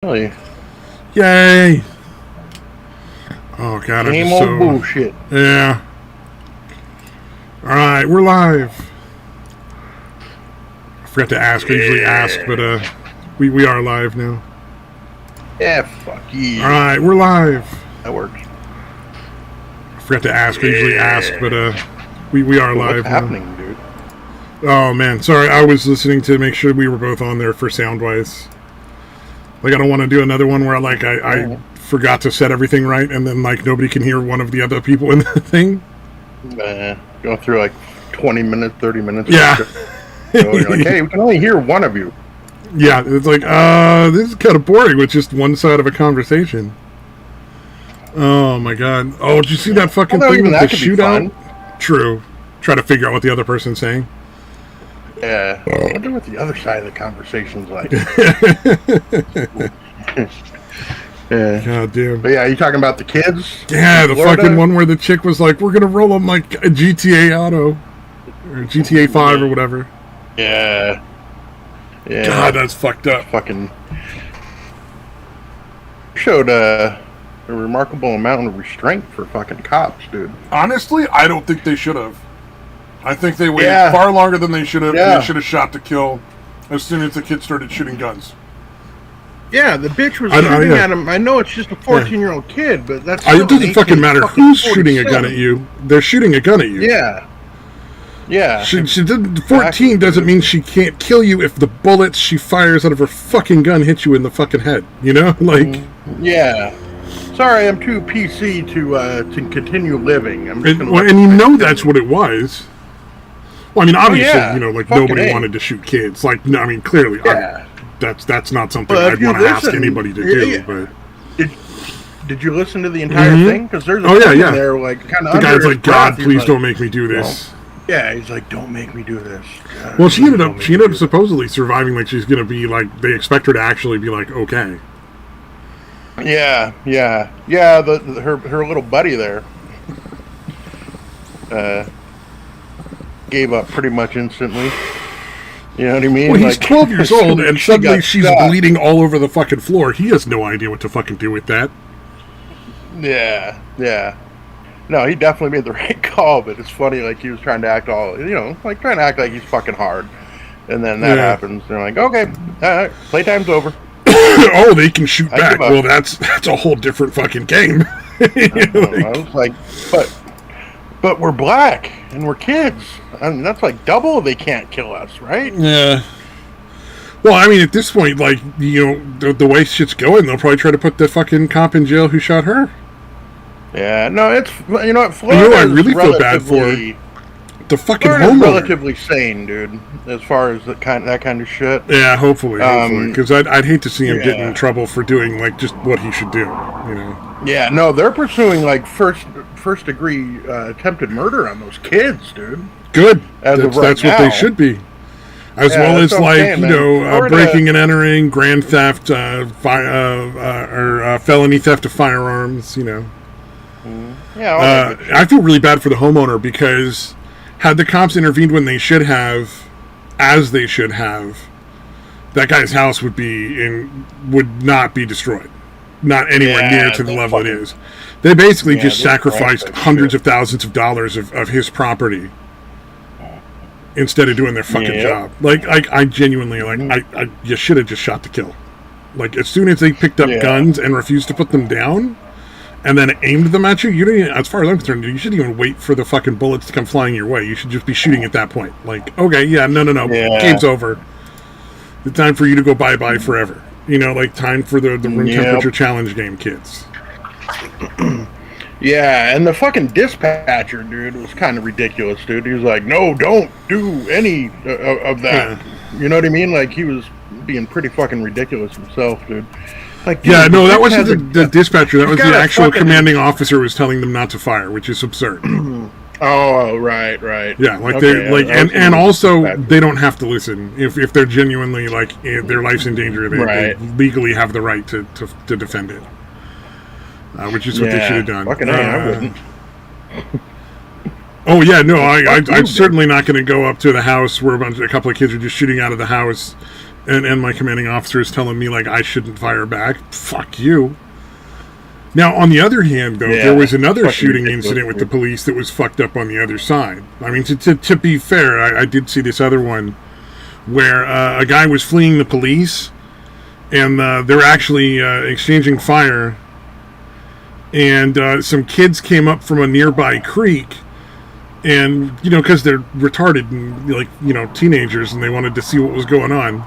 Really? Yay! Oh god, I'm Same just old bullshit. Yeah. Alright, we're live. I forgot to ask, I usually ask, but we are live now. Yeah, fuck you. Alright, we're live. That works. I forgot to ask, I usually ask, but we are live What's now. happening, dude? Oh man, sorry, I was listening to make sure we were both on there for sound-wise. Like, I don't want to do another one where, I forgot to set everything right, and then, nobody can hear one of the other people in the thing. Go through, 20 minutes, 30 minutes. Yeah. You're like, hey, we can only hear one of you. Yeah, it's like, this is kind of boring with just one side of a conversation. Oh, my God. Oh, did you see that fucking thing with the shootout? True. Try to figure out what the other person's saying. Yeah. I wonder what the other side of the conversation's like. Yeah. God damn. But yeah, you talking about the kids? Yeah, the fucking one where the chick was like, we're gonna roll them like a GTA Auto. Or GTA 5 or whatever. Yeah. Yeah. God, that's fucked up. Fucking showed a remarkable amount of restraint for fucking cops, dude. Honestly, I don't think they should have. I think they waited far longer than they should have. Yeah. They should have shot to kill as soon as the kid started shooting guns. Yeah, the bitch was shooting at him. I know it's just a 14-year-old kid, but that's it doesn't fucking matter who's shooting a gun at you. They're shooting a gun at you. Yeah. Yeah. She did 14 doesn't mean she can't kill you if the bullets she fires out of her fucking gun hit you in the fucking head. You know? Yeah. Sorry, I'm too PC to continue living. I'm just and you know that's what it was. Well, I mean, obviously, nobody wanted to shoot kids. No, I mean, clearly, that's not something I'd want to ask anybody to do. But did you listen to the entire thing? Because there's a there, kind of. The guy's like, God, please don't make me do this. Yeah, he's like, don't make me do this. God, well, she ended up supposedly surviving. She's gonna be they expect her to actually be okay. Yeah. Her little buddy there. Gave up pretty much instantly. You know what I mean? Well, he's 12 years old, and suddenly she's bleeding all over the fucking floor. He has no idea what to fucking do with that. Yeah. No, he definitely made the right call, but it's funny, he was trying to act all, trying to act like he's fucking hard. And then that happens. They're like, okay, all right, playtime's over. Oh, they can shoot back. Well, that's a whole different fucking game. I was like, but we're black and we're kids. I mean, that's double they can't kill us, right? Yeah. Well, I mean, at this point, the way shit's going, they'll probably try to put the fucking cop in jail who shot her. Yeah, no, it's, what, Florida I really feel bad for the fucking homeowner. Relatively sane, dude, as far as that kind of shit. Yeah, hopefully, because I'd hate to see him get in trouble for doing, just what he should do, Yeah, no, they're pursuing, first degree attempted murder on those kids, dude. Good. That's what they should be. As well as breaking and entering, grand theft, or felony theft of firearms. Yeah. I feel really bad for the homeowner because had the cops intervened when they should have, as they should have, that guy's house would not be destroyed, not anywhere near to the level it is. They basically just sacrificed hundreds of thousands of dollars of his property instead of doing their fucking job. I genuinely, you should have just shot to kill. As soon as they picked up guns and refused to put them down and then aimed them at you, as far as I'm concerned, you shouldn't even wait for the fucking bullets to come flying your way. You should just be shooting at that point. Okay, no. Game's over. It's time for you to go bye-bye forever. Time for the room temperature challenge game, kids. Yeah, and the fucking dispatcher, dude, was kind of ridiculous, dude. He was like, no, don't do any of that. You know what I mean? He was being pretty fucking ridiculous himself, dude. Dude, that wasn't the dispatcher. That was the actual commanding officer who was telling them not to fire, which is absurd. Oh, right. Yeah, and also they don't have to listen if they're genuinely their life's in danger. They legally have the right to defend it. Which is what they should have done. Fucking I wouldn't. Oh yeah, no, I'm certainly not going to go up to the house where a couple of kids are just shooting out of the house and my commanding officer is telling me like I shouldn't fire back. Fuck you. Now, on the other hand, though, there was another shooting incident with the police that was fucked up on the other side. I mean, to be fair, I did see this other one where a guy was fleeing the police, and they were actually exchanging fire, and some kids came up from a nearby creek, and, you know, because they're retarded and, like, you know, teenagers, and they wanted to see what was going on.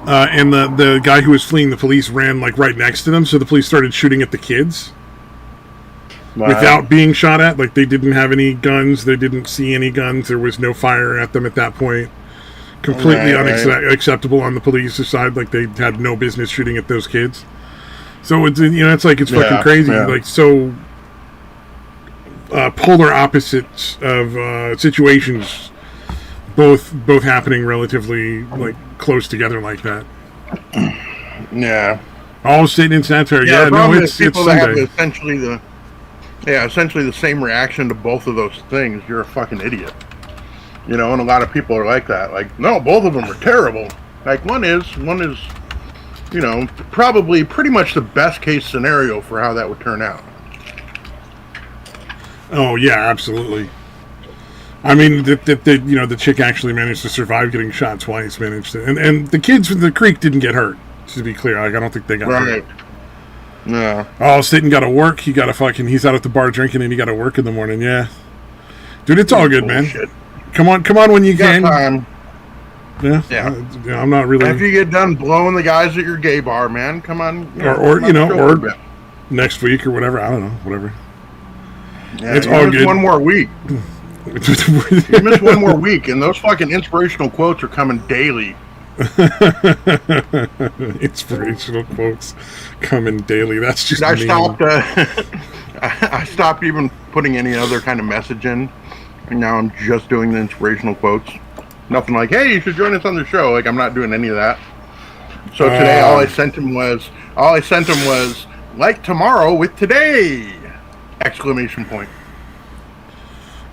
And the guy who was fleeing the police ran, like, right next to them, so the police started shooting at the kids. Wow. Without being shot at. Like, they didn't have any guns, they didn't see any guns, there was no fire at them at that point. Completely unacceptable on the police's side, like, they had no business shooting at those kids. So, it's, you know, it's like, it's fucking crazy. Like, so, polar opposites of situations, both happening relatively, like, close together like that. Yeah. All Satan and satire. Yeah, no, it's people Sunday. that have essentially the same reaction to both of those things. You're a fucking idiot. You know, and a lot of people are like that. Like, no, both of them are terrible. Like, one is, you know, probably pretty much the best case scenario for how that would turn out. Oh yeah, absolutely. I mean, the chick actually managed to survive getting shot twice. And the kids from the creek didn't get hurt. To be clear, like, I don't think they got hurt. No. Oh, Satan got to work. He's out at the bar drinking, and he got to work in the morning. Yeah, dude, it's all good, man. Come on when you can. Time. Yeah. I'm not really. After you get done blowing the guys at your gay bar, man, come on. Or next week or whatever. I don't know, whatever. Yeah, it's all good. One more week. You miss one more week, and those fucking inspirational quotes are coming daily. Inspirational quotes coming daily. That's just I stopped even putting any other kind of message in. And now I'm just doing the inspirational quotes. Nothing like, hey, you should join us on the show. Like, I'm not doing any of that. So today, all I sent him was, like tomorrow with today! Exclamation point.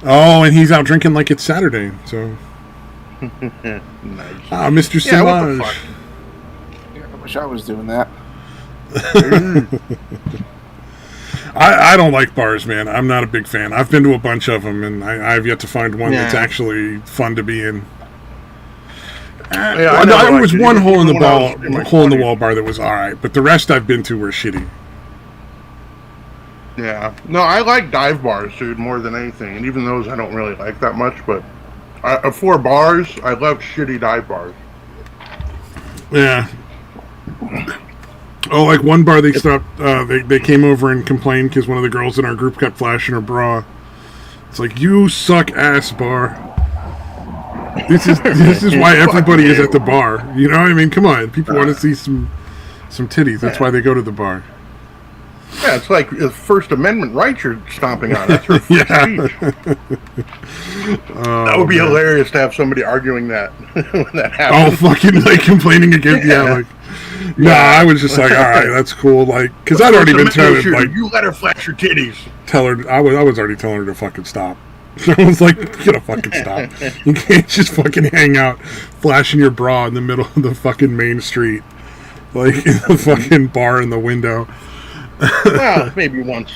Oh, and he's out drinking like it's Saturday, so. Nice. Mr. Savage. Yeah, I wish I was doing that. I don't like bars, man. I'm not a big fan. I've been to a bunch of them, and I've yet to find one that's actually fun to be in. There was one hole in the wall bar that was all right, but the rest I've been to were shitty. Yeah. No, I like dive bars, dude, more than anything. And even those I don't really like that much, but for bars, I love shitty dive bars. Yeah. Oh, like one bar they stopped, they came over and complained because one of the girls in our group kept flashing her bra. It's like, you suck ass bar. This is why everybody is at the bar. You know what I mean? Come on. People want to see some titties. That's why they go to the bar. Yeah, it's like the First Amendment rights you're stomping on. That's her free speech. That would be hilarious to have somebody arguing that when that happens. Oh, fucking, like, complaining against, I was just like, all right, that's cool, like, because I'd already been telling her, like, you let her flash your titties. I was already telling her to fucking stop. I was like, you gotta fucking stop. You can't just fucking hang out flashing your bra in the middle of the fucking main street, like, in the fucking bar in the window. Well, maybe once,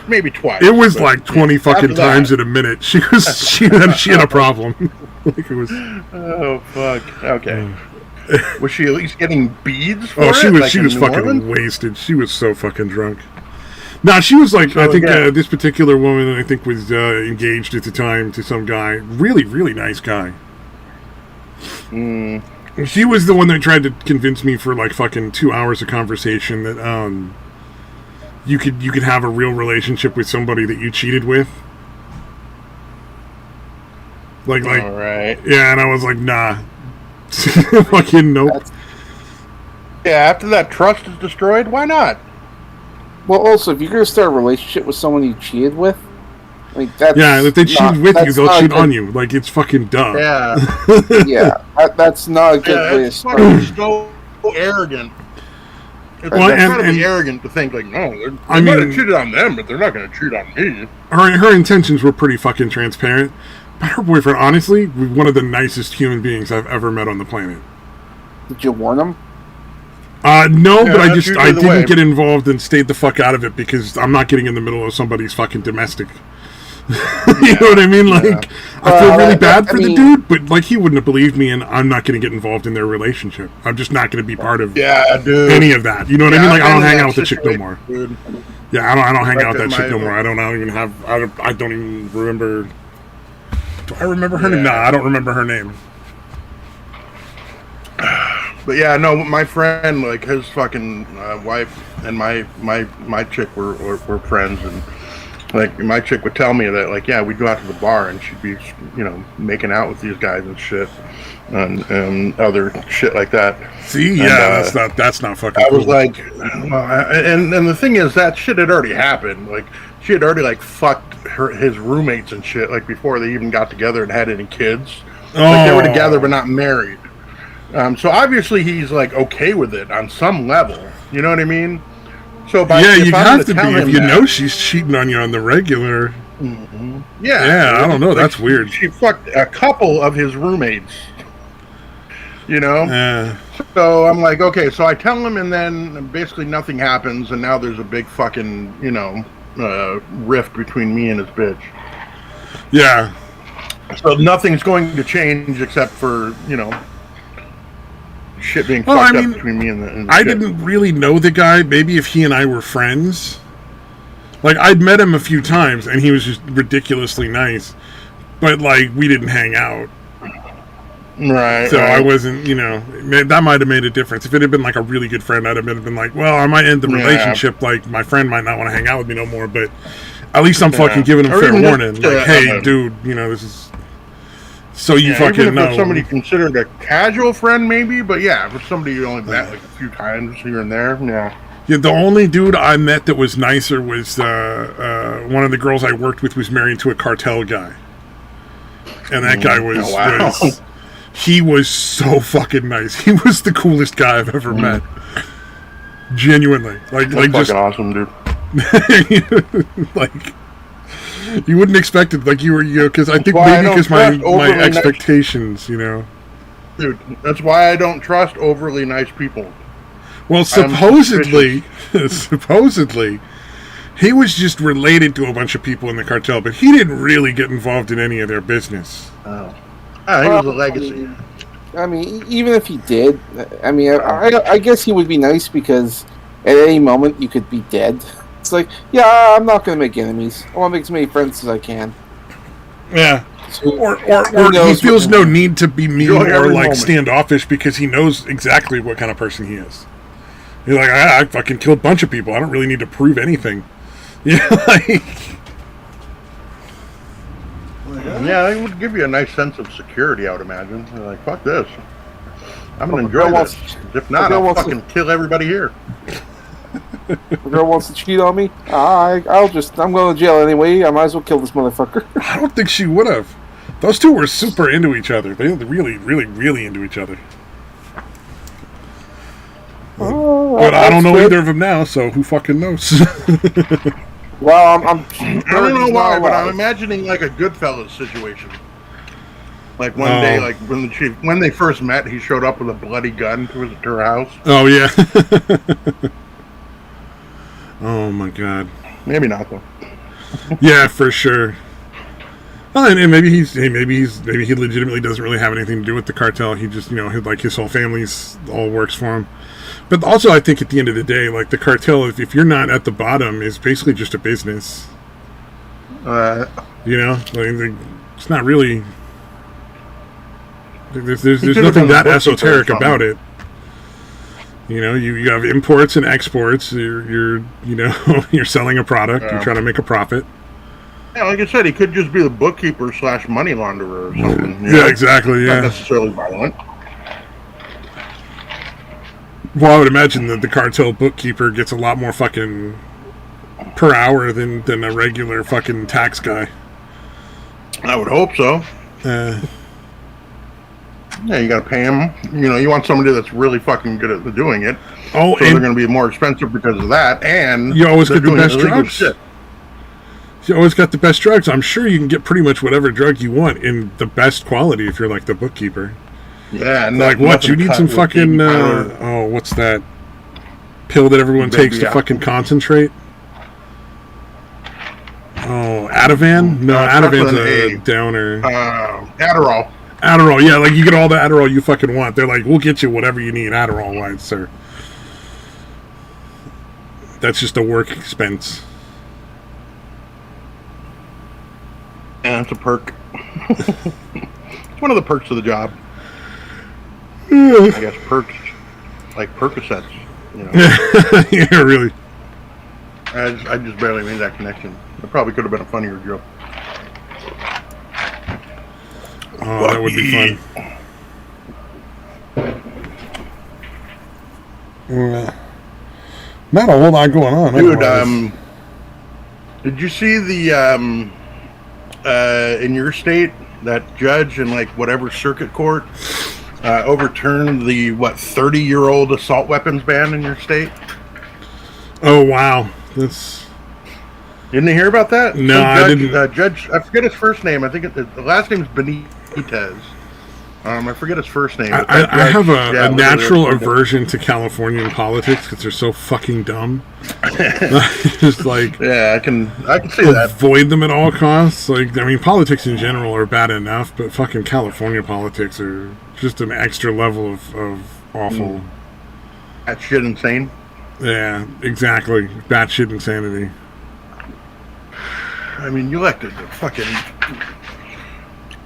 maybe twice. It was like 20 fucking times in a minute. She had a problem. Like, it was. Oh fuck. Okay. Was she at least getting beads? She was fucking wasted. She was so fucking drunk. Nah, she was like, I think this particular woman, I think, was engaged at the time to some guy. Really, really nice guy. She was the one that tried to convince me for like fucking 2 hours of conversation that you could have a real relationship with somebody that you cheated with. Like, all right. Yeah, and I was like, nah. Fucking nope. Yeah, after that trust is destroyed, why not? Well, also, if you're going to start a relationship with someone you cheated with, like, that's if they cheat with you, they'll cheat on you. Like, it's fucking dumb. Yeah. Yeah, that's not a good way to start. It's so arrogant. It's incredibly arrogant to think, like, no, they might have cheated on them, but they're not going to cheat on me. Her intentions were pretty fucking transparent. But her boyfriend, honestly, was one of the nicest human beings I've ever met on the planet. Did you warn him? No, Yeah, but I that's usually the didn't way. get involved and stayed the fuck out of it because I'm not getting in the middle of somebody's fucking domestic. You know what I mean? Like, I feel really bad for the dude, but like he wouldn't have believed me, and I'm not going to get involved in their relationship. I'm just not going to be part of dude. any of that. You know what I mean? Like, I don't hang out with the chick no situation, more. Dude. Yeah, I don't hang Like out with that chick no my- more. I don't even remember. Do I remember her name? Yeah. Nah, I don't remember her name. But yeah, no, my friend, like his fucking wife and my chick were friends, and like my chick would tell me that, like, yeah, we'd go out to the bar and she'd be, you know, making out with these guys and shit, and other shit like that. See, And, that's not fucking. I cool. was like, well, and the thing is, that shit had already happened. Like, she had already like fucked his roommates and shit, like before they even got together and had any kids. Like they were together but not married. So obviously he's like okay with it on some level. You know what I mean? So you have to be tell if him you that- know she's cheating on you on the regular. Yeah, I don't know. That's weird. She fucked a couple of his roommates. You know? Yeah. So I'm like, okay, so I tell him, and then basically nothing happens, and now there's a big fucking, you know, rift between me and his bitch. Yeah. So nothing's going to change except for, you know, shit being Well, fucked I mean, up between me and the I chick. didn't really know the guy. Maybe if he and I were friends. Like, I'd met him a few times, and he was just ridiculously nice. But, like, we didn't hang out. Right. So right. I wasn't, you know, that might have made a difference. If it had been, like, a really good friend, I'd have been like, well, I might end the Yeah. relationship. Like, my friend might not want to hang out with me no more, but at least I'm Yeah. fucking giving him Or fair even warning. just, Like, hey, dude, you know, this is... So you Yeah, fucking even if know. it's somebody considered a casual friend, maybe, but yeah, if it's somebody you only met like a few times here and there, yeah. Yeah, the only dude I met that was nicer was one of the girls I worked with was married to a cartel guy, and that guy was, Oh, wow. he was so fucking nice. He was the coolest guy I've ever met. Genuinely, like That's just fucking awesome, dude. like you wouldn't expect it. Like you were, because I think why I maybe don't because my trust overly nice- expectations, you know. Dude, that's why I don't trust overly nice people. Well, supposedly, he was just related to a bunch of people in the cartel, but he didn't really get involved in any of their business. Oh. I think it was a legacy. I mean, even if he did, I mean, I guess he would be nice because at any moment you could be dead. It's like, yeah, I'm not going to make enemies. I want to make as many friends as I can. Yeah. So, Or who he knows feels what- no need to be mean Enjoy or every like moment. standoffish because he knows exactly what kind of person he is. He's like, I fucking killed a bunch of people. I don't really need to prove anything. Yeah, like, Yeah, it would give you a nice sense of security, I would imagine. You're like, fuck this. I'm going to Well, enjoy girl this. wants- If not, girl I'll wants fucking kill everybody here. The girl wants to cheat on me. I'm going to jail anyway. I might as well kill this motherfucker. I don't think she would have. Those two were super into each other. They were really, really, really into each other. But I don't know either of them now, so who fucking knows? Well, I'm I don't know why, but I'm imagining like a Goodfellas situation. Like one day, like when they first met, he showed up with a bloody gun to her house. Oh, yeah. Oh, my God. Maybe not though. Yeah, for sure. Well, and maybe he legitimately doesn't really have anything to do with the cartel. He just, his whole family's all works for him. But also, I think at the end of the day, like the cartel, if you're not at the bottom, is basically just a business. Like, it's not really. There's nothing that esoteric about it. You have imports and exports. You're you're selling a product. Yeah. You're trying to make a profit. Yeah, like I said, he could just be the bookkeeper / money launderer or something. Yeah, exactly. Not Yeah. necessarily violent. Well, I would imagine that the cartel bookkeeper gets a lot more fucking per hour than a regular fucking tax guy. I would hope so. Yeah, you gotta pay him. You want somebody that's really fucking good at doing it. Oh, So they're and going to be more expensive because of that, and you always they're get the doing best illegal drugs. shit. You always got the best drugs. I'm sure you can get pretty much whatever drug you want in the best quality if you're like the bookkeeper. Yeah, They're like, what? You need some fucking what's that pill that everyone takes to fucking concentrate? Oh, Ativan? No, Ativan's a downer. Adderall. Adderall, yeah, like you get all the Adderall you fucking want. They're like, we'll get you whatever you need Adderall-wise, sir. That's just a work expense. Yeah, it's a perk. It's one of the perks of the job. I guess perks, like Percocets, you know. Yeah, really. I just barely made that connection. It probably could have been a funnier joke. Oh, that would be fun. Not a whole lot going on. Dude, did you see the, in your state, that judge in, like, whatever circuit court overturned the, 30-year-old assault weapons ban in your state? Oh, wow. That's... Didn't you hear about that? No, judge, I didn't. Judge, I forget his first name. I think the last name's Benitez. I forget his first name. I have a natural aversion to Californian politics because they're so fucking dumb. Just like, yeah, I can see that. Avoid them at all costs. Like, I mean, politics in general are bad enough, but fucking California politics are just an extra level of awful. That shit insane. Yeah, exactly. Batshit insanity. I mean, you elected the fucking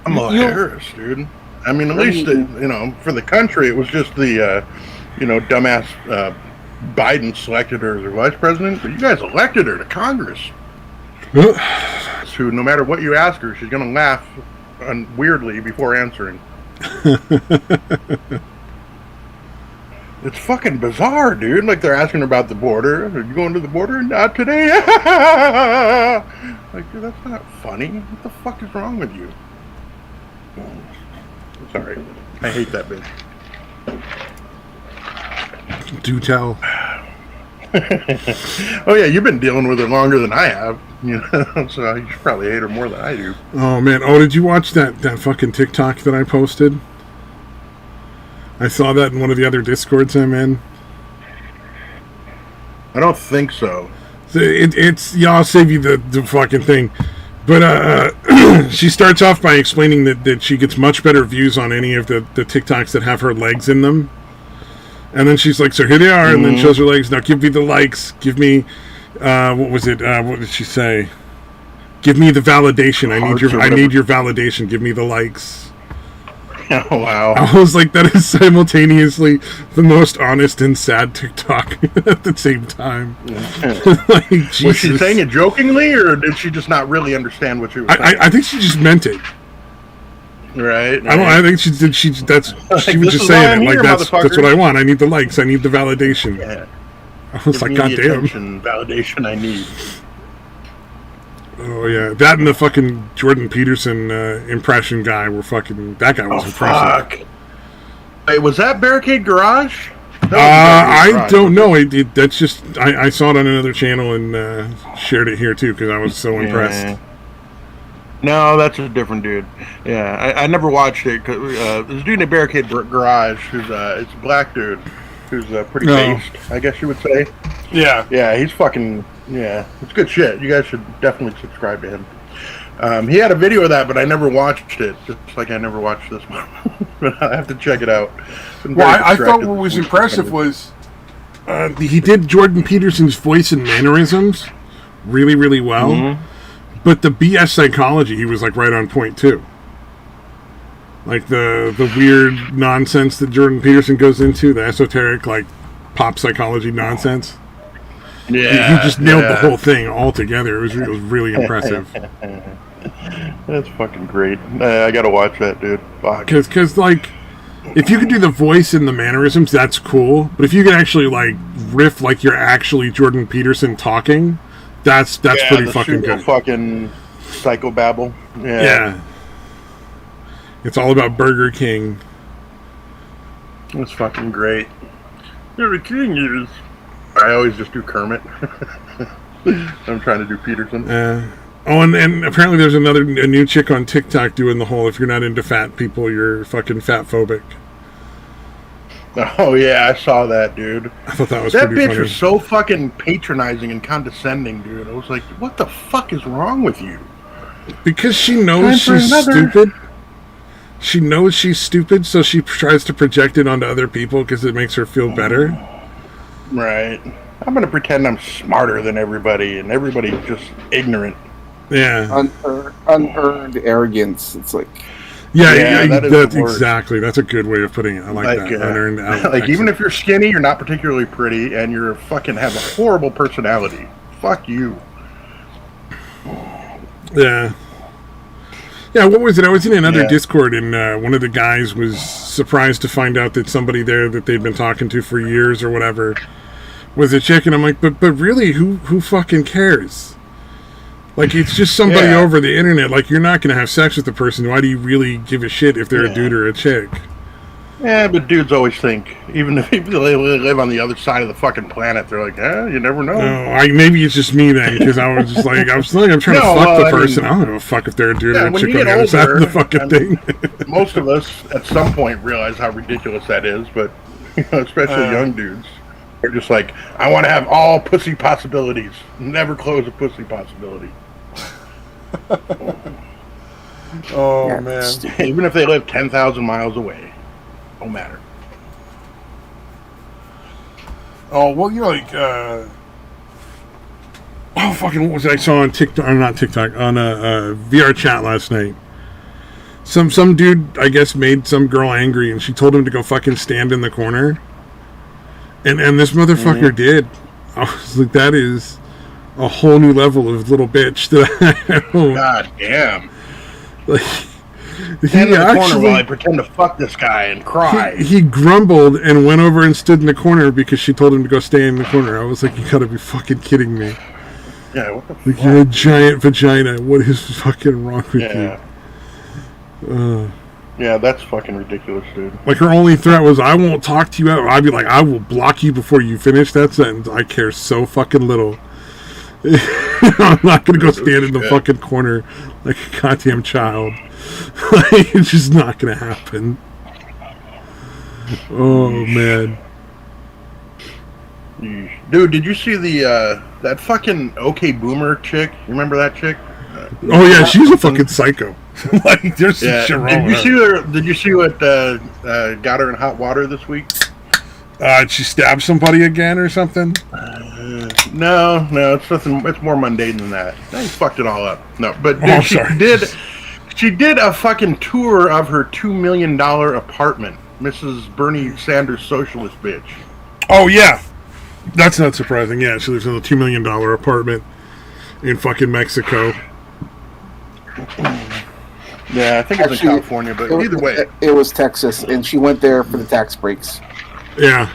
Kamala Harris, dude. I mean, at least, for the country, it was just the, dumbass Biden selected her as her vice president, but you guys elected her to Congress. So no matter what you ask her, she's going to laugh weirdly before answering. It's fucking bizarre, dude. Like, they're asking her about the border. Are you going to the border? Not today. Like, dude, that's not funny. What the fuck is wrong with you? Sorry. I hate that bitch. Do tell. Oh, yeah, you've been dealing with her longer than I have. So you should probably hate her more than I do. Oh, man. Oh, did you watch that fucking TikTok that I posted? I saw that in one of the other Discords I'm in. I don't think so. I'll save you the fucking thing. But she starts off by explaining that she gets much better views on any of the TikToks that have her legs in them. And then she's like, so here they are, and then shows her legs. Now give me the likes. Give me, what was it? What did she say? Give me the validation. I need your validation. Give me the likes. Oh, wow. I was like, that is simultaneously the most honest and sad TikTok at the same time. Like, Jesus. Was she saying it jokingly, or did she just not really understand what she was saying? I think she just meant it. Right. I think she did. She was just saying it. Like, that's what I want. I need the likes. I need the validation. Yeah. I was like, God damn. Validation I need. Oh, yeah. That and the fucking Jordan Peterson impression guy were fucking... That guy was impressive. Fuck. Wait, was that Barricade Garage? I don't know. That's just... I saw it on another channel and shared it here, too, because I was so impressed. No, that's a different dude. Yeah, I never watched it. This dude named Barricade Garage, it's a black dude who's pretty based, I guess you would say. Yeah. Yeah, he's fucking... Yeah, it's good shit. You guys should definitely subscribe to him. He had a video of that, but I never watched it. Just like I never watched this one. But I have to check it out. Well, I thought what was impressive was he did Jordan Peterson's voice and mannerisms really, really well. Mm-hmm. But the BS psychology, he was like right on point too. Like the weird nonsense that Jordan Peterson goes into, the esoteric like pop psychology nonsense. Yeah, he just nailed the whole thing all together. It was really impressive. That's fucking great. I gotta watch that, dude. Fuck. Because like, if you can do the voice and the mannerisms, that's cool. But if you can actually like riff like you're actually Jordan Peterson talking, that's pretty fucking good. Fucking psychobabble. Yeah. It's all about Burger King. It's fucking great. Burger King is. I always just do Kermit. I'm trying to do Peterson. And apparently there's a new chick on TikTok doing the whole, if you're not into fat people, you're fucking fat phobic. Oh yeah, I saw that, dude. I thought that was That pretty bitch funny. was so fucking patronizing and condescending, dude. I was like, what the fuck is wrong with you? Because she knows Time for she's another. stupid. She knows she's stupid, so she tries to project it onto other people because it makes her feel better. Right. I'm gonna pretend I'm smarter than everybody, and everybody's just ignorant. Yeah. Unearned arrogance. It's like, Yeah, that is the word. exactly. That's a good way of putting it. I like that. Unearned. Like even if you're skinny, you're not particularly pretty, and you're fucking have a horrible personality. Fuck you. Yeah. Yeah, what was it? I was in another Discord, and one of the guys was surprised to find out that somebody there that they'd been talking to for years or whatever was a chick, and I'm like, but really, who fucking cares? Like, it's just somebody over the internet. Like, you're not going to have sex with the person. Why do you really give a shit if they're a dude or a chick? Yeah, but dudes always think, even if they live on the other side of the fucking planet, they're like, you never know. No, maybe it's just me then, because I was just like, I'm trying to fuck the person. I don't give a fuck if they're a dude or a chick on the other side of the fucking thing. Most of us, at some point, realize how ridiculous that is, but especially young dudes, they're just like, I want to have all pussy possibilities. Never close a pussy possibility. Oh, man. Even if they live 10,000 miles away. No matter. Oh, well, you know, like, what was it I saw on TikTok, or not TikTok, on a VR chat last night? Some dude, I guess, made some girl angry, and she told him to go fucking stand in the corner. And this motherfucker did. I was like, that is a whole new level of little bitch that I don't... God damn. Like... Stand in the corner while I pretend to fuck this guy and cry. He grumbled and went over and stood in the corner because she told him to go stay in the corner. I was like, you gotta be fucking kidding me. Yeah, what the fuck? Like, you're a giant vagina. What is fucking wrong with you? Yeah, that's fucking ridiculous, dude. Like, her only threat was, I won't talk to you ever. I'd be like, I will block you before you finish that sentence. I care so fucking little. I'm not gonna go stand in the fucking corner like a goddamn child. Like, it's just not gonna happen. Oh man, dude, did you see the that fucking OK Boomer chick? You remember that chick? Oh yeah, she's a fucking psycho. Like, there's some shit wrong Did with you see her? Did you see what got her in hot water this week? Did she stab somebody again or something? No, it's nothing. It's more mundane than that. They fucked it all up. No, but dude, She did a fucking tour of her $2 million apartment, Mrs. Bernie Sanders socialist bitch. Oh yeah, that's not surprising. Yeah, she lives in a $2 million apartment in fucking Mexico. Yeah, I think it's in California, but either way, it was Texas, and she went there for the tax breaks. Yeah,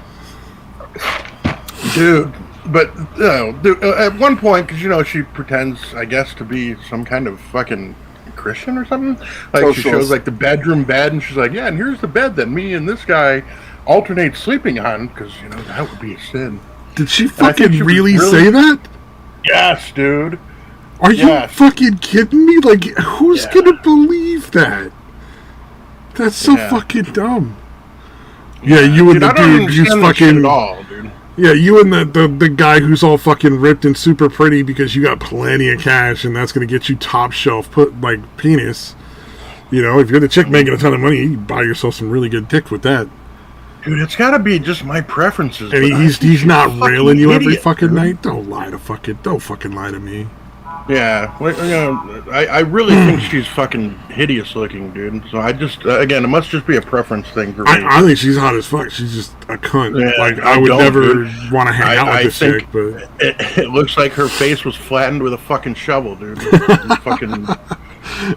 dude. But at one point, because she pretends, I guess, to be some kind of fucking Christian or something. Like, socialist. She shows like the bedroom bed, and she's like, "Yeah, and here's the bed that me and this guy alternate sleeping on, because that would be a sin." Did she fucking really say that? Yes, dude. Are you fucking kidding me? Like, who's gonna believe that? That's so fucking dumb. Yeah, you and the dude who's fucking at all, dude. Yeah, you and the guy who's all fucking ripped and super pretty because you got plenty of cash and that's gonna get you top shelf penis. If you're the chick making a ton of money, you can buy yourself some really good dick with that. Dude, it's gotta be just my preferences. And he's not railing you every fucking night. Don't fucking lie to me. Yeah, I really think she's fucking hideous looking, dude. So I just, again, it must just be a preference thing for me. I think she's hot as fuck. She's just a cunt. Yeah, like, I would never want to hang out with this chick, but... It looks like her face was flattened with a fucking shovel, dude. Fucking...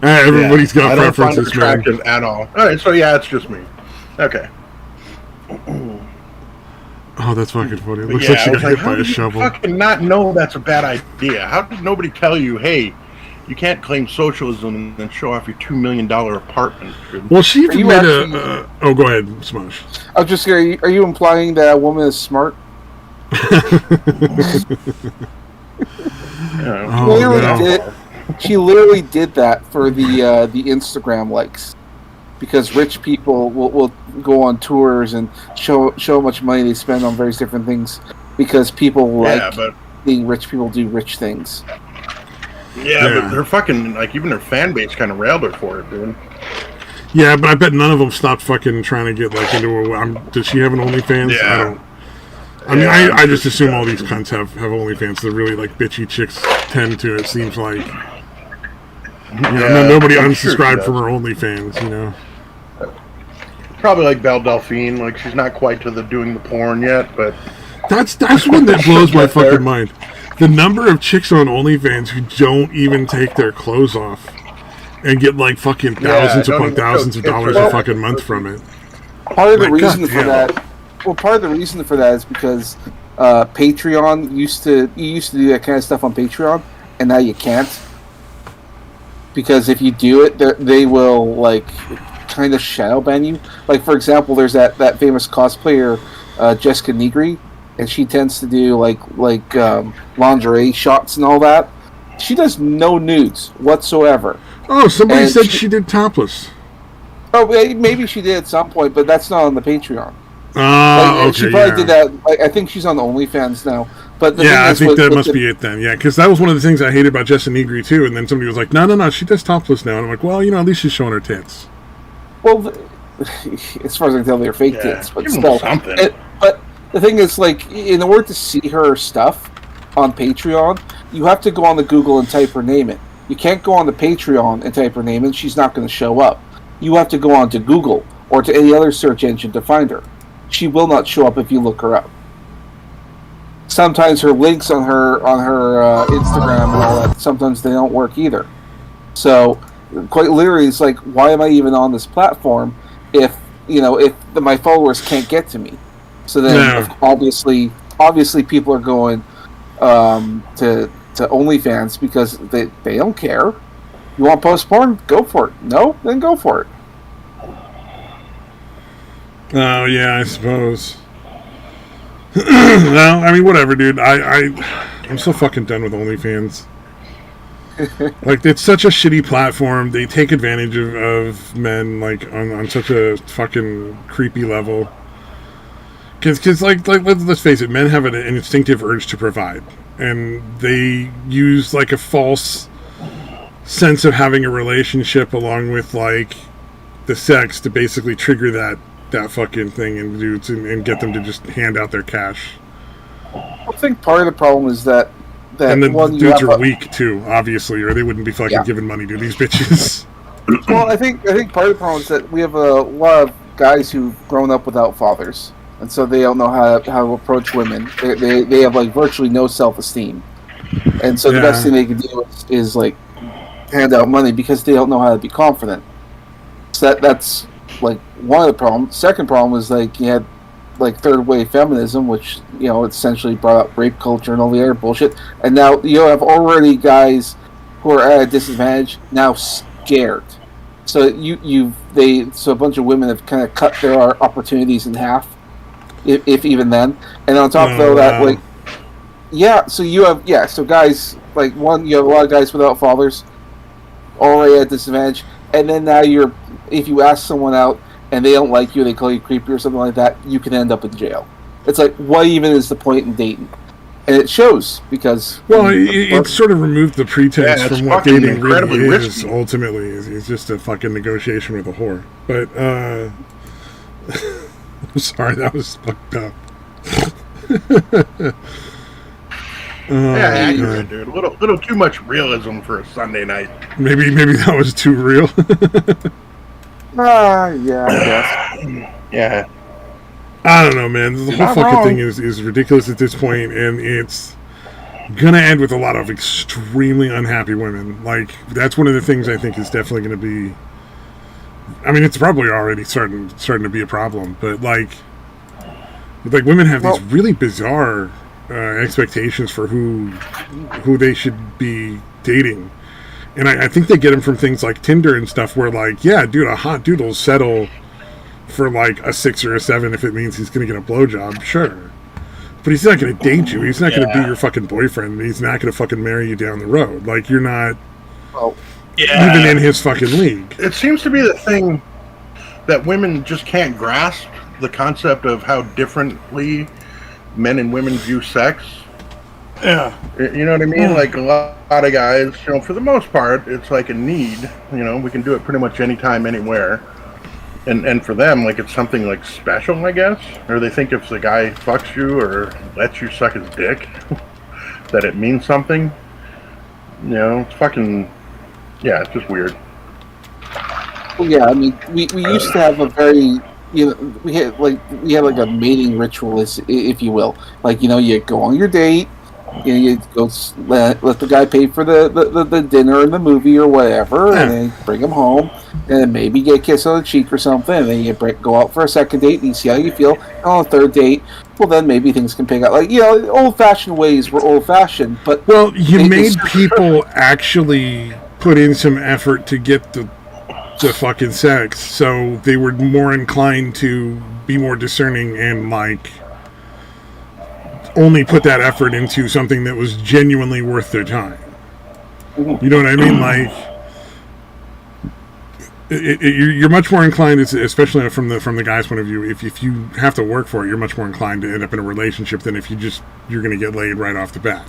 Everybody's got preferences, man. I don't find her attractive at all. Alright, so it's just me. Okay. Oh, that's fucking funny. It looks like she got hit by a shovel. How did you fucking not know that's a bad idea? How did nobody tell you, hey, you can't claim socialism and then show off your $2 million apartment? Well, she even made a... oh, go ahead, Smosh. I was just saying, are you implying that a woman is smart? Oh, she literally did that for the Instagram likes. because rich people will go on tours and show how much money they spend on various different things because people but being rich people do rich things. Yeah, but they're fucking, like, even their fan base kind of railed her for it, dude. Yeah, but I bet none of them stopped fucking trying to get, like, into a... does she have an OnlyFans? Yeah. I just assume all these cunts have OnlyFans. They're really, like, bitchy chicks tend to, it seems like. Nobody unsubscribed from her OnlyFans, you know? Probably like Belle Delphine, like, she's not quite to the doing the porn yet, but... That's one that blows my fucking mind. The number of chicks on OnlyFans who don't even take their clothes off and get like fucking thousands upon thousands of dollars a fucking month from it. Part of the reason for that is because Patreon used to do that kind of stuff on Patreon, and now you can't. Because if you do it, they will like kind of shadow ban you. Like for example, there's that famous cosplayer Jessica Negri. And she tends to do like lingerie shots and all that. She does no nudes whatsoever. Oh, somebody said she did topless. Oh, maybe she did at some point, but that's not on the Patreon. Okay, she probably did that. I think she's on OnlyFans now. But I think that must be it then. Yeah, because that was one of the things I hated about Jessica Negri too. And then somebody was like, "No, she does topless now." And I'm like, "Well, at least she's showing her tits." Well, as far as I can tell, they're fake tits, but still. Something. But the thing is, like, in order to see her stuff on Patreon, you have to go on the Google and type her name in. You can't go on the Patreon and type her name in. She's not going to show up. You have to go on to Google or to any other search engine to find her. She will not show up if you look her up. Sometimes her links on her Instagram and all that, sometimes they don't work either. So, quite literally, it's like, why am I even on this platform if my followers can't get to me? So then, obviously, people are going to OnlyFans because they don't care. You want post porn? Go for it. No, then go for it. Oh yeah, I suppose. No, I mean whatever, dude. I'm so fucking done with OnlyFans. Like, it's such a shitty platform. They take advantage of men like on such a fucking creepy level. Because like let's face it, men have an instinctive urge to provide, and they use like a false sense of having a relationship along with like the sex to basically trigger that fucking thing in dudes and get them to just hand out their cash. I think part of the problem is that and then dudes are weak too, obviously, or they wouldn't be fucking giving money to these bitches. Well, I think part of the problem is that we have a lot of guys who've grown up without fathers. And so they don't know how to approach women. They have like virtually no self-esteem, and so the best thing they can do is like hand out money because they don't know how to be confident. So that's like one of the problems. Second problem is like you had like third wave feminism, which essentially brought up rape culture and all the other bullshit. And now you have already guys who are at a disadvantage now scared. So so a bunch of women have kind of cut their opportunities in half. If even then, and on top of all that, like, so guys, like, you have a lot of guys without fathers, already at disadvantage, and then now if you ask someone out and they don't like you, they call you creepy or something like that, you can end up in jail. It's like, what even is the point in dating? And it shows because it sort of removed the pretense from what dating really is. Risky. Ultimately, it's just a fucking negotiation with a whore. But I'm sorry, that was fucked up. Accurate, dude. A little too much realism for a Sunday night. Maybe that was too real. Yeah, I guess. Yeah. I don't know, man. The whole fucking thing is ridiculous at this point, and it's gonna end with a lot of extremely unhappy women. Like, that's one of the things I think is definitely gonna be. I mean, it's probably already starting to be a problem, but like women have these really bizarre expectations for who they should be dating, and I think they get them from things like Tinder and stuff, where like, yeah, dude, a hot dude will settle for like a 6 or a 7 if it means he's gonna get a blowjob, sure, but he's not gonna date you. He's not gonna be your fucking boyfriend. He's not gonna fucking marry you down the road. Like, you're not. Well. Yeah. Even in his fucking league. It seems to be the thing that women just can't grasp the concept of how differently men and women view sex. Yeah. You know what I mean? Like a lot of guys, for the most part, it's like a need. We can do it pretty much anytime, anywhere. And for them, like, it's something like special, I guess. Or they think if the guy fucks you or lets you suck his dick, that it means something. It's fucking, it's just weird. Well, yeah, I mean, we used to have a very, we had like a mating ritual, if you will. Like, you go on your date, you go let the guy pay for the dinner and the movie or whatever, and then bring him home, and then maybe get a kiss on the cheek or something, and then you go out for a second date and you see how you feel. And on a third date, well, then maybe things can pick up. Like, old-fashioned ways were old-fashioned, but... Well, you made people actually put in some effort to get the fucking sex, so they were more inclined to be more discerning and, like, only put that effort into something that was genuinely worth their time. You know what I mean? Like, you're much more inclined, especially from the guy's point of view, if you have to work for it, you're much more inclined to end up in a relationship than if you're going to get laid right off the bat.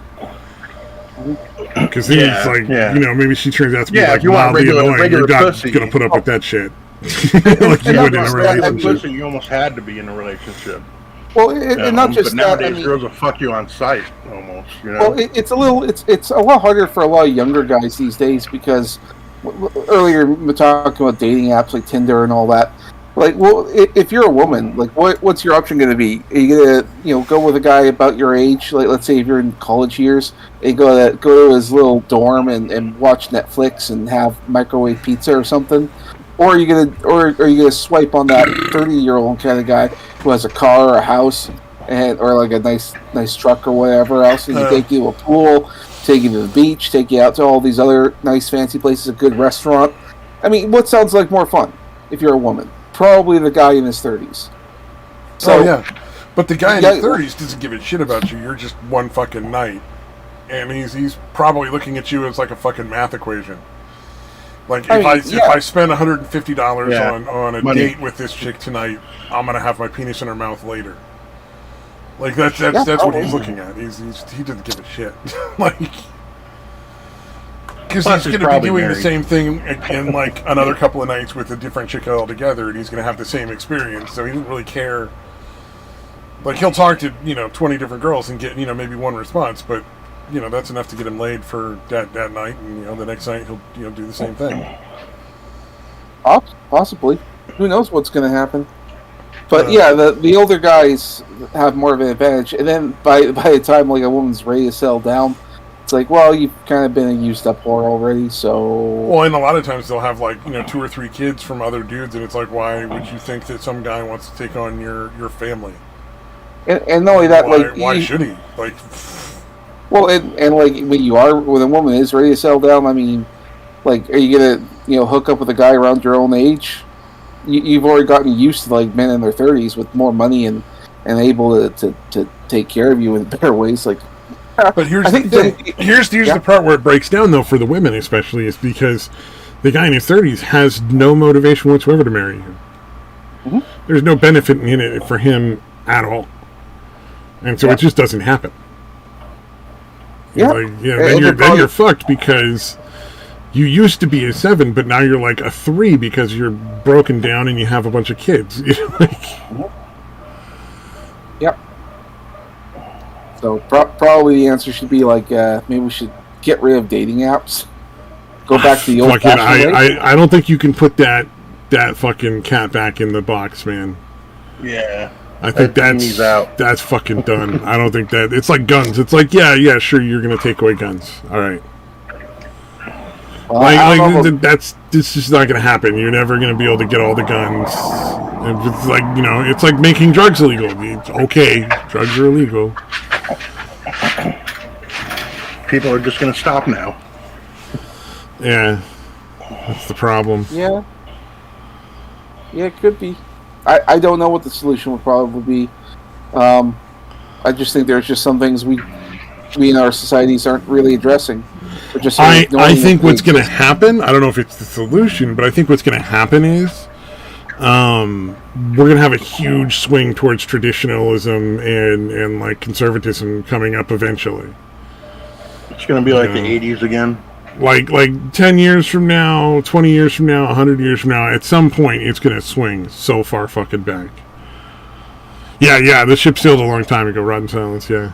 Because then it's like, maybe she turns out to be like mildly annoying. You're not going to put up with that shit. Like you would in a relationship. You almost had to be in a relationship. Well, and not just but nowadays, girls will fuck you on sight, almost. Well, it's a lot harder for a lot of younger guys these days because earlier we were talking about dating apps like Tinder and all that. Like, well, if you're a woman, like, what's your option going to be? Are you gonna, go with a guy about your age? Like, let's say if you're in college years, and go to his little dorm and watch Netflix and have microwave pizza or something. Or are you gonna swipe on that 30-year-old kind of guy who has a car or a house or like a nice truck or whatever else, and he take you to a pool, take you to the beach, take you out to all these other nice fancy places, a good restaurant. I mean, what sounds like more fun if you're a woman? Probably the guy in his 30s. So, but the guy in his 30s doesn't give a shit about you. You're just one fucking night, and he's probably looking at you as like a fucking math equation. Like, if I spend $150 on a date with this chick tonight, I'm gonna have my penis in her mouth later. Like, that's what he's looking at. He doesn't give a shit. Like, because he's gonna be doing the same thing in like another couple of nights with a different chick altogether, and he's gonna have the same experience. So he doesn't really care. Like, he'll talk to 20 different girls and get maybe one response, but that's enough to get him laid for that night, and the next night he'll do the same thing. Possibly. Who knows what's going to happen? But the older guys have more of an advantage, and then by the time like a woman's ready to settle down, it's like, well, you've kind of been a used up whore already, so. Well, and a lot of times they'll have like 2 or 3 kids from other dudes, and it's like, why would you think that some guy wants to take on your family? And not only that, why should he? Like. Well, and like when a woman is ready to settle down, I mean, like, are you gonna hook up with a guy around your own age? You've already gotten used to like men in their 30s with more money and able to take care of you in better ways. Like, but here's the thing. Here's the part where it breaks down though for the women especially is because the guy in his 30s has no motivation whatsoever to marry you. Mm-hmm. There's no benefit in it for him at all, and so it just doesn't happen. Then you're fucked because you used to be a 7, but now you're like a 3 because you're broken down and you have a bunch of kids. Yep. So probably the answer should be like maybe we should get rid of dating apps. Go back to the old fashioned way. I don't think you can put that fucking cat back in the box, man. Yeah. I think that's fucking done. I don't think that it's like guns. It's like yeah, sure, you're gonna take away guns. All right. Well, this is not gonna happen. You're never gonna be able to get all the guns. It's like it's like making drugs illegal. It's okay, drugs are illegal. People are just gonna stop now. Yeah, that's the problem. Yeah, it could be. I don't know what the solution would probably be. I just think there's just some things we in our societies aren't really addressing. I think what's going to happen, I don't know if it's the solution, but I think what's going to happen is we're gonna have a huge swing towards traditionalism and like conservatism coming up eventually. It's going to be like the 80s again. Like 10 years from now, 20 years from now, 100 years from now, at some point it's going to swing so far fucking back. Yeah, the ship sailed a long time ago, Rotten Silence, yeah.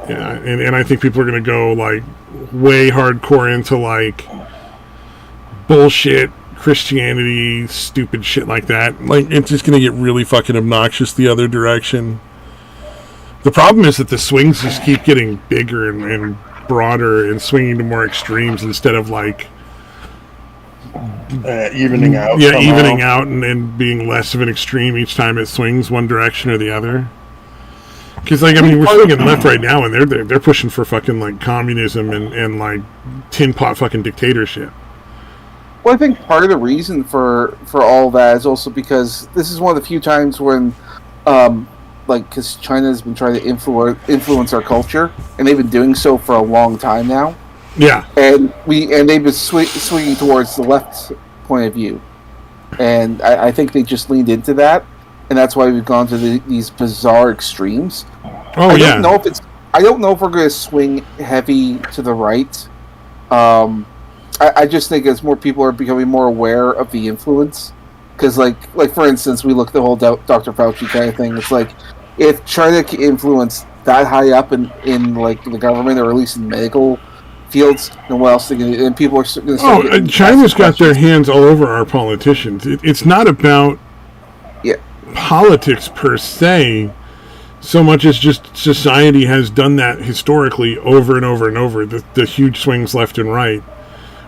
Yeah, and I think people are going to go, like, way hardcore into, like, bullshit, Christianity, stupid shit like that. Like, it's just going to get really fucking obnoxious the other direction. The problem is that the swings just keep getting bigger and broader and swinging to more extremes instead of, like... evening out. Yeah, somehow. Evening out and being less of an extreme each time it swings one direction or the other. Because, like, I mean, we're swinging left right now, and they're pushing for fucking, like, communism and like, tin pot fucking dictatorship. Well, I think part of the reason for all that is also because this is one of the few times when, because China has been trying to influence our culture, and they've been doing so for a long time now. Yeah. And they've been swinging towards the left point of view. And I think they just leaned into that, and that's why we've gone to these bizarre extremes. Oh, I don't know if we're going to swing heavy to the right. I just think as more people are becoming more aware of the influence, because like for instance, we look at the whole Dr. Fauci kind of thing. It's like if China can influence that high up in like the government or at least in medical fields, then what else? And people are going to start. Oh, China's got their hands all over our politicians. It's not about politics per se, so much as just society has done that historically over and over and over. The huge swings left and right.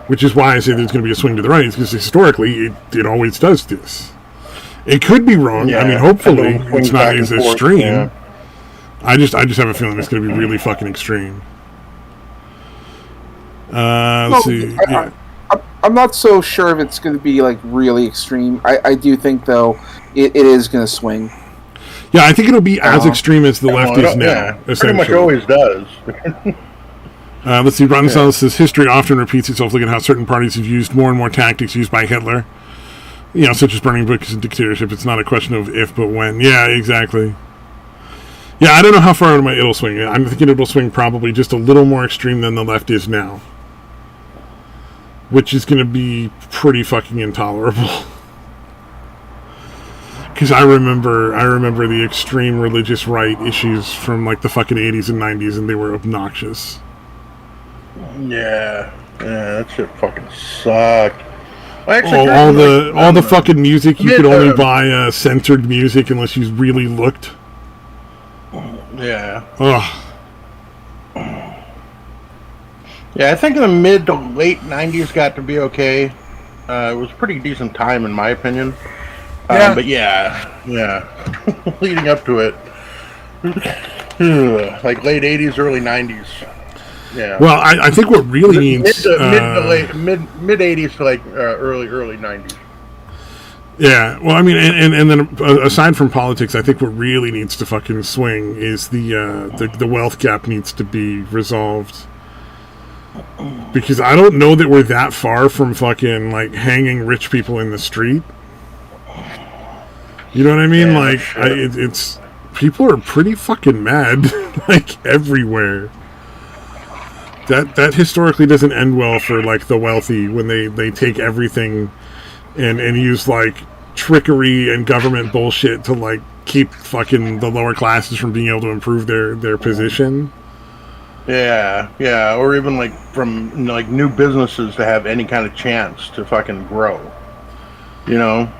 Which is why I say there's going to be a swing to the right, because historically it always does this. It could be wrong. Yeah, I mean, hopefully it's not as extreme. Yeah. I just have a feeling it's going to be really fucking extreme. Let's see. I'm not so sure if it's going to be like really extreme. I do think though it is going to swing. Yeah, I think it'll be as extreme as the left is now. Yeah, pretty much always does. Let's see, Rotten Silence says, history often repeats itself. Look at how certain parties have used more and more tactics used by Hitler. You know, such as burning books and dictatorship. It's not a question of if, but when. Yeah, exactly. Yeah, I don't know how far it'll swing. I'm thinking it'll swing probably just a little more extreme than the left is now. Which is going to be pretty fucking intolerable. Because I remember the extreme religious right issues from like the fucking 80s and 90s, and they were obnoxious. Yeah, that shit fucking sucked. All the fucking music you could only buy censored music unless you really looked. Yeah. Ugh. Yeah, I think in the mid to late 90s got to be okay. It was a pretty decent time in my opinion. But yeah. Leading up to it, like late 80s, early 90s. Yeah. Well, I think what really needs mid 80s to like early 90s. Yeah. Well, I mean, and then aside from politics, I think what really needs to fucking swing is the wealth gap needs to be resolved. Because I don't know that we're that far from fucking like hanging rich people in the street. You know what I mean? Yeah, like, sure. it's people are pretty fucking mad, like everywhere. That historically doesn't end well for like the wealthy when they take everything and use like trickery and government bullshit to like keep fucking the lower classes from being able to improve their position. Yeah, or even like from like new businesses to have any kind of chance to fucking grow. You know?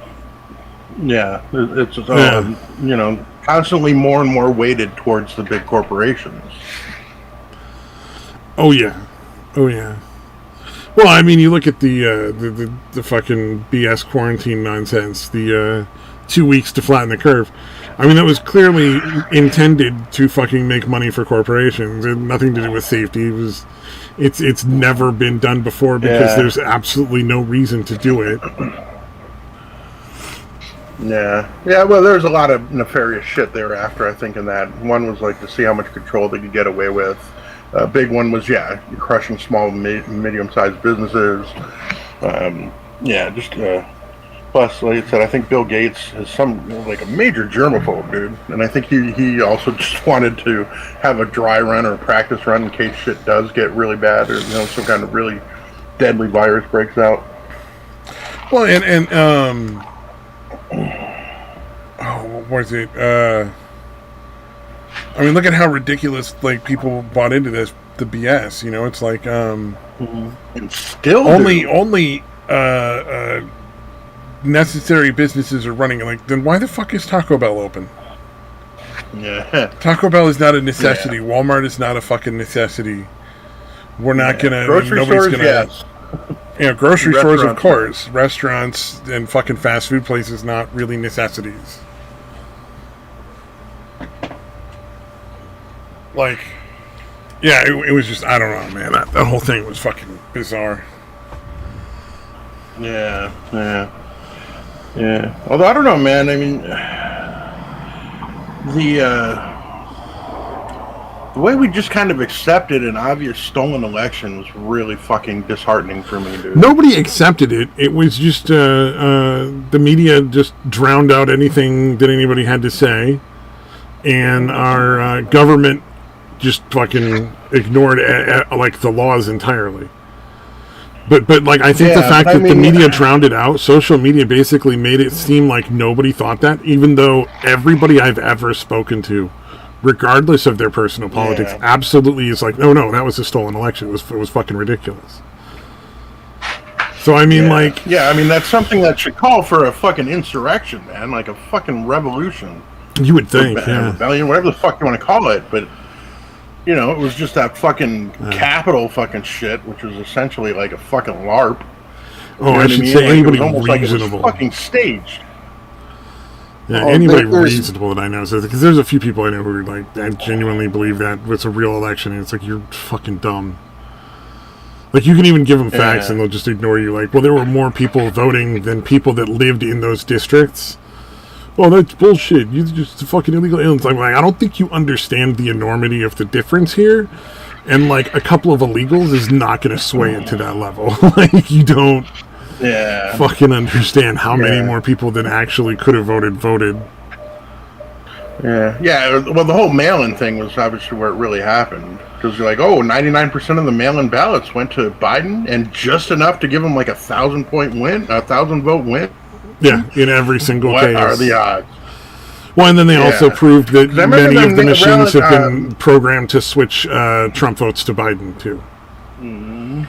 Yeah, it's you know, constantly more and more weighted towards the big corporations. Oh yeah. Well, I mean, you look at the fucking BS quarantine nonsense. The 2 weeks to flatten the curve. I mean, that was clearly intended to fucking make money for corporations. It had nothing to do with safety. It's never been done before because there's absolutely no reason to do it. Yeah. Well, there's a lot of nefarious shit thereafter. I think in that one was like to see how much control they could get away with. Big one was you're crushing small, medium-sized businesses. Yeah, just plus, like I said, I think Bill Gates is like a major germaphobe, dude, and I think he also just wanted to have a dry run or a practice run in case shit does get really bad, or some kind of really deadly virus breaks out. Well, what was it? I mean, look at how ridiculous like people bought into this. The BS, it's like and still only necessary businesses are running. Like, then why the fuck is Taco Bell open? Yeah, Taco Bell is not a necessity. Yeah. Walmart is not a fucking necessity. We're not gonna. Grocery nobody's stores, gonna. Yes. Grocery stores, of course. Restaurants and fucking fast food places, not really necessities. Like, yeah, it was just, I don't know, man. That whole thing was fucking bizarre. Yeah. Although, I don't know, man. I mean, the way we just kind of accepted an obvious stolen election was really fucking disheartening for me, dude. Nobody accepted it. It was just, the media just drowned out anything that anybody had to say. And our government just fucking ignored like the laws entirely. But like I think the fact that the media drowned it out, social media basically made it seem like nobody thought that, even though everybody I've ever spoken to, regardless of their personal politics, absolutely is like, no, that was a stolen election. It was fucking ridiculous. So I mean, I mean that's something that should call for a fucking insurrection, man, like a fucking revolution. You would think, rebellion, whatever the fuck you want to call it, but. It was just that fucking Capitol fucking shit, which was essentially like a fucking LARP. I should say anybody reasonable. Like it was fucking staged. Yeah, anybody reasonable that I know says, because there's a few people I know who are like, I genuinely believe that it's a real election, and it's like, you're fucking dumb. Like, you can even give them facts and they'll just ignore you. Like, well, there were more people voting than people that lived in those districts. Well, that's bullshit. You're just fucking illegal aliens. Like, I don't think you understand the enormity of the difference here. And, like, a couple of illegals is not going to sway it to that level. Like, you don't fucking understand how many more people than actually could have voted. Yeah, well, the whole mail-in thing was obviously where it really happened. Because you're like, 99% of the mail-in ballots went to Biden, and just enough to give him, like, a 1,000-vote win. Yeah, in every single case. What are the odds? Well, and then they also proved that many of the machines have been programmed to switch Trump votes to Biden too. Mm-hmm.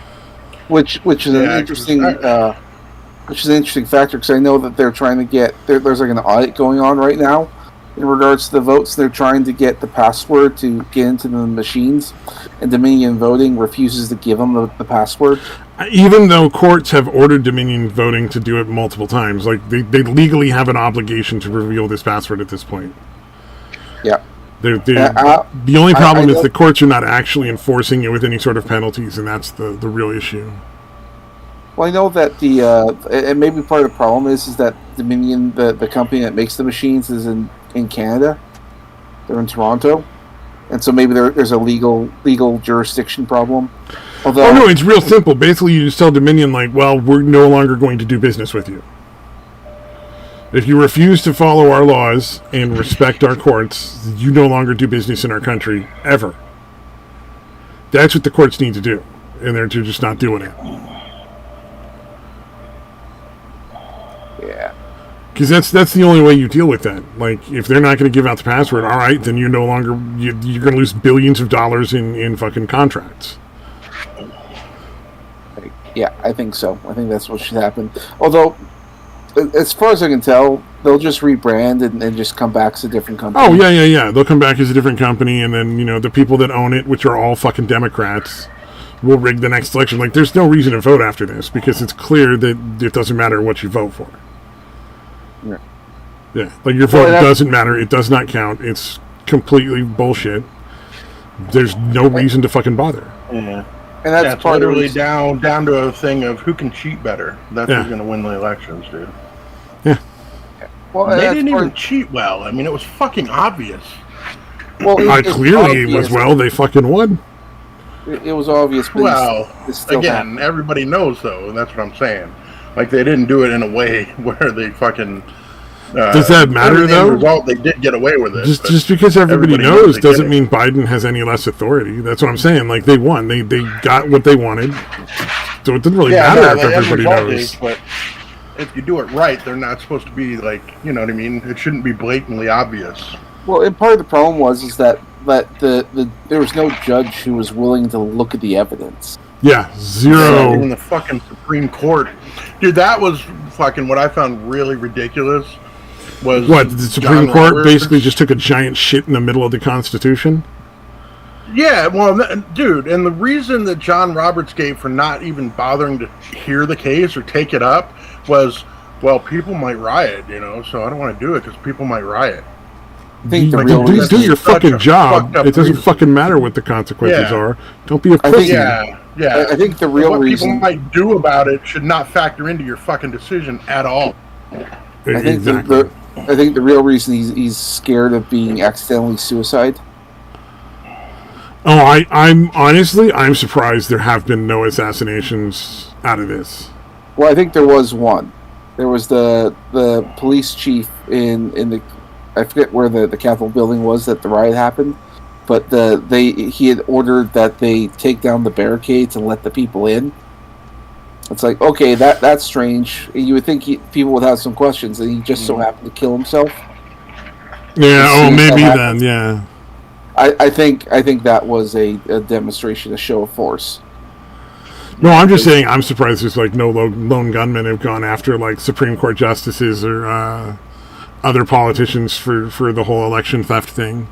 Which is an interesting factor, because I know that they're trying to get there's like an audit going on right now in regards to the votes. They're trying to get the password to get into the machines, and Dominion Voting refuses to give them the password. Even though courts have ordered Dominion Voting to do it multiple times, like they legally have an obligation to reveal this password at this point. Yeah. The only problem is the courts are not actually enforcing it with any sort of penalties, and that's the real issue. Well, I know that and maybe part of the problem is that Dominion, the company that makes the machines, is in Canada. They're in Toronto. And so maybe there's a legal jurisdiction problem. Although, no, it's real simple. Basically, you just tell Dominion, like, well, we're no longer going to do business with you. If you refuse to follow our laws and respect our courts, you no longer do business in our country, ever. That's what the courts need to do. And they're just not doing it. Yeah. Because that's the only way you deal with that. Like, if they're not going to give out the password, all right, then you're no longer... You're going to lose billions of dollars in fucking contracts. Yeah, I think so. I think that's what should happen. Although, as far as I can tell, they'll just rebrand and just come back as a different company. Oh, yeah. They'll come back as a different company, and then, the people that own it, which are all fucking Democrats, will rig the next election. Like, there's no reason to vote after this, because it's clear that it doesn't matter what you vote for. Yeah, like your vote doesn't matter. It does not count. It's completely bullshit. There's no reason to fucking bother. Yeah. And that's literally down to a thing of who can cheat better. That's who's going to win the elections, dude. Yeah. Well, they didn't even cheat well. I mean, it was fucking obvious. Well, clearly it was well. They fucking won. It was obvious. But again, everybody knows, though, and that's what I'm saying. Like they didn't do it in a way where they fucking. Does that matter though? Result, they did get away with it. Just because everybody knows doesn't mean Biden has any less authority. That's what I'm saying. Like they won, they got what they wanted, so it didn't really matter if everybody knows. But if you do it right, they're not supposed to be like, you know what I mean? It shouldn't be blatantly obvious. Well, and part of the problem was that there was no judge who was willing to look at the evidence. Yeah, zero. Even the fucking Supreme Court, dude. That was fucking what I found really ridiculous. Was what, the Supreme Court basically just took a giant shit in the middle of the Constitution? Yeah, well, dude, and the reason that John Roberts gave for not even bothering to hear the case or take it up was, well, people might riot, you know, so I don't want to do it because people might riot. I think do your fucking job. It doesn't fucking matter what the consequences are. Don't be a pussy. I think the real what reason people might do about it should not factor into your fucking decision at all. I think the real reason he's scared of being accidentally suicide. Oh, I'm surprised there have been no assassinations out of this. Well, I think there was one. There was the police chief in the, I forget where the Capitol building was that the riot happened, but he had ordered that they take down the barricades and let the people in. It's like, okay, that's strange. You would think people would have some questions, and he just so happened to kill himself. Yeah. Maybe then. Yeah. I think that was a demonstration, a show of force. No, I'm just saying I'm surprised there's like no lone gunmen have gone after like Supreme Court justices or other politicians for the whole election theft thing.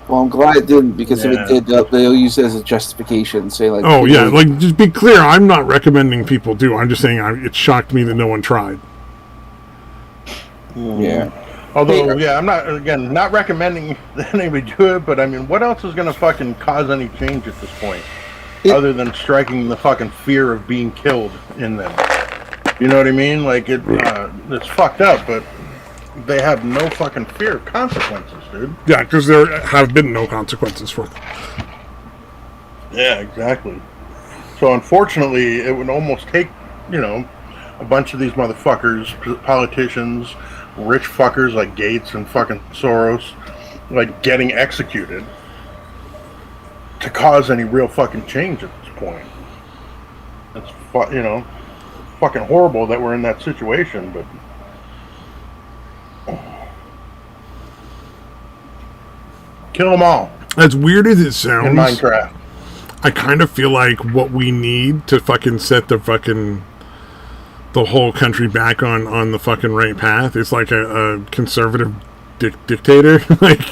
Well, I'm glad it didn't, because if it did, they'll use it as a justification and say like... Oh, yeah, like, just be clear, I'm not recommending people do. I'm just saying it shocked me that no one tried. Yeah. Although, I'm not recommending that anybody do it, but I mean, what else is going to fucking cause any change at this point? Other than striking the fucking fear of being killed in them. You know what I mean? Like, it's fucked up, but... they have no fucking fear of consequences, dude. Yeah, because there have been no consequences for them. Yeah, exactly. So unfortunately, it would almost take, you know, a bunch of these motherfuckers, politicians, rich fuckers like Gates and fucking Soros, like getting executed to cause any real fucking change at this point. It's, you know, fucking horrible that we're in that situation, but... kill them all. As weird as it sounds, in Minecraft, I kind of feel like what we need to fucking set the whole country back on the fucking right path is like a conservative dictator, like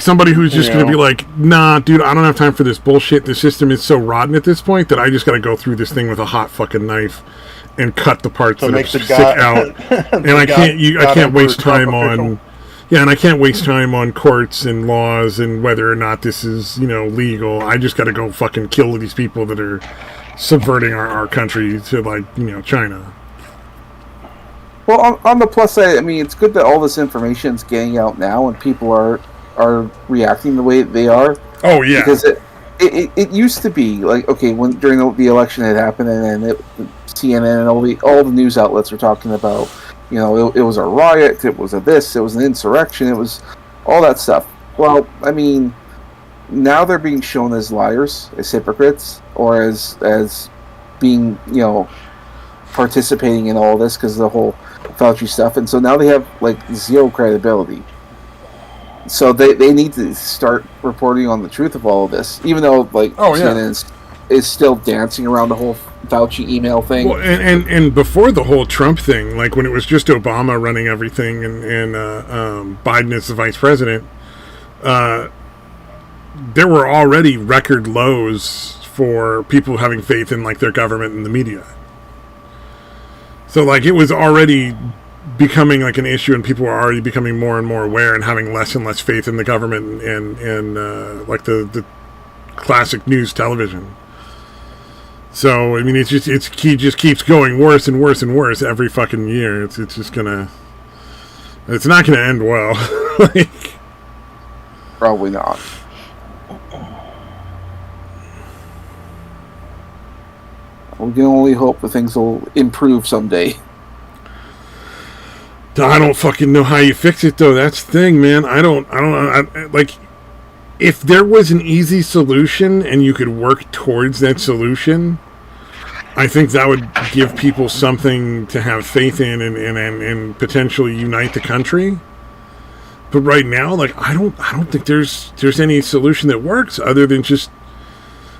somebody who's just going to be like, nah, dude, I don't have time for this bullshit. The system is so rotten at this point that I just got to go through this thing with a hot fucking knife and cut the parts that stick out, and I can't waste time on. Yeah, and I can't waste time on courts and laws and whether or not this is, you know, legal. I just got to go fucking kill these people that are subverting our country to, like, you know, China. Well, on the plus side, I mean, it's good that all this information is getting out now and people are reacting the way they are. Oh, yeah. Because it used to be, like, okay, when during the election had happened and then CNN and all the news outlets were talking about, you know, it was a riot, it was it was an insurrection, it was all that stuff. Well, I mean, now they're being shown as liars, as hypocrites, or as being, you know, participating in all this because of the whole Fauci stuff. And so now they have, like, zero credibility. So they need to start reporting on the truth of all of this, even though, like, CNN is still dancing around the whole Fauci email thing. Well, and before the whole Trump thing, like when it was just Obama running everything and Biden as the vice president, there were already record lows for people having faith in, like, their government and the media. So, like, it was already becoming like an issue, and people were already becoming more and more aware and having less and less faith in the government and like the classic news television. So, I mean, it just keeps going worse and worse and worse every fucking year. It's not gonna end well. Like, probably not. We can only hope that things will improve someday. I don't fucking know how you fix it, though. That's the thing, man. I don't know. Like, if there was an easy solution and you could work towards that solution, I think that would give people something to have faith in and potentially unite the country. But right now, like, I don't think there's any solution that works other than just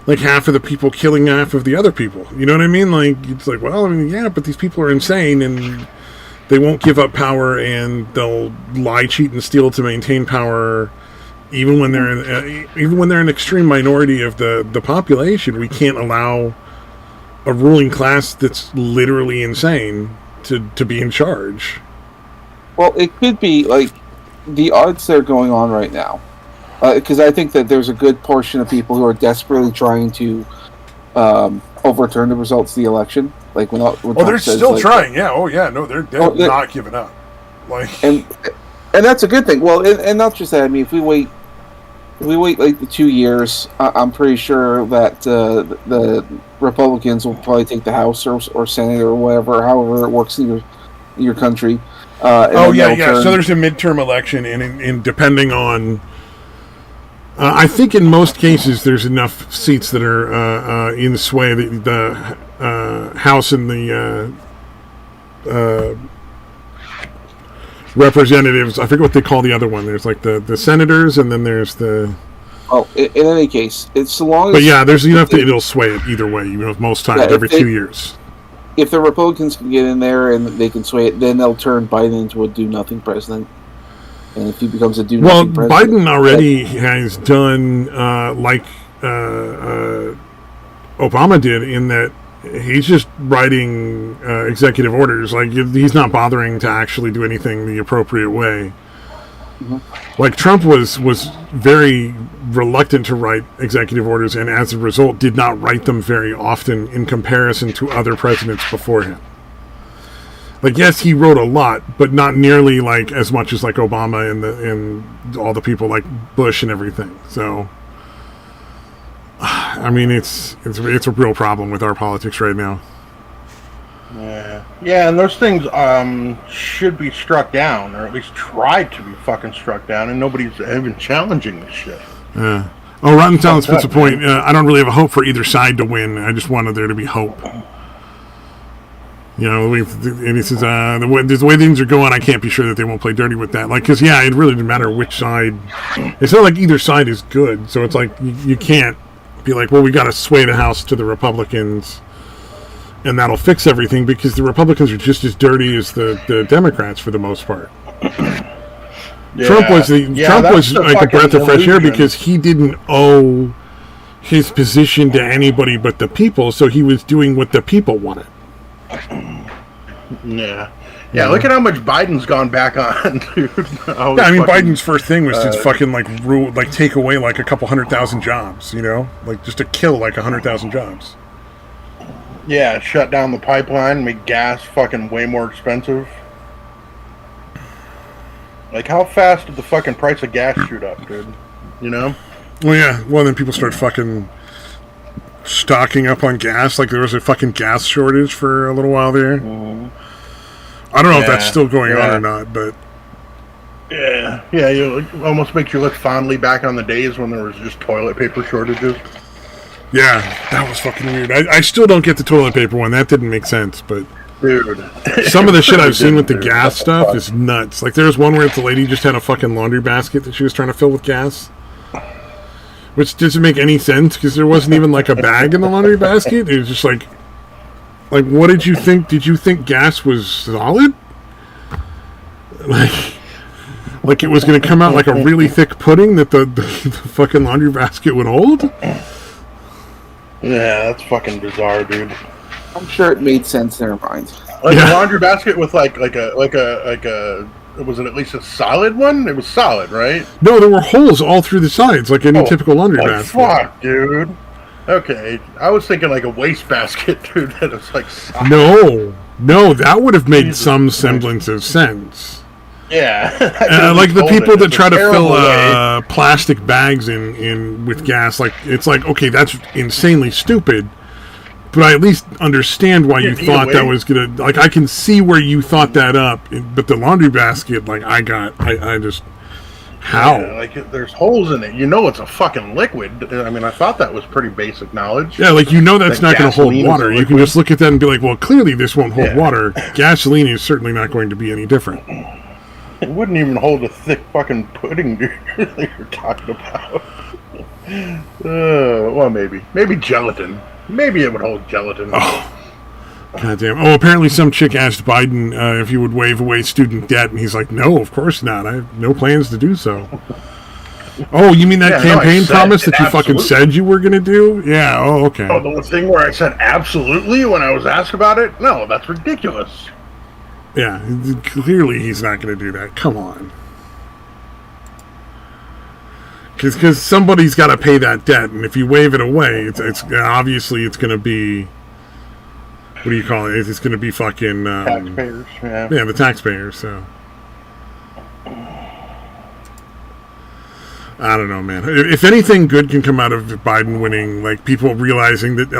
like half of the people killing half of the other people. You know what I mean? Like, it's like, well, I mean, yeah, but these people are insane and they won't give up power, and they'll lie, cheat, and steal to maintain power, even when they're an extreme minority of the population. We can't allow a ruling class that's literally insane to be in charge. Well, it could be like the odds that are going on right now, because I think that there's a good portion of people who are desperately trying to overturn the results of the election. Like when they're still trying. Yeah. Oh, yeah. No, they're not giving up. Like, and that's a good thing. Well, and not just that. I mean, if we wait like the 2 years, I'm pretty sure that the Republicans will probably take the House or Senate or whatever, however it works in your country. So there's a midterm election, and depending on, I think in most cases there's enough seats that are in sway. The House and the representatives, I forget what they call the other one. There's like the senators, and then there's the... Oh, in any case, it's so long as... But yeah, there's enough that it'll sway it either way, most times, every 2 years. If the Republicans can get in there and they can sway it, then they'll turn Biden into a do-nothing president. And if he becomes a do-nothing president... Well, Biden already has done like Obama did, in that he's just writing executive orders. Like, he's not bothering to actually do anything the appropriate way. Mm-hmm. Like, Trump was very reluctant to write executive orders, and as a result did not write them very often in comparison to other presidents before him. Like, yes, he wrote a lot, but not nearly like as much as like Obama and all the people like Bush and everything. So, I mean, it's a real problem with our politics right now. Yeah, and those things should be struck down, or at least tried to be fucking struck down, and nobody's even challenging this shit. Oh, Rotten Talents puts a point. I don't really have a hope for either side to win. I just wanted there to be hope. You know, and he says, the way things are going, I can't be sure that they won't play dirty with that. Like, because, yeah, it really doesn't matter which side. It's not like either side is good, so it's like you can't be like, well, we got to sway the House to the Republicans, and that'll fix everything, because the Republicans are just as dirty as the Democrats for the most part. Yeah. Trump was like a breath of fresh air, because he didn't owe his position to anybody but the people, so he was doing what the people wanted. Yeah, look at how much Biden's gone back on, dude. I mean, Biden's first thing was to fucking take away like a couple 100,000 jobs, like just to kill like 100,000 jobs. Yeah, shut down the pipeline, make gas fucking way more expensive. Like, how fast did the fucking price of gas shoot up, dude? Well, yeah. Well, then people start fucking stocking up on gas. Like, there was a fucking gas shortage for a little while there. Mm-hmm. I don't know if that's still going on or not, but... Yeah, it almost makes you look fondly back on the days when there was just toilet paper shortages. Yeah, that was fucking weird. I still don't get the toilet paper one. That didn't make sense, but... Dude. Some of the shit I've seen with the gas stuff is nuts. Like, there was one where the lady just had a fucking laundry basket that she was trying to fill with gas. Which doesn't make any sense, because there wasn't even, like, a bag in the laundry basket. It was just like, what did you think? Did you think gas was solid? Like it was going to come out like a really thick pudding that the fucking laundry basket would hold? Yeah, that's fucking bizarre, dude. I'm sure it made sense in her mind. Like a laundry basket with like a was it at least a solid one? It was solid, right? No, there were holes all through the sides, like any typical laundry basket. Fuck, dude. Okay, I was thinking like a waste basket, dude. That was like solid. No, that would have made some semblance of sense. Yeah, like the people that try to fill plastic bags in with gas, like it's like, okay, that's insanely stupid. but I at least understand why you Either thought way. that was gonna. Like, I can see where you thought that up, but the laundry basket, like, I just how? Yeah, like there's holes in it. You know, it's a fucking liquid. I mean, I thought that was pretty basic knowledge. Yeah, like, you know that's That not going to hold gasoline is water. a You can liquid. just look at that and be like, well, clearly this won't hold Yeah. water. Gasoline is certainly not going to be any different. It wouldn't even hold a thick fucking pudding, dude. That you're talking about. Well, maybe gelatin. Maybe it would hold gelatin. Goddamn. Oh, apparently some chick asked Biden if he would waive away student debt, and he's like, no, of course not. I have no plans to do so. Oh, you mean that Yeah, no, I campaign said promise that you fucking absolutely. said you were going to do? Yeah, oh, okay. Oh, the thing where I said absolutely when I was asked about it? No, that's ridiculous. Yeah, clearly he's not going to do that. Come on. Because somebody's got to pay that debt, and if you waive it away, it's obviously it's going to be, what do you call it? It's going to be fucking Taxpayers, yeah. Yeah, the taxpayers. So I don't know, man. If anything good can come out of Biden winning, like people realizing that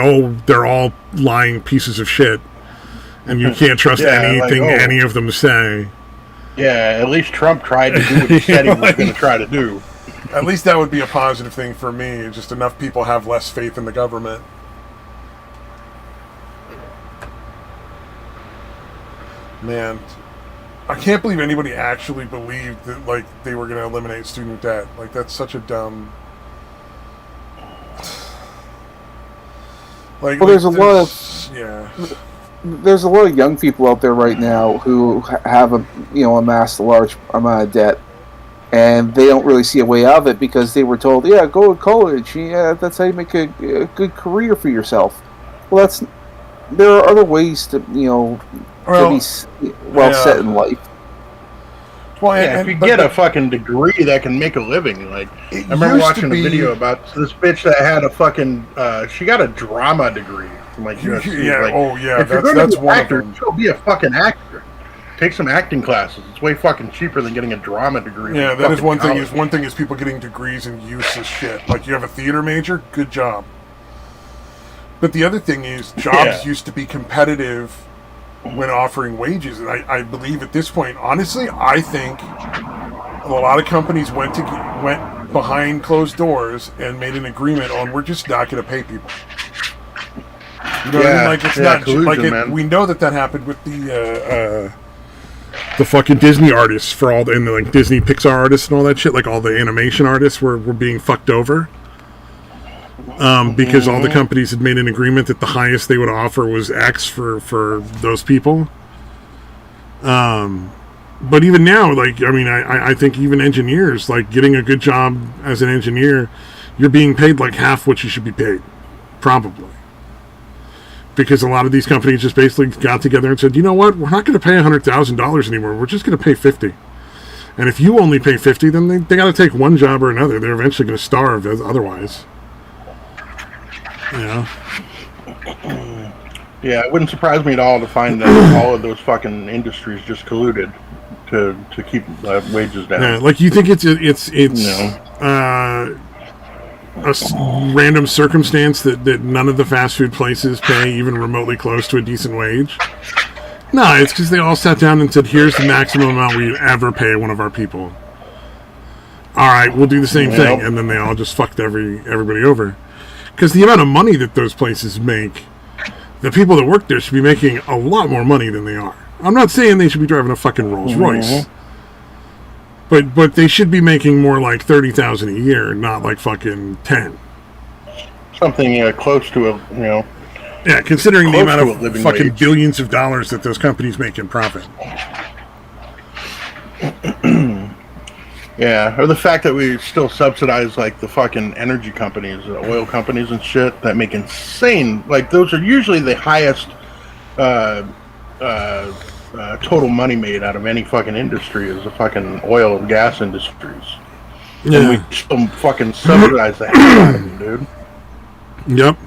they're all lying pieces of shit, and you can't trust Yeah, anything like, any of them say. Yeah, at least Trump tried to do what he said he was going to try to do. At least that would be a positive thing for me. Just enough people have less faith in the government. Man, I can't believe anybody actually believed that, like, they were going to eliminate student debt. Like, that's such a dumb. Like, Well, there's a lot of yeah. there's a lot of young people out there right now who have amassed a large amount of debt, and they don't really see a way out of it because they were told, yeah, go to college, yeah, that's how you make a good career for yourself. Well, there are other ways to to be set in life. Well, Yeah, if you get a fucking degree that can make a living, like I remember watching a video about this bitch that had a fucking she got a drama degree from like USC. Yeah, like, oh yeah, if you're that's gonna be an one actor, of them. go be a fucking actor. Take some acting classes. It's way fucking cheaper than getting a drama degree. Yeah, from that is fucking one thing. college. One thing is people getting degrees in useless shit. Like, you have a theater major, good job. But the other thing is, jobs used to be competitive when offering wages, and I believe at this point, honestly, I think a lot of companies went behind closed doors and made an agreement on, we're just not going to pay people. You know what I mean? Like, it's not collusion, like man. we know that happened with the fucking Disney artists for all the, and the like Disney Pixar artists and all that shit, like all the animation artists were being fucked over. Because all the companies had made an agreement that the highest they would offer was X for those people. But even now, like, I mean, I think even engineers, like, getting a good job as an engineer, you're being paid like half what you should be paid. Probably. Because a lot of these companies just basically got together and said, you know what, we're not going to pay $100,000 anymore. We're just going to pay $50,000. And if you only pay $50,000, then they got to take one job or another. They're eventually going to starve otherwise. Yeah. Yeah, it wouldn't surprise me at all to find that all of those fucking industries just colluded to keep wages down. Yeah, like, you think it's No. Random circumstance that none of the fast food places pay even remotely close to a decent wage? No, it's because they all sat down and said, here's the maximum amount we ever pay one of our people. All right, we'll do the same thing. And then they all just fucked everybody over. Because the amount of money that those places make, the people that work there should be making a lot more money than they are. I'm not saying they should be driving a fucking Rolls Royce. But they should be making more like $30,000 a year, not like fucking 10. Something close to a, Yeah, considering the Close amount to a of living fucking wage. billions of dollars that those companies make in profit. Yeah, or the fact that we still subsidize like the fucking energy companies, the oil companies and shit that make insane. Like, those are usually the highest total money made out of any fucking industry is the fucking oil and gas industries. And Yeah. we still fucking subsidize the hell out of them, dude. Yep.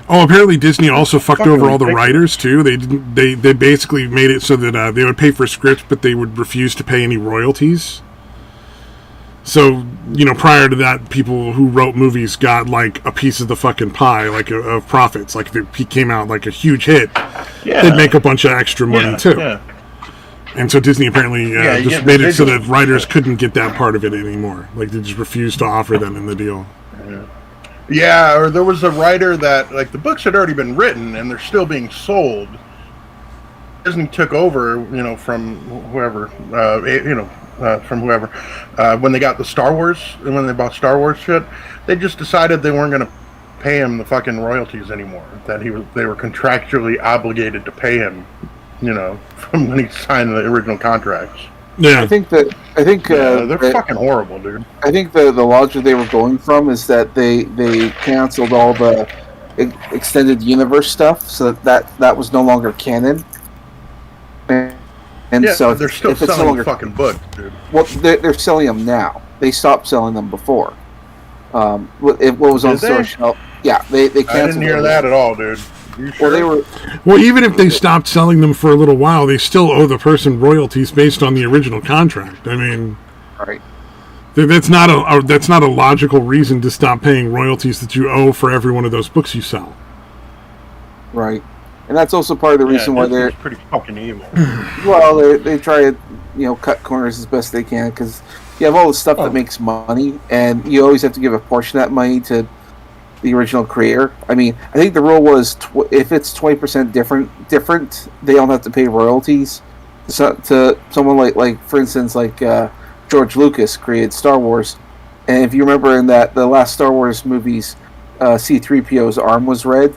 Oh, apparently Disney also fucked Fucking over all the ridiculous. writers too. They basically made it so that they would pay for scripts, but they would refuse to pay any royalties. So, prior to that, people who wrote movies got like a piece of the fucking pie, like of profits. Like if it came out like a huge hit, they'd make a bunch of extra money too. Yeah. And so Disney apparently just made it so that writers couldn't get that part of it anymore. Like they just refused to offer them in the deal. Yeah, or there was a writer that, like, the books had already been written and they're still being sold. Disney took over, from whoever, when they got the Star Wars, and when they bought Star Wars shit, they just decided they weren't going to pay him the fucking royalties anymore. That they were contractually obligated to pay him, from when he signed the original contracts. Yeah, I think they're fucking horrible, dude. I think the logic they were going from is that they canceled all the extended universe stuff, so that was no longer canon. And so they're still selling the fucking book, dude. Well, they're selling them now. They stopped selling them before. What was on social? Yeah, they canceled. I didn't hear that at all, dude. You sure? Well, even if they stopped selling them for a little while, they still owe the person royalties based on the original contract. I mean, right? That's not a logical reason to stop paying royalties that you owe for every one of those books you sell. Right. And that's also part of the reason why they're pretty fucking evil. Well, they try to cut corners as best they can, because you have all the stuff that makes money, and you always have to give a portion of that money to the original creator. I mean, I think the rule was if it's 20% different, they don't have to pay royalties. So, to someone like for instance, like George Lucas created Star Wars, and if you remember in the last Star Wars movies, C-3PO's arm was red.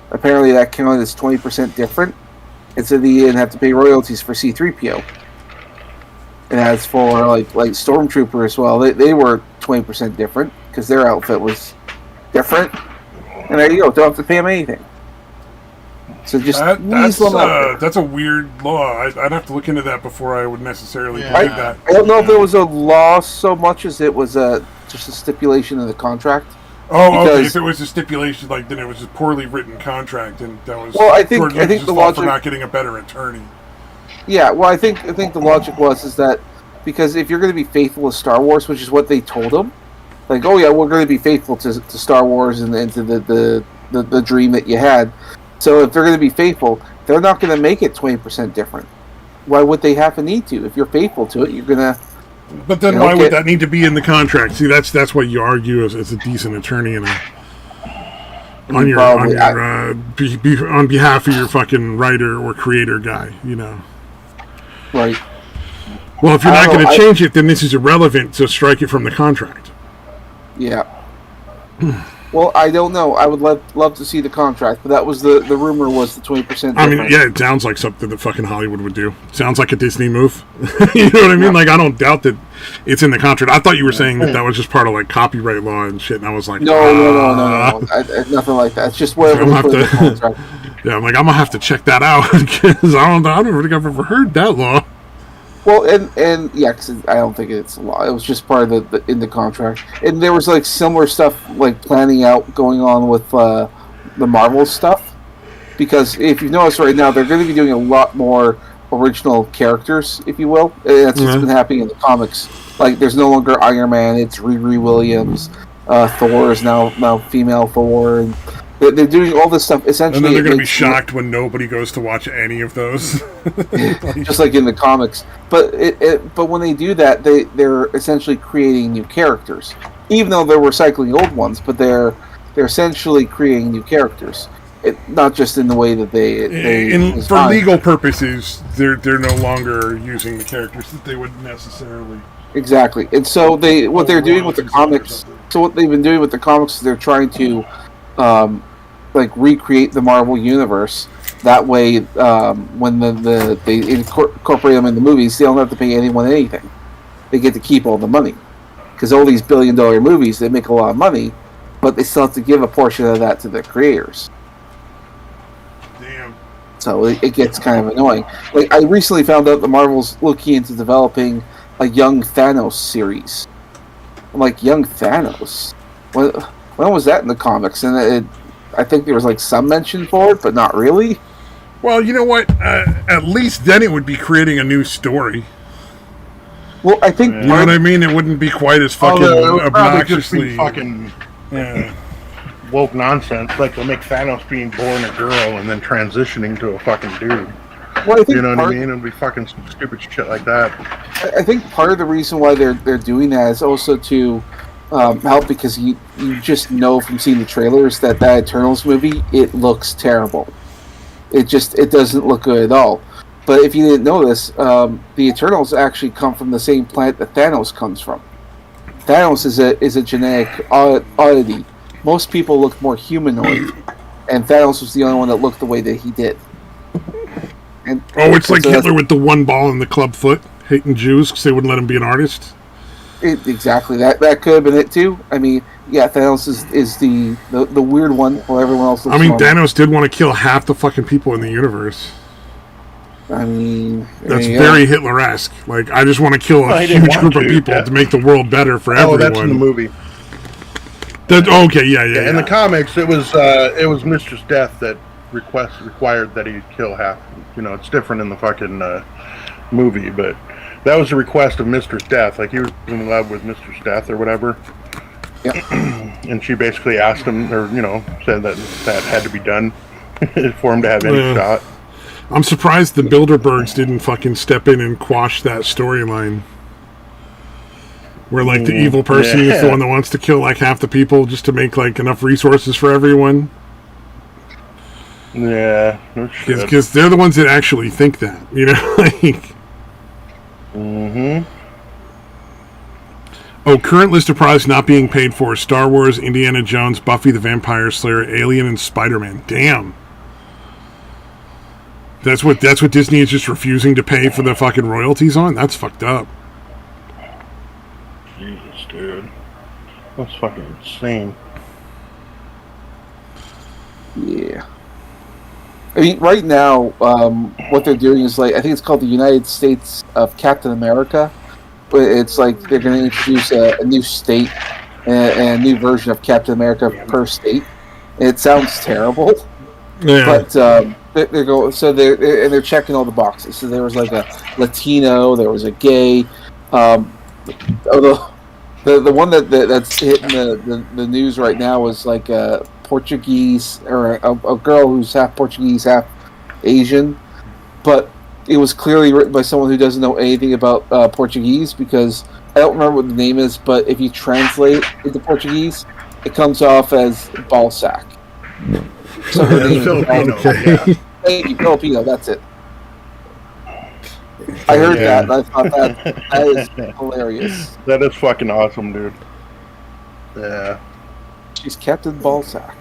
Apparently that counted as 20% different, and so they didn't have to pay royalties for C-3PO. And as for like Stormtrooper as well, they were 20% different because their outfit was different. And there you go, don't have to pay them anything. So just that's a weird law. I'd have to look into that before I would necessarily believe that. I don't know if it was a law so much as it was just a stipulation in the contract. Oh, okay. If it was a stipulation, then it was a poorly written contract, and that was I think the logic for not getting a better attorney. Yeah, well, I think the logic is that because if you're going to be faithful to Star Wars, which is what they told them, like, oh yeah, we're going to be faithful to Star Wars and to the dream that you had. So if they're going to be faithful, they're not going to make it 20% different. Why would they have a need to? If you're faithful to it, you're going to. But then why would that need to be in the contract? See, that's what you argue as a decent attorney on behalf of your fucking writer or creator guy, Right. Well, if you're not going to change it, then this is irrelevant, so strike it from the contract. Yeah. Well, I don't know. I would love to see the contract, but that was the rumor was the 20% difference. I mean, yeah, it sounds like something that fucking Hollywood would do. Sounds like a Disney move. You know what I mean? Like, I don't doubt that it's in the contract. I thought you were saying that was just part of, copyright law and shit, and I was like, No. Nothing like that. It's just wherever we put the contract. Yeah, I'm like, I'm going to have to check that out, because I don't think I've ever heard that law. Well, and yeah, cause I don't think it's a law. It was just part of in the contract, and there was similar stuff planning out going on with the Marvel stuff. Because if you notice right now, they're going to be doing a lot more original characters, if you will. And that's what's been happening in the comics. Like, there's no longer Iron Man; it's Riri Williams. Thor is now female Thor, and they're doing all this stuff essentially. And then they're going to be shocked when nobody goes to watch any of those. Just like in the comics. But but when they do that, they're essentially creating new characters. Even though they're recycling old ones, but they're essentially creating new characters. Not just in the way that they for legal purposes, they're no longer using the characters that they would necessarily. Exactly. And so what they're doing with the comics. So what they've been doing with the comics is they're trying to recreate the Marvel universe. That way, when they incorporate them in the movies, they don't have to pay anyone anything. They get to keep all the money. Because all these billion-dollar movies, they make a lot of money, but they still have to give a portion of that to the creators. Damn. So it gets kind of annoying. Like, I recently found out that Marvel's looking into developing a Young Thanos series. I'm like, Young Thanos? When was that in the comics? And I think there was some mention for it, but not really. Well, you know what? At least then it would be creating a new story. Well, I think you know what I mean. It wouldn't be quite as fucking obnoxiously fucking woke nonsense. Like they'll make Thanos being born a girl and then transitioning to a fucking dude. Well, I think you know what I mean? It'll be fucking stupid shit like that. I think part of the reason why they're doing that is also to help, because you just know from seeing the trailers that Eternals movie, it looks terrible. It doesn't look good at all. But if you didn't know this, the Eternals actually come from the same planet that Thanos comes from. Thanos is a genetic oddity. Most people look more humanoid, and Thanos was the only one that looked the way that he did. It's like Hitler with the one ball in the club foot, hating Jews because they wouldn't let him be an artist. Exactly. That could have been it too. I mean, yeah, Thanos is the weird one while everyone else looks normal. Thanos did want to kill half the fucking people in the universe. I mean, that's very Hitler-esque. Like, I just want to kill a huge group of people to make the world better for everyone. Oh, that's in the movie. Okay, yeah. In the comics, it was Mistress Death that required that he kill half. You know, it's different in the fucking movie, but that was a request of Mistress Death. Like, he was in love with Mistress Death or whatever. Yeah. And she basically asked him, or said that had to be done for him to have any shot. I'm surprised the Bilderbergs didn't fucking step in and quash that storyline. Where, like, the evil person is the one that wants to kill, like, half the people just to make, like, enough resources for everyone. Yeah. Because they're the ones that actually think that, you know? Like... Mm-hmm. Oh, current list of products not being paid for: Star Wars, Indiana Jones, Buffy the Vampire Slayer, Alien, and Spider-Man. Damn. That's what Disney is just refusing to pay for the fucking royalties on? That's fucked up. Jesus, dude. That's fucking insane. Yeah. I mean, right now, what they're doing is, like, I think it's called the United States of Captain America. But it's like they're going to introduce a new state and a new version of Captain America per state. And it sounds terrible. Yeah. But they're going, so they're checking all the boxes. So there was like a Latino, there was a gay. Although the one that's hitting the news right now is like a Portuguese, or a girl who's half Portuguese, half Asian. But it was clearly written by someone who doesn't know anything about Portuguese, because I don't remember what the name is, but if you translate into Portuguese, it comes off as ball sack. So her name is Filipino. Yeah. Thank you, Filipino, that's it. I heard that, and I thought that is hilarious. That is fucking awesome, dude. Yeah. She's Captain Ballsack.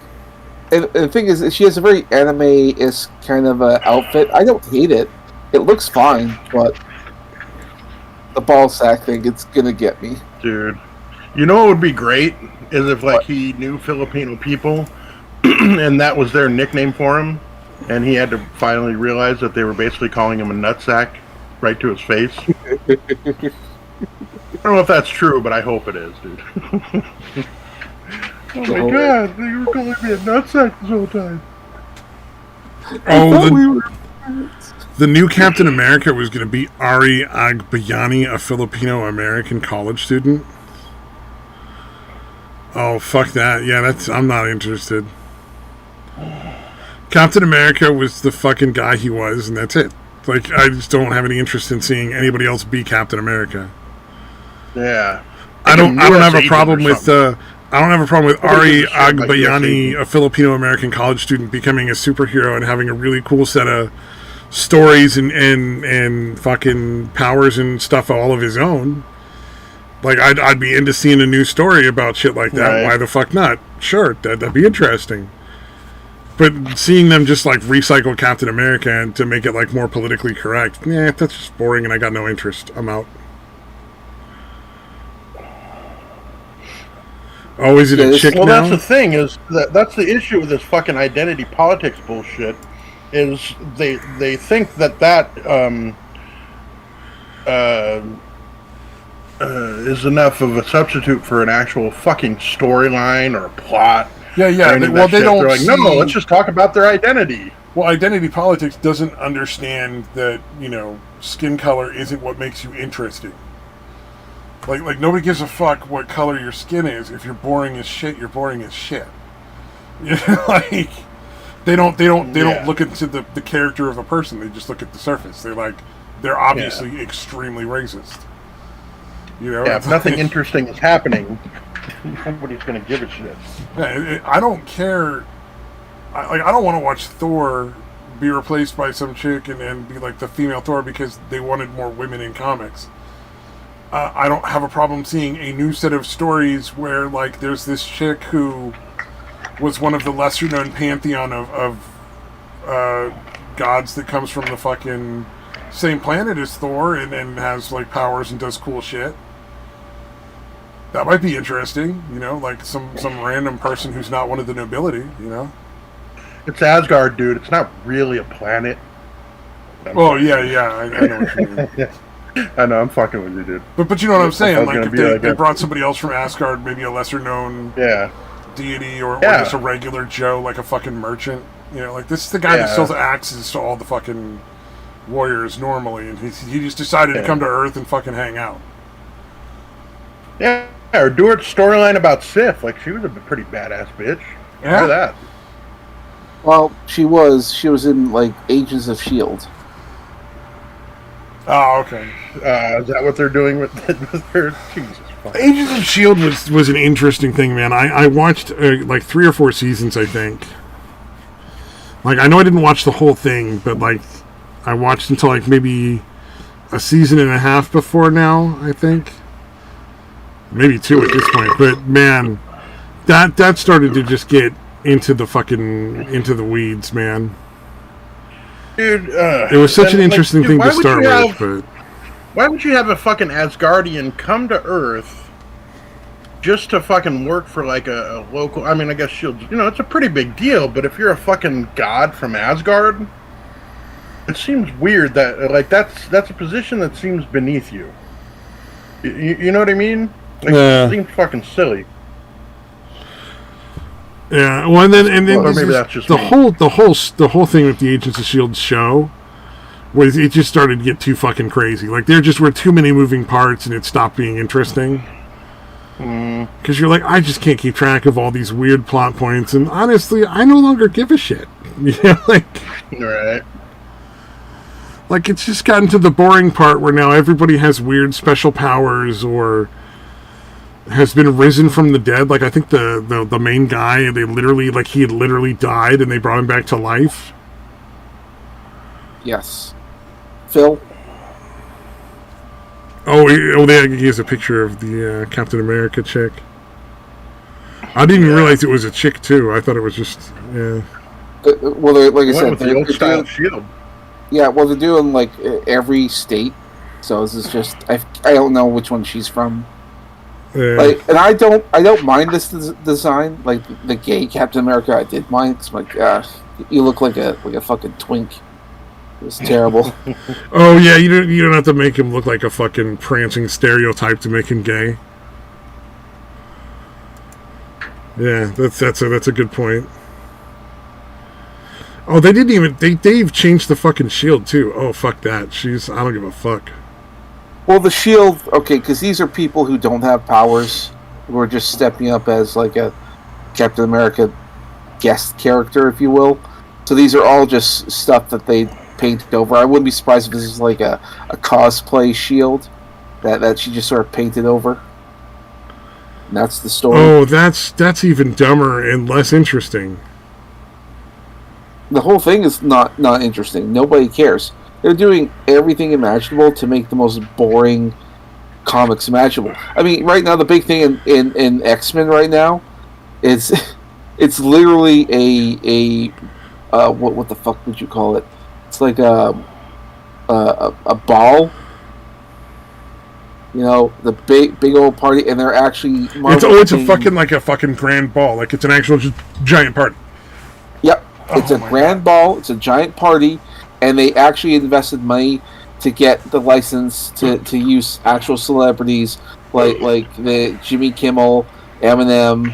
And the thing is, she has a very anime-esque kind of outfit. I don't hate it. It looks fine, but the Ballsack thing, it's gonna get me. Dude. You know what would be great? Is if, like, he knew Filipino people, and that was their nickname for him, and he had to finally realize that they were basically calling him a nutsack right to his face. I don't know if that's true, but I hope it is, dude. Oh my god, you were calling me a nutsack this whole time. The new Captain America was going to be Ari Agbayani, a Filipino-American college student. Oh, fuck that. Yeah, I'm not interested. Captain America was the fucking guy he was, and that's it. Like, I just don't have any interest in seeing anybody else be Captain America. Yeah. I don't have a problem with Ari Agbayani, a Filipino-American college student, becoming a superhero and having a really cool set of stories and fucking powers and stuff all of his own. Like, I'd be into seeing a new story about shit like that. Right. Why the fuck not? Sure, that'd be interesting. But seeing them just, like, recycle Captain America and to make it, like, more politically correct, that's just boring and I got no interest. I'm out. Oh, is it a chick now? Well, that's the thing, is that's the issue with this fucking identity politics bullshit, is they think that is enough of a substitute for an actual fucking storyline or plot. Yeah. They don't. They're like, no, let's just talk about their identity. Well, identity politics doesn't understand that, skin color isn't what makes you interesting. Like nobody gives a fuck what color your skin is. If you're boring as shit, you're boring as shit. You know, like they don't look into the character of a person. They just look at the surface. They're obviously extremely racist. You know, if nothing interesting is happening, nobody's gonna give a shit. Yeah, I don't care. I don't want to watch Thor be replaced by some chick and be like the female Thor because they wanted more women in comics. I don't have a problem seeing a new set of stories where like there's this chick who was one of the lesser known pantheon of gods that comes from the fucking same planet as Thor and has like powers and does cool shit. That might be interesting, you know, like some random person who's not one of the nobility, you know. It's Asgard, dude. It's not really a planet. I know what you mean. I know, I'm fucking with you, dude. But you know what I'm saying? Like, if they brought somebody else from Asgard, maybe a lesser known deity or just a regular Joe, like a fucking merchant. You know, like, this is the guy that sells axes to all the fucking warriors normally, and he just decided to come to Earth and fucking hang out. Yeah, or do a storyline about Sif. Like, she was a pretty badass bitch. Yeah. Look at that. Well, she was in, like, Agents of S.H.I.E.L.D. Oh, okay. Is that what they're doing with her? Jesus fuck. Agents of S.H.I.E.L.D. was an interesting thing, man. I watched like 3 or 4 seasons, I think. Like, I know I didn't watch the whole thing, but like I watched until like maybe a season and a half before now, I think. Maybe 2 at this point. But man, that started to just get into the weeds, man. Dude, it was such an interesting thing to start with, but why would you have a fucking Asgardian come to Earth just to fucking work for like a local? I mean, I guess S.H.I.E.L.D., you know, it's a pretty big deal, but if you're a fucking god from Asgard, it seems weird that like that's a position that seems beneath you. You know what I mean? Like, it seems fucking silly. Yeah, well, and then or maybe that's just the whole thing with the Agents of S.H.I.E.L.D. show was it just started to get too fucking crazy. Like, there just were too many moving parts, and it stopped being interesting. Because you're like, I just can't keep track of all these weird plot points, and honestly, I no longer give a shit. You know, right. Like, it's just gotten to the boring part where now everybody has weird special powers or has been risen from the dead. Like, I think the main guy, he had literally died and they brought him back to life. Yes. Phil? He has a picture of the Captain America chick. I didn't even realize it was a chick, too. I thought it was just, Well, like I said, the old style shield. Yeah, well, they're doing, like, every state. So this is just, I don't know which one she's from. Like, and I don't mind this design. Like the gay Captain America, I did mind. It's like, you look like a fucking twink. It was terrible. Oh yeah, you don't have to make him look like a fucking prancing stereotype to make him gay. Yeah, that's a good point. Oh, they didn't even they've changed the fucking shield too. Oh fuck that. I don't give a fuck. Well, the S.H.I.E.L.D., okay, because these are people who don't have powers, who are just stepping up as, like, a Captain America guest character, if you will. So these are all just stuff that they painted over. I wouldn't be surprised if this is, like, a cosplay S.H.I.E.L.D. that she just sort of painted over. And that's the story. Oh, that's even dumber and less interesting. The whole thing is not interesting. Nobody cares. They're doing everything imaginable to make the most boring comics imaginable. I mean, right now the big thing in X-Men right now is it's literally a what the fuck would you call it? It's like a ball. You know, the big old party, and they're actually. It's a fucking grand ball. Like, it's an actual giant party. Yep, it's a grand ball. It's a giant party. And they actually invested money to get the license to use actual celebrities like the Jimmy Kimmel, Eminem,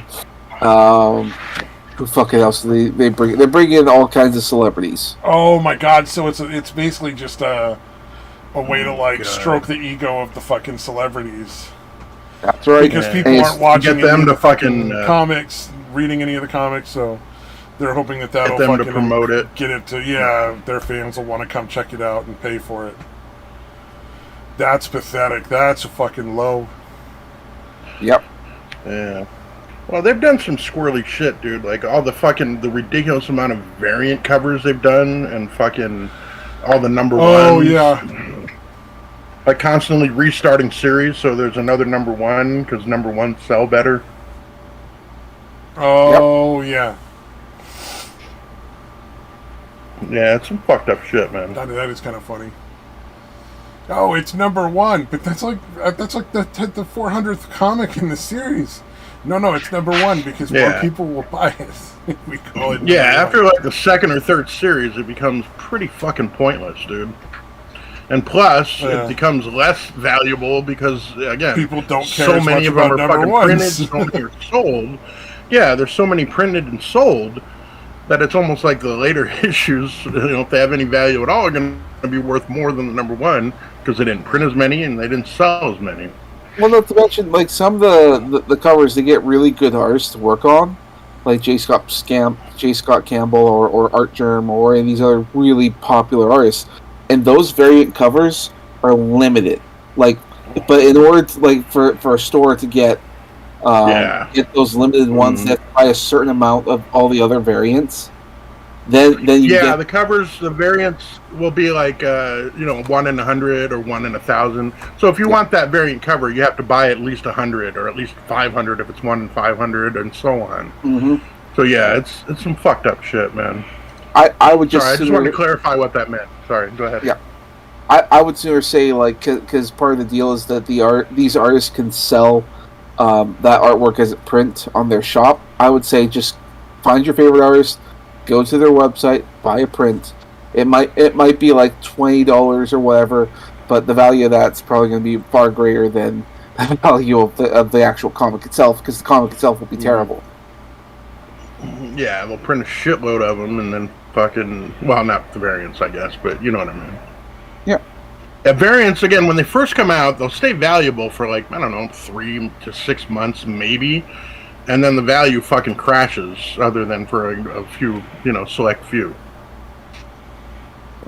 who fucking else they bring? They bring in all kinds of celebrities. Oh my god! So it's basically just a way to stroke the ego of the fucking celebrities. That's right. Because people aren't watching get them any of to the fucking fucking, reading any of the comics, so they're hoping that'll get them to fucking promote it. get it to their fans will want to come check it out and pay for it. That's pathetic. That's fucking low. Yep. Yeah. Well, they've done some squirrely shit, dude. Like all the ridiculous amount of variant covers they've done, and fucking all the number ones. Oh yeah. Like constantly restarting series, so there's another number one because number ones sell better. Oh yeah. Yeah, it's some fucked up shit, man. That is kind of funny. Oh, it's number one, but that's like the 400th comic in the series. No, it's number one because more people will buy it. We call it. Yeah, after like the second or third series, it becomes pretty fucking pointless, dude. And plus, it becomes less valuable because again, people don't care so as many much of them about are number fucking ones. printed, so many are sold. Yeah, there's so many printed and sold that it's almost like the later issues, if they have any value at all, are going to be worth more than the number one because they didn't print as many and they didn't sell as many. Well, not to mention, like, some of the covers, they get really good artists to work on, like J. Scott Campbell or Art Germ or any of these other really popular artists, and those variant covers are limited. Like, but in order to, like, for a store to get those limited ones that buy a certain amount of all the other variants, then you get... the covers, the variants will be like 1 in 100 or 1 in 1,000. So if you want that variant cover, you have to buy at least 100 or at least 500 if it's 1 in 500 and so on. Mm-hmm. So yeah, it's some fucked up shit, man. I would just... Sorry, I just wanted to clarify what that meant. Sorry, go ahead. Yeah. I would sooner say, like, because part of the deal is that these artists can sell that artwork as a print on their shop. I would say just find your favorite artist, go to their website, buy a print. It might be like $20 or whatever, but the value of that's probably going to be far greater than the value of the actual comic itself, because the comic itself will be terrible. Yeah, they'll print a shitload of them and then fucking... Well, not the variants, I guess, but you know what I mean. Yeah. Variants, again, when they first come out, they'll stay valuable for, like, I don't know, 3 to 6 months, maybe. And then the value fucking crashes, other than for a few, select few.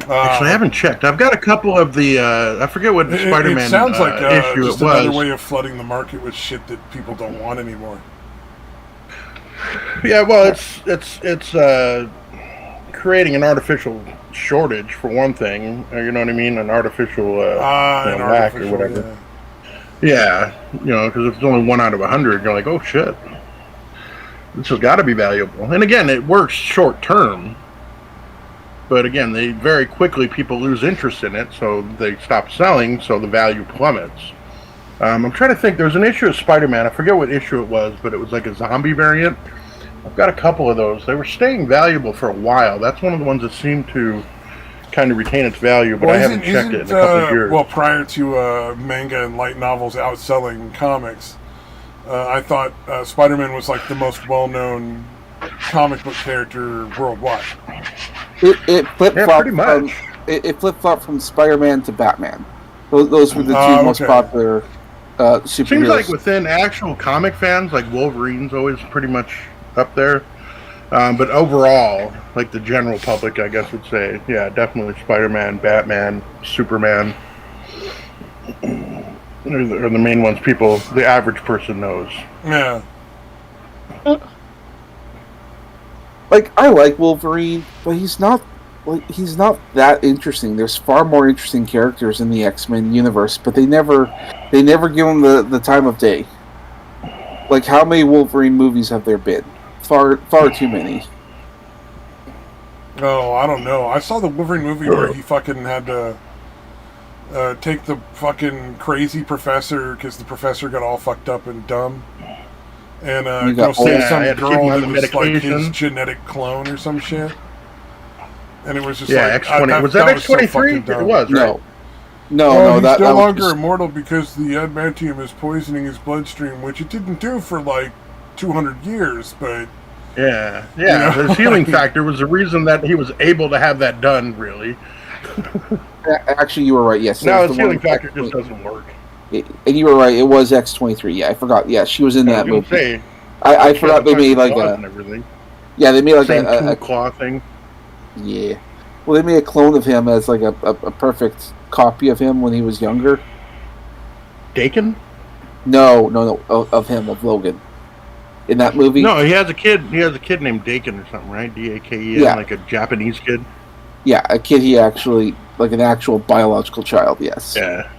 Actually, I haven't checked. I've got a couple of the, I forget what Spider-Man it sounds like issue just it was. another way of flooding the market with shit that people don't want anymore. Yeah, well, it's creating an artificial shortage for one thing. You know what I mean? An artificial lack or whatever. Yeah, because if it's only 1 out of 100, you're like, oh shit, this has got to be valuable. And again, it works short term, but again, they very quickly people lose interest in it, so they stop selling, so the value plummets. I'm trying to think. There was an issue of Spider-Man. I forget what issue it was, but it was like a zombie variant. I've got a couple of those. They were staying valuable for a while. That's one of the ones that seemed to kind of retain its value, but I haven't checked it in a couple of years. Well, prior to manga and light novels outselling comics, I thought Spider-Man was like the most well-known comic book character worldwide. It flip-flopped pretty much. It flip-flopped from Spider-Man to Batman. Those were the two most popular superheroes. Seems like within actual comic fans, like Wolverine's always pretty much up there. But overall, like the general public, I guess would say, yeah, definitely Spider-Man, Batman, Superman are the main ones the average person knows. Yeah. Like, I like Wolverine, but he's not that interesting. There's far more interesting characters in the X-Men universe, but they never give him the time of day. Like, how many Wolverine movies have there been? Far too many. Oh, I don't know. I saw the Wolverine movie where he fucking had to take the fucking crazy professor because the professor got all fucked up and dumb, and go save some girl that was like his genetic clone or some shit. And it was just like X-20. Was that X-23? It was, right? No, he's no longer immortal because the adamantium is poisoning his bloodstream, which it didn't do for like 200 years, but his healing factor was the reason that he was able to have that done, really. Actually, you were right. Yes. No, his healing factor just doesn't work. And you were right. It was X-23. Yeah, I forgot. Yeah, she was in that movie. I forgot they made like a. Yeah, they made like a claw thing. Yeah. Well, they made a clone of him as like a perfect copy of him when he was younger. Dakin? No, of him, of Logan. In that movie? No, he has a kid. He has a kid named Dakin or something, right? Daken, yeah. Like a Japanese kid. Yeah, a kid he actually, like an actual biological child, yes. Yeah.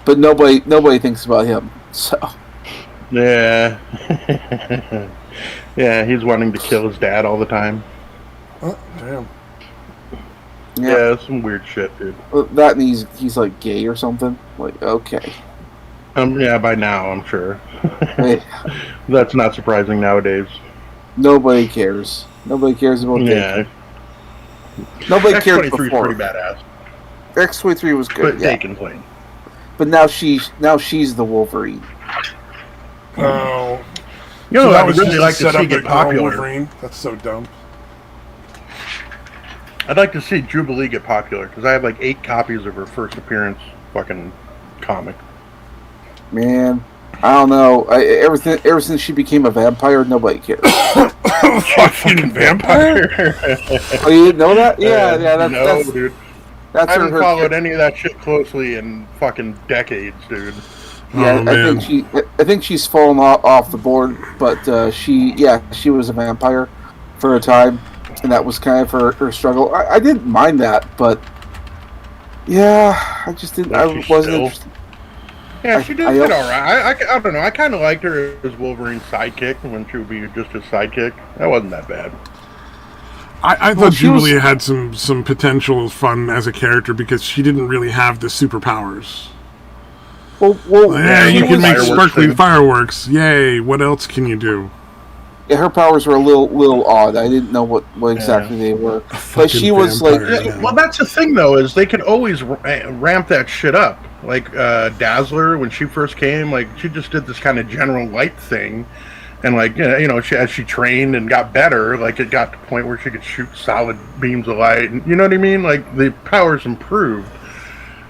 But nobody thinks about him, so. Yeah. Yeah, he's wanting to kill his dad all the time. Oh, damn. Yeah, that's some weird shit, dude. That and he's like gay or something. Like, okay. Yeah, by now, I'm sure. Hey. That's not surprising nowadays. Nobody cares. Nobody cares about Dakin. Nobody cared before. X-23 is pretty badass. X-23 was good, but Dakin played. But now she's the Wolverine. Oh. You know, I would really like to see get popular. Wolverine. That's so dumb. I'd like to see Jubilee get popular, because I have like 8 copies of her first appearance fucking comic. Man, I don't know. Ever since she became a vampire, nobody cares. Fucking vampire? Oh, you didn't know that? Yeah. That's, dude. That's I haven't followed any of that shit closely in fucking decades, dude. Yeah, I think she's fallen off the board, but she was a vampire for a time, and that was kind of her struggle. I didn't mind that, but yeah, I just didn't. I wasn't interested. Yeah, she did all right. I don't know. I kind of liked her as Wolverine's sidekick when she would be just his sidekick. That wasn't that bad. I thought Jubilee had some potential fun as a character because she didn't really have the superpowers. Well, yeah, you can make sparkling fireworks. Yay! What else can you do? Yeah, her powers were a little odd. I didn't know what exactly they were. But she was like, well, that's the thing though, is they could always ramp that shit up. Like Dazzler, when she first came, like she just did this kind of general light thing, and like as she trained and got better, like it got to the point where she could shoot solid beams of light. You know what I mean? Like the powers improved,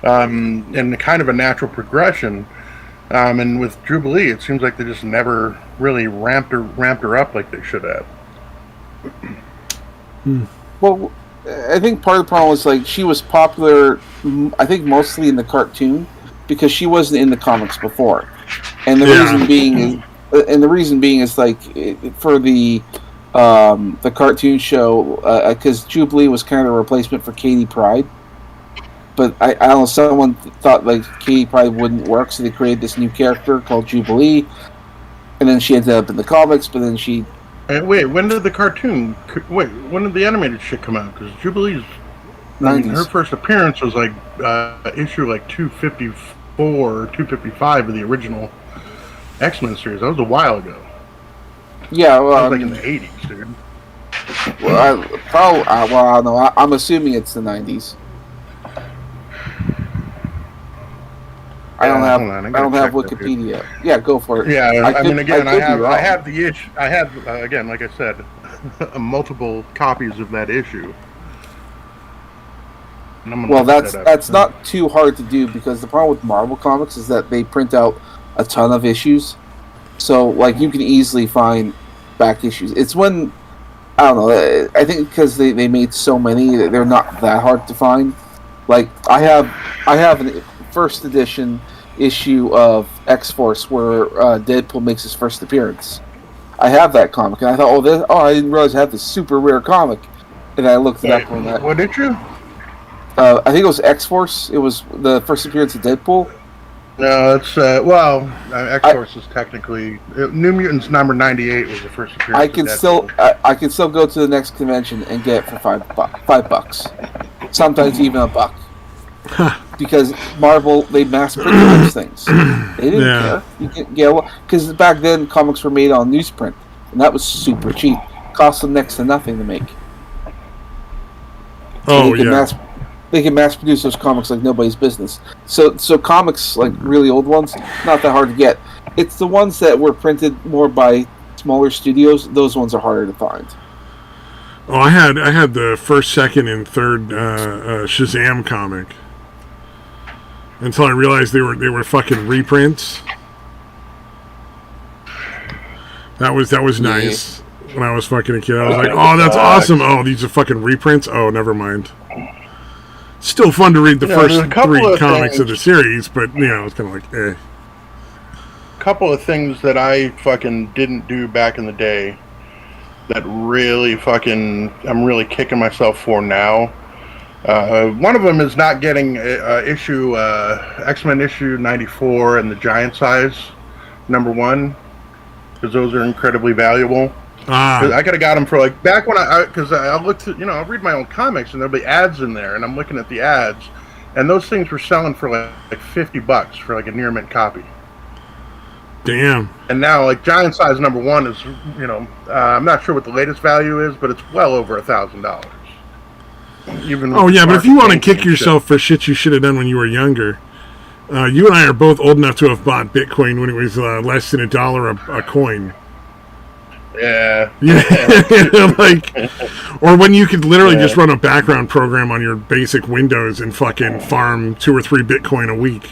and kind of a natural progression. And with Jubilee, it seems like they just never really ramped her up like they should have. Well, I think part of the problem was like she was popular, I think mostly in the cartoon because she wasn't in the comics before, and the reason being is like for the cartoon show because Jubilee was kind of a replacement for Katie Pryde. But I don't know, someone thought like Katie Pryde wouldn't work, so they created this new character called Jubilee, and then she ended up in the comics. But then she wait, when did the animated shit come out? Because Jubilee's 90s. Her first appearance was like issue like 254, 255 of the original X-Men series. That was a while ago. Yeah, well, that was like in the 80s, dude. Well, I don't know. I'm assuming it's the 90s. I don't have Wikipedia. Yeah, go for it. Yeah, I have the issue. I have again, like I said, multiple copies of that issue. Well, that's not too hard to do because the problem with Marvel Comics is that they print out a ton of issues, so like you can easily find back issues. It's when I don't know. I think because they made so many, they're not that hard to find. Like I have an first edition issue of X-Force where Deadpool makes his first appearance. I have that comic, and I thought, I didn't realize I had this super rare comic. And I looked it up on that. What did you? I think it was X-Force. It was the first appearance of Deadpool. No, it's X-Force is technically New Mutants number 98 was the first appearance. I can still go to the next convention and get it for $5. Sometimes even $1. Because Marvel, they mass print those things. They didn't care. You can get because back then comics were made on newsprint, and that was super cheap. Cost them next to nothing to make. They can mass produce those comics like nobody's business. So comics like really old ones, not that hard to get. It's the ones that were printed more by smaller studios. Those ones are harder to find. Oh, I had the first, second, and third Shazam comic. until I realized they were fucking reprints. That was nice. When I was fucking a kid, I was like, "Oh, that's awesome! Oh, these are fucking reprints. Oh, never mind." Still fun to read the first 3 comics of the series, but it's kind of like, eh. Couple of things that I fucking didn't do back in the day that really fucking I'm really kicking myself for now. One of them is not getting issue X-Men issue 94 and the giant size #1. Because those are incredibly valuable. I could have got them for like back when because I looked at, I'll read my own comics and there'll be ads in there and I'm looking at the ads and those things were selling for like $50 for like a near mint copy. Damn. And now like giant size #1 is I'm not sure what the latest value is, but it's well over $1,000. Even but if you want to kick yourself for shit you should have done when you were younger. You and I are both old enough to have bought Bitcoin when it was less than $1 a coin. Yeah. Or when you could literally just run a background program on your basic Windows and fucking farm 2 or 3 Bitcoin a week.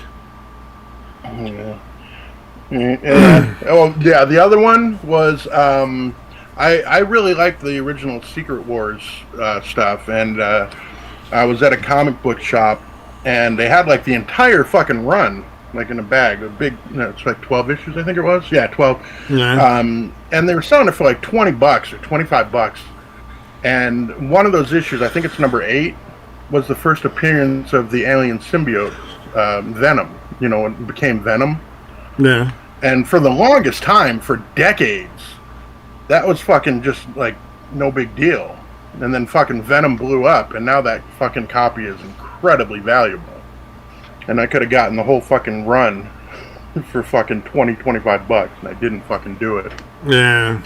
Yeah. The other one was I really liked the original Secret Wars stuff, and I was at a comic book shop. And they had like the entire fucking run, like in a bag, a big, it's like 12 issues, I think it was. Yeah, 12. Yeah. And they were selling it for like $20 or $25. And one of those issues, I think it's #8, was the first appearance of the alien symbiote, Venom. It became Venom. Yeah. And for the longest time, for decades, that was fucking just like no big deal. And then fucking Venom blew up, and now that fucking copy is incredibly valuable. And I could have gotten the whole fucking run for fucking $20-25, and I didn't fucking do it. Yeah.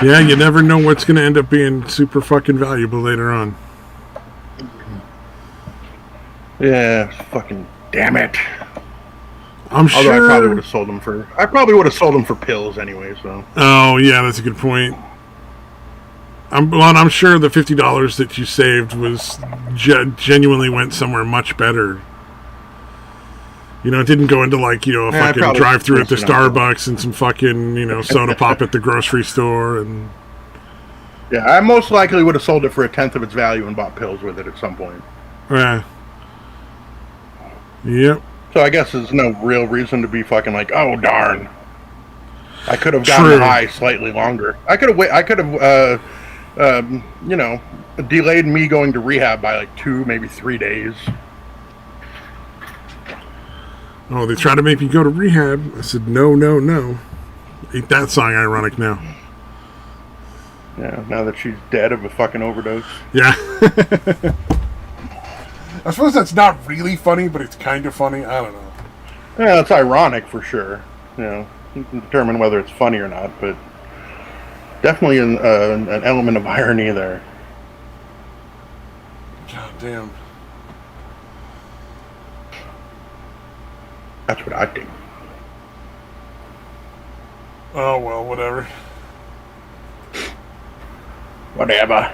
Yeah, you never know what's going to end up being super fucking valuable later on. Yeah, fucking damn it. I'm sure. Although I probably would have sold them for pills anyway, so. Oh, yeah, that's a good point. I'm sure the $50 that you saved was genuinely went somewhere much better. It didn't go into like a fucking drive-through at the Starbucks and some fucking soda pop at the grocery store and. Yeah, I most likely would have sold it for 1/10 of its value and bought pills with it at some point. Yeah. Yep. So I guess there's no real reason to be fucking like, oh darn. I could have gotten high slightly longer. I could have delayed me going to rehab by like 2, maybe 3 days. Oh, they tried to make me go to rehab. I said, no. Ain't that song ironic now? Yeah, now that she's dead of a fucking overdose. Yeah. I suppose that's not really funny, but it's kind of funny. I don't know. Yeah, it's ironic for sure. You can determine whether it's funny or not, but definitely an element of irony there. God damn. That's what I think. Oh, well, whatever. Whatever.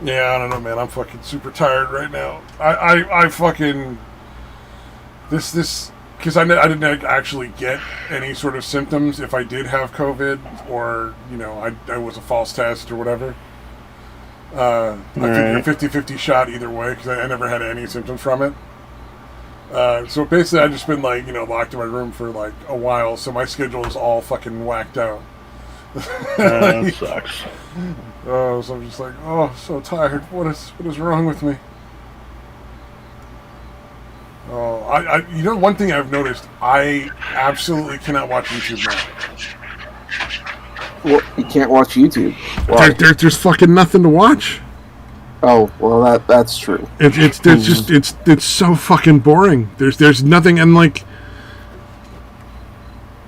Yeah, I don't know, man. I'm fucking super tired right now. I fucking... This... Because I didn't actually get any sort of symptoms if I did have COVID, or, I was a false test or whatever. I figured a 50-50 shot either way, because I never had any symptoms from it. So basically I've just been, locked in my room for, a while, so my schedule is all fucking whacked out. That sucks. Oh, so I'm just like, so tired. What is wrong with me? Oh, one thing I've noticed, I absolutely cannot watch YouTube now. Well, you can't watch YouTube. Why? There's fucking nothing to watch. Oh, well, that's true. It's so fucking boring. There's nothing, and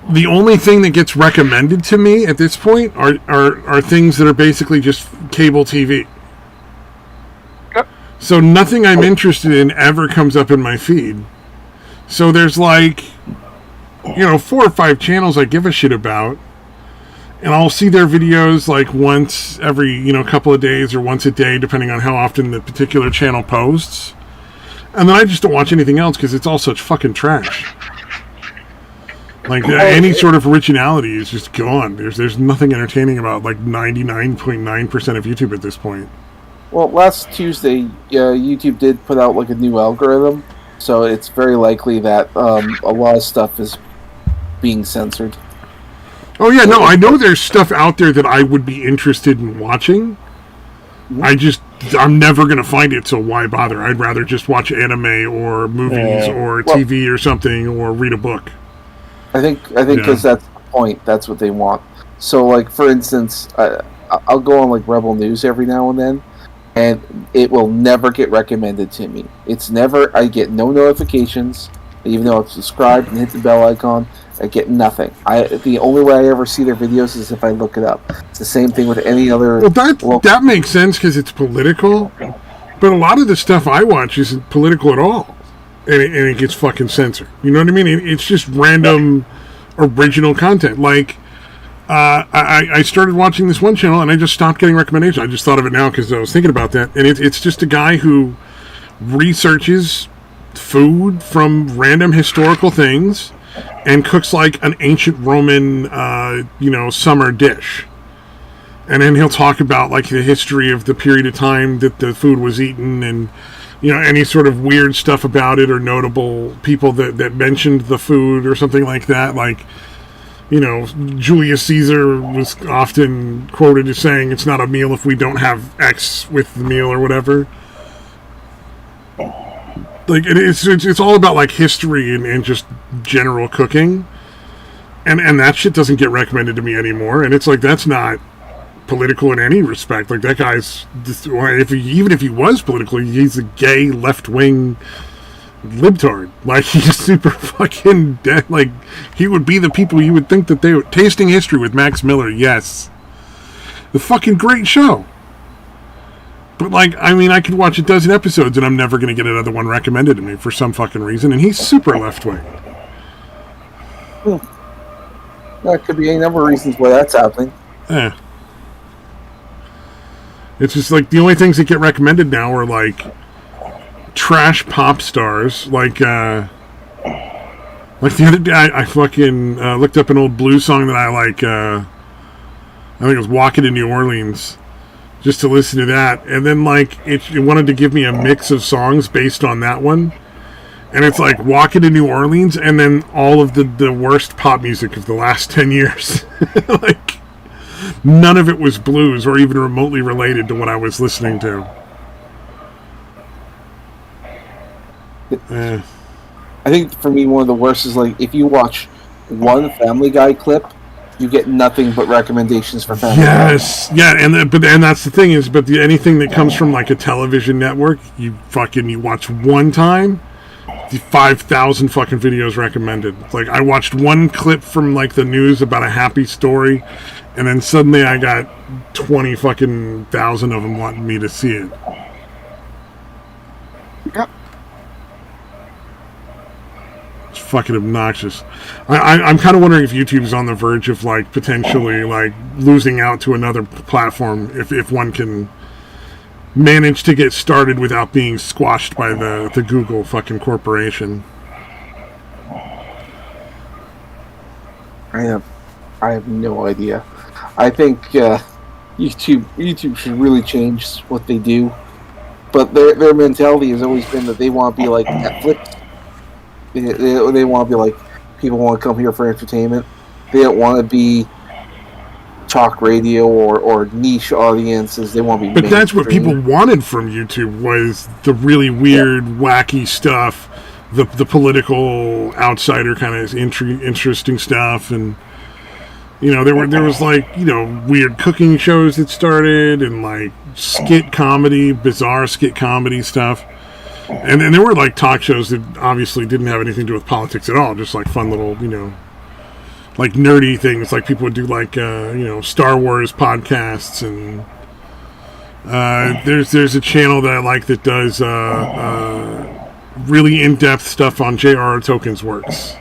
the only thing that gets recommended to me at this point are things that are basically just cable TV. So nothing I'm interested in ever comes up in my feed. So there's 4 or 5 channels I give a shit about. and I'll see their videos like once every couple of days or once a day, depending on how often the particular channel posts. And then I just don't watch anything else because it's all such fucking trash. Like any sort of originality is just gone. There's nothing entertaining about like 99.9% of YouTube at this point. Well, last Tuesday, YouTube did put out like a new algorithm, so it's very likely that a lot of stuff is being censored. Oh yeah, no, I know there's stuff out there that I would be interested in watching. I'm never gonna find it, so why bother? I'd rather just watch anime or movies or TV or something, or read a book. I think because that's the point. That's what they want. So, like for instance, I'll go on like Rebel News every now and then, and it will never get recommended to me. It's never. I get no notifications, even though I've subscribed and hit the bell icon. I get nothing. The only way I ever see their videos is if I look it up. It's the same thing with any other. Well, that makes sense because it's political, but a lot of the stuff I watch isn't political at all. And it gets fucking censored. You know what I mean? It's just random, original content. Like, I started watching this one channel and I just stopped getting recommendations. I just thought of it now because I was thinking about that. And it's just a guy who researches food from random historical things and cooks like an ancient Roman, summer dish. And then he'll talk about like the history of the period of time that the food was eaten and any sort of weird stuff about it or notable people that mentioned the food or something like that. Like, Julius Caesar was often quoted as saying, it's not a meal if we don't have X with the meal or whatever. Like, it's all about, like, history and just general cooking. And that shit doesn't get recommended to me anymore. And it's like, that's not political in any respect. Like, that guy's even if he was political, he's a gay left-wing libtard. Like, he's super fucking dead. Like, he would be the people you would think that they were. Tasting History with Max Miller, yes, the fucking great show. But like, I mean, I could watch a dozen episodes and I'm never going to get another one recommended to me for some fucking reason. And he's super left-wing. That could be a number of reasons why that's happening. Yeah. It's just like the only things that get recommended now are like trash pop stars. Like the other day, I fucking looked up an old blues song that I like. I think it was "Walking to New Orleans," just to listen to that, and then like it wanted to give me a mix of songs based on that one, and it's like "Walking to New Orleans," and then all of the worst pop music of the last 10 years, like. None of it was blues or even remotely related to what I was listening to. I think for me, one of the worst is like if you watch one Family Guy clip, you get nothing but recommendations for Family Guy. Yes, yeah, and that's the thing is, anything that comes from like a television network, you watch one time, the 5,000 fucking videos recommended. Like I watched one clip from like the news about a happy story. And then suddenly I got 20 fucking thousand of them wanting me to see it. Yep. It's fucking obnoxious. I'm kind of wondering if YouTube's on the verge of like potentially like losing out to another platform if one can manage to get started without being squashed by the Google fucking corporation. I have no idea. I think YouTube should really change what they do, but their mentality has always been that they want to be like Netflix. They want to be like people want to come here for entertainment. They don't want to be talk radio or niche audiences. They want to be. But that's what people wanted from YouTube was the really weird, wacky stuff, the political outsider kind of interesting stuff, and. There was like, weird cooking shows that started and like skit comedy, bizarre skit comedy stuff. And then there were like talk shows that obviously didn't have anything to do with politics at all. Just like fun little, like nerdy things. Like people would do like, Star Wars podcasts. And there's a channel that I like that does really in-depth stuff on J.R.R. Tolkien's works.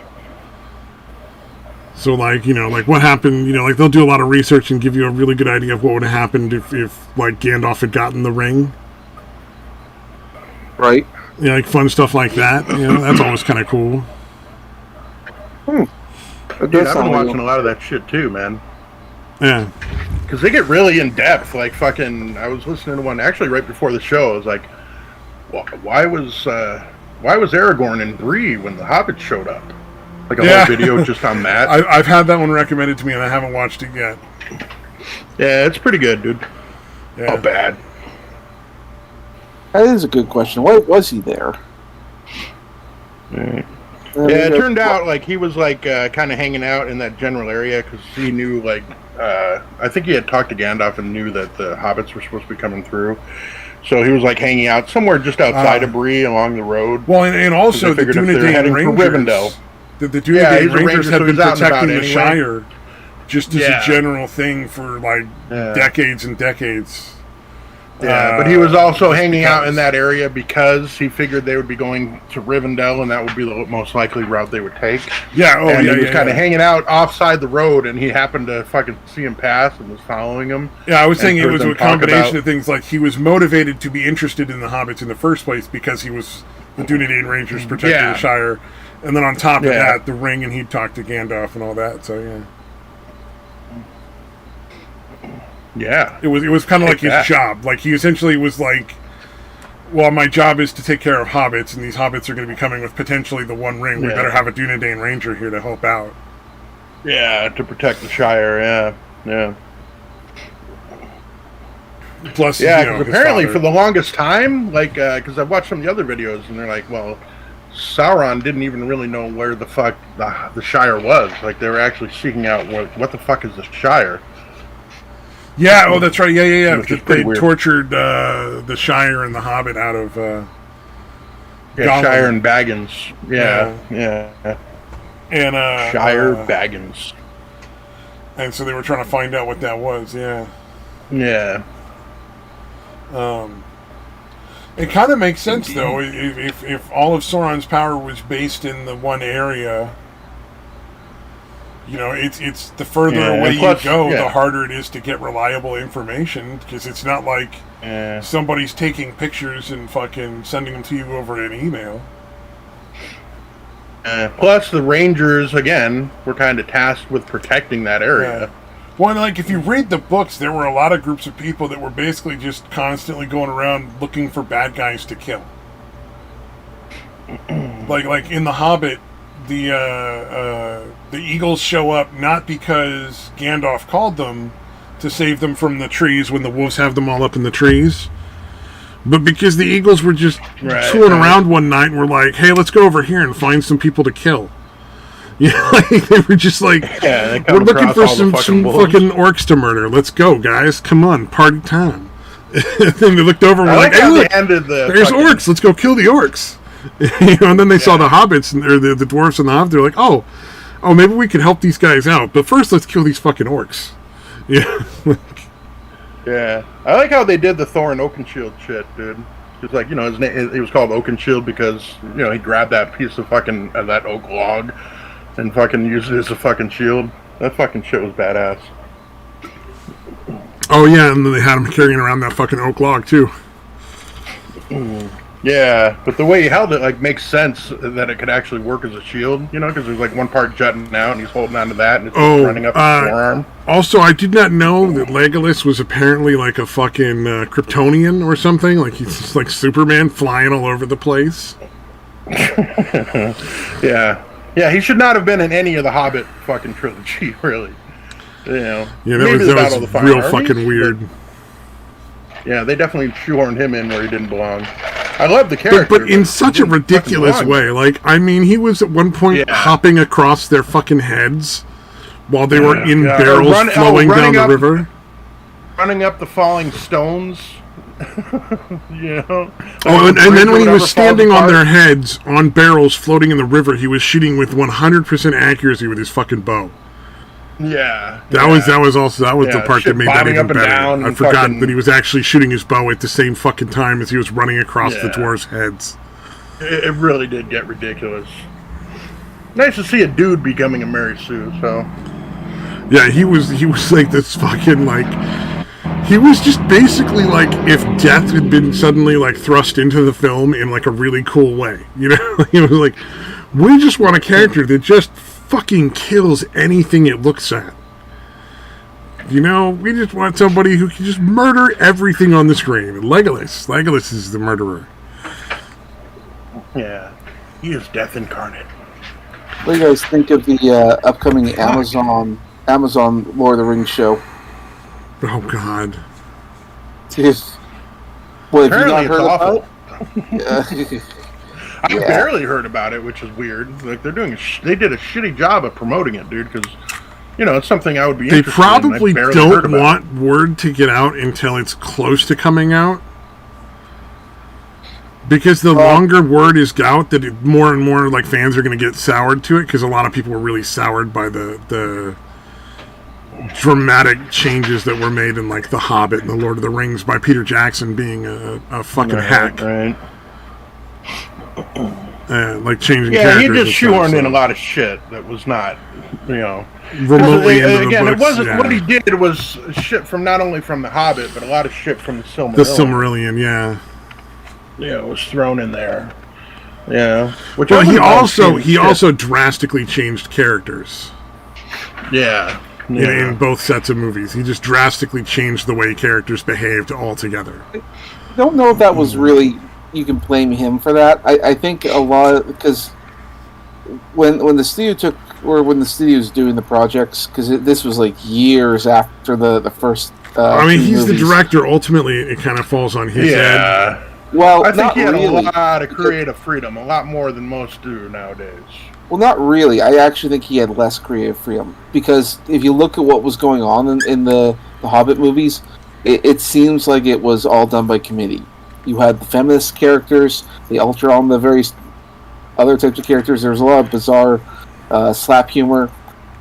So, like, you know, like what happened, you know, like they'll do a lot of research and give you a really good idea of what would have happened if like, Gandalf had gotten the ring. Right. You know, like fun stuff like that. You know, that's always kind of cool. It Dude, does I've sound been like watching a lot of that shit too, man. Yeah. Because they get really in depth. Like fucking, I was listening to one actually right before the show. I was like, why was Aragorn in 3 when the Hobbit showed up? Like a whole video just on that. I've had that one recommended to me and I haven't watched it yet. Yeah, it's pretty good, dude. Yeah. Oh, bad. that is a good question. Why was he there? Yeah, it turned out like he was like kind of hanging out in that general area because he knew like I think he had talked to Gandalf and knew that the hobbits were supposed to be coming through. So he was like hanging out somewhere just outside of Bree along the road. Well, and also the Dunedain Rangers. The Dunedain Rangers have been protecting the Shire just as a general thing for like decades and decades. Yeah, but he was also hanging out in that area because he figured they would be going to Rivendell, and that would be the most likely route they would take. Yeah, and he was kind of hanging out offside the road, and he happened to fucking see him pass and was following him. Yeah, I was saying it was a combination of things. Like, he was motivated to be interested in the Hobbits in the first place because he was the Dunedain Rangers protecting the Shire. And then on top of that, the ring, and he'd talk to Gandalf and all that, so yeah. Yeah. It was kind of like his job. Like, he essentially was like, well, my job is to take care of hobbits, and these hobbits are going to be coming with potentially the One Ring. We better have a Dunedain Ranger here to help out. Yeah, to protect the Shire, yeah. Plus, yeah, apparently for the longest time, like, because I've watched some of the other videos, and they're like, well, Sauron didn't even really know where the fuck the Shire was. Like, they were actually seeking out what the fuck is the Shire. Yeah, oh, that's right. Yeah. They tortured the Shire and the Hobbit out of Shire and Baggins. Yeah. And Shire Baggins. And so they were trying to find out what that was. Yeah. Yeah. It kind of makes sense though. If all of Sauron's power was based in the one area. You know, it's the further away you go, the harder it is to get reliable information, because it's not like somebody's taking pictures and fucking sending them to you over an email. Plus, the Rangers, again, were kind of tasked with protecting that area. Yeah. Well, like, if you read the books, there were a lot of groups of people that were basically just constantly going around looking for bad guys to kill. like in The Hobbit, the eagles show up not because Gandalf called them to save them from the trees when the wolves have them all up in the trees, but because the eagles were just tooling around one night and were like, hey, let's go over here and find some people to kill. You know, like, they were just like, we're looking for some fucking orcs to murder. Let's go, guys. Come on, party time. And then they looked over and were like, hey, look, there's orcs. Let's go kill the orcs. You know, and then they saw the hobbits and the dwarves and the hobbits. They're like, oh, maybe we can help these guys out. But first, let's kill these fucking orcs. Yeah. Yeah. I like how they did the Thorin Oakenshield shit, dude. It's like, you know, his name, it was called Oakenshield because, you know, he grabbed that piece of fucking that oak log and fucking used it as a fucking shield. That fucking shit was badass. Oh yeah, and then they had him carrying around that fucking oak log too. Yeah, but the way he held it, like, makes sense that it could actually work as a shield, you know, because there's, like, one part jutting out, and he's holding onto that, and it's running up his forearm. Also, I did not know that Legolas was apparently, like, a fucking Kryptonian or something. Like, he's just, like, Superman flying all over the place. Yeah. Yeah, he should not have been in any of the Hobbit fucking trilogy, really. You know. Yeah, that was real fucking weird. Yeah, they definitely shoehorned him in where he didn't belong. I love the character. But in such a ridiculous way. Like, I mean, he was at one point hopping across their fucking heads while they were in barrels flowing down the river. Running up the falling stones. You know? And then when he was standing on their heads, on barrels floating in the river, he was shooting with 100% accuracy with his fucking bow. Yeah. That was the part that made that even better. I forgot that he was actually shooting his bow at the same fucking time as he was running across the dwarves' heads. It really did get ridiculous. Nice to see a dude becoming a Mary Sue. So Yeah, he was like this fucking like. He was just basically like if death had been suddenly like thrust into the film in like a really cool way. You know, he was like, we just want a character that just fucking kills anything it looks at. You know, we just want somebody who can just murder everything on the screen. And Legolas is the murderer. yeah, he is death incarnate. What do you guys think of the upcoming Amazon Lord of the Rings show? Oh God. Well, have Apparently, you not heard it's awful. about it? I Yeah. barely heard about it, which is weird. Like they did a shitty job of promoting it, dude. Because it's something I would be. They interested in. probably I barely heard don't about want word to get out until it's close to coming out. Because the longer word is out, that more and more like fans are going to get soured to it. Because a lot of people were really soured by the dramatic changes that were made in like The Hobbit and The Lord of the Rings by Peter Jackson being a fucking hack. Right. Like changing Yeah, characters. he just and stuff, shoehorned in so. a lot of shit that was not, remotely into again, the it books, wasn't. yeah. What he did was shit from not only from The Hobbit, but a lot of shit from the Silmarillion. The Silmarillion, yeah. Yeah, it was thrown in there. Yeah. Which Well, I he wouldn't mind also drastically changed characters. Yeah. In both sets of movies. He just drastically changed the way characters behaved altogether. I don't know if that was really. You can blame him for that. I think a lot because when the studio when the studio was doing the projects, because this was like years after the first. I mean, he's movies. the director. Ultimately, it kind of falls on his head. Well, I think he had really. a lot of creative freedom, a lot more than most do nowadays. Well, not really. I actually think he had less creative freedom because if you look at what was going on in the Hobbit movies, it seems like it was all done by committee. You had the feminist characters, the ultra on the various other types of characters. There was a lot of bizarre slap humor.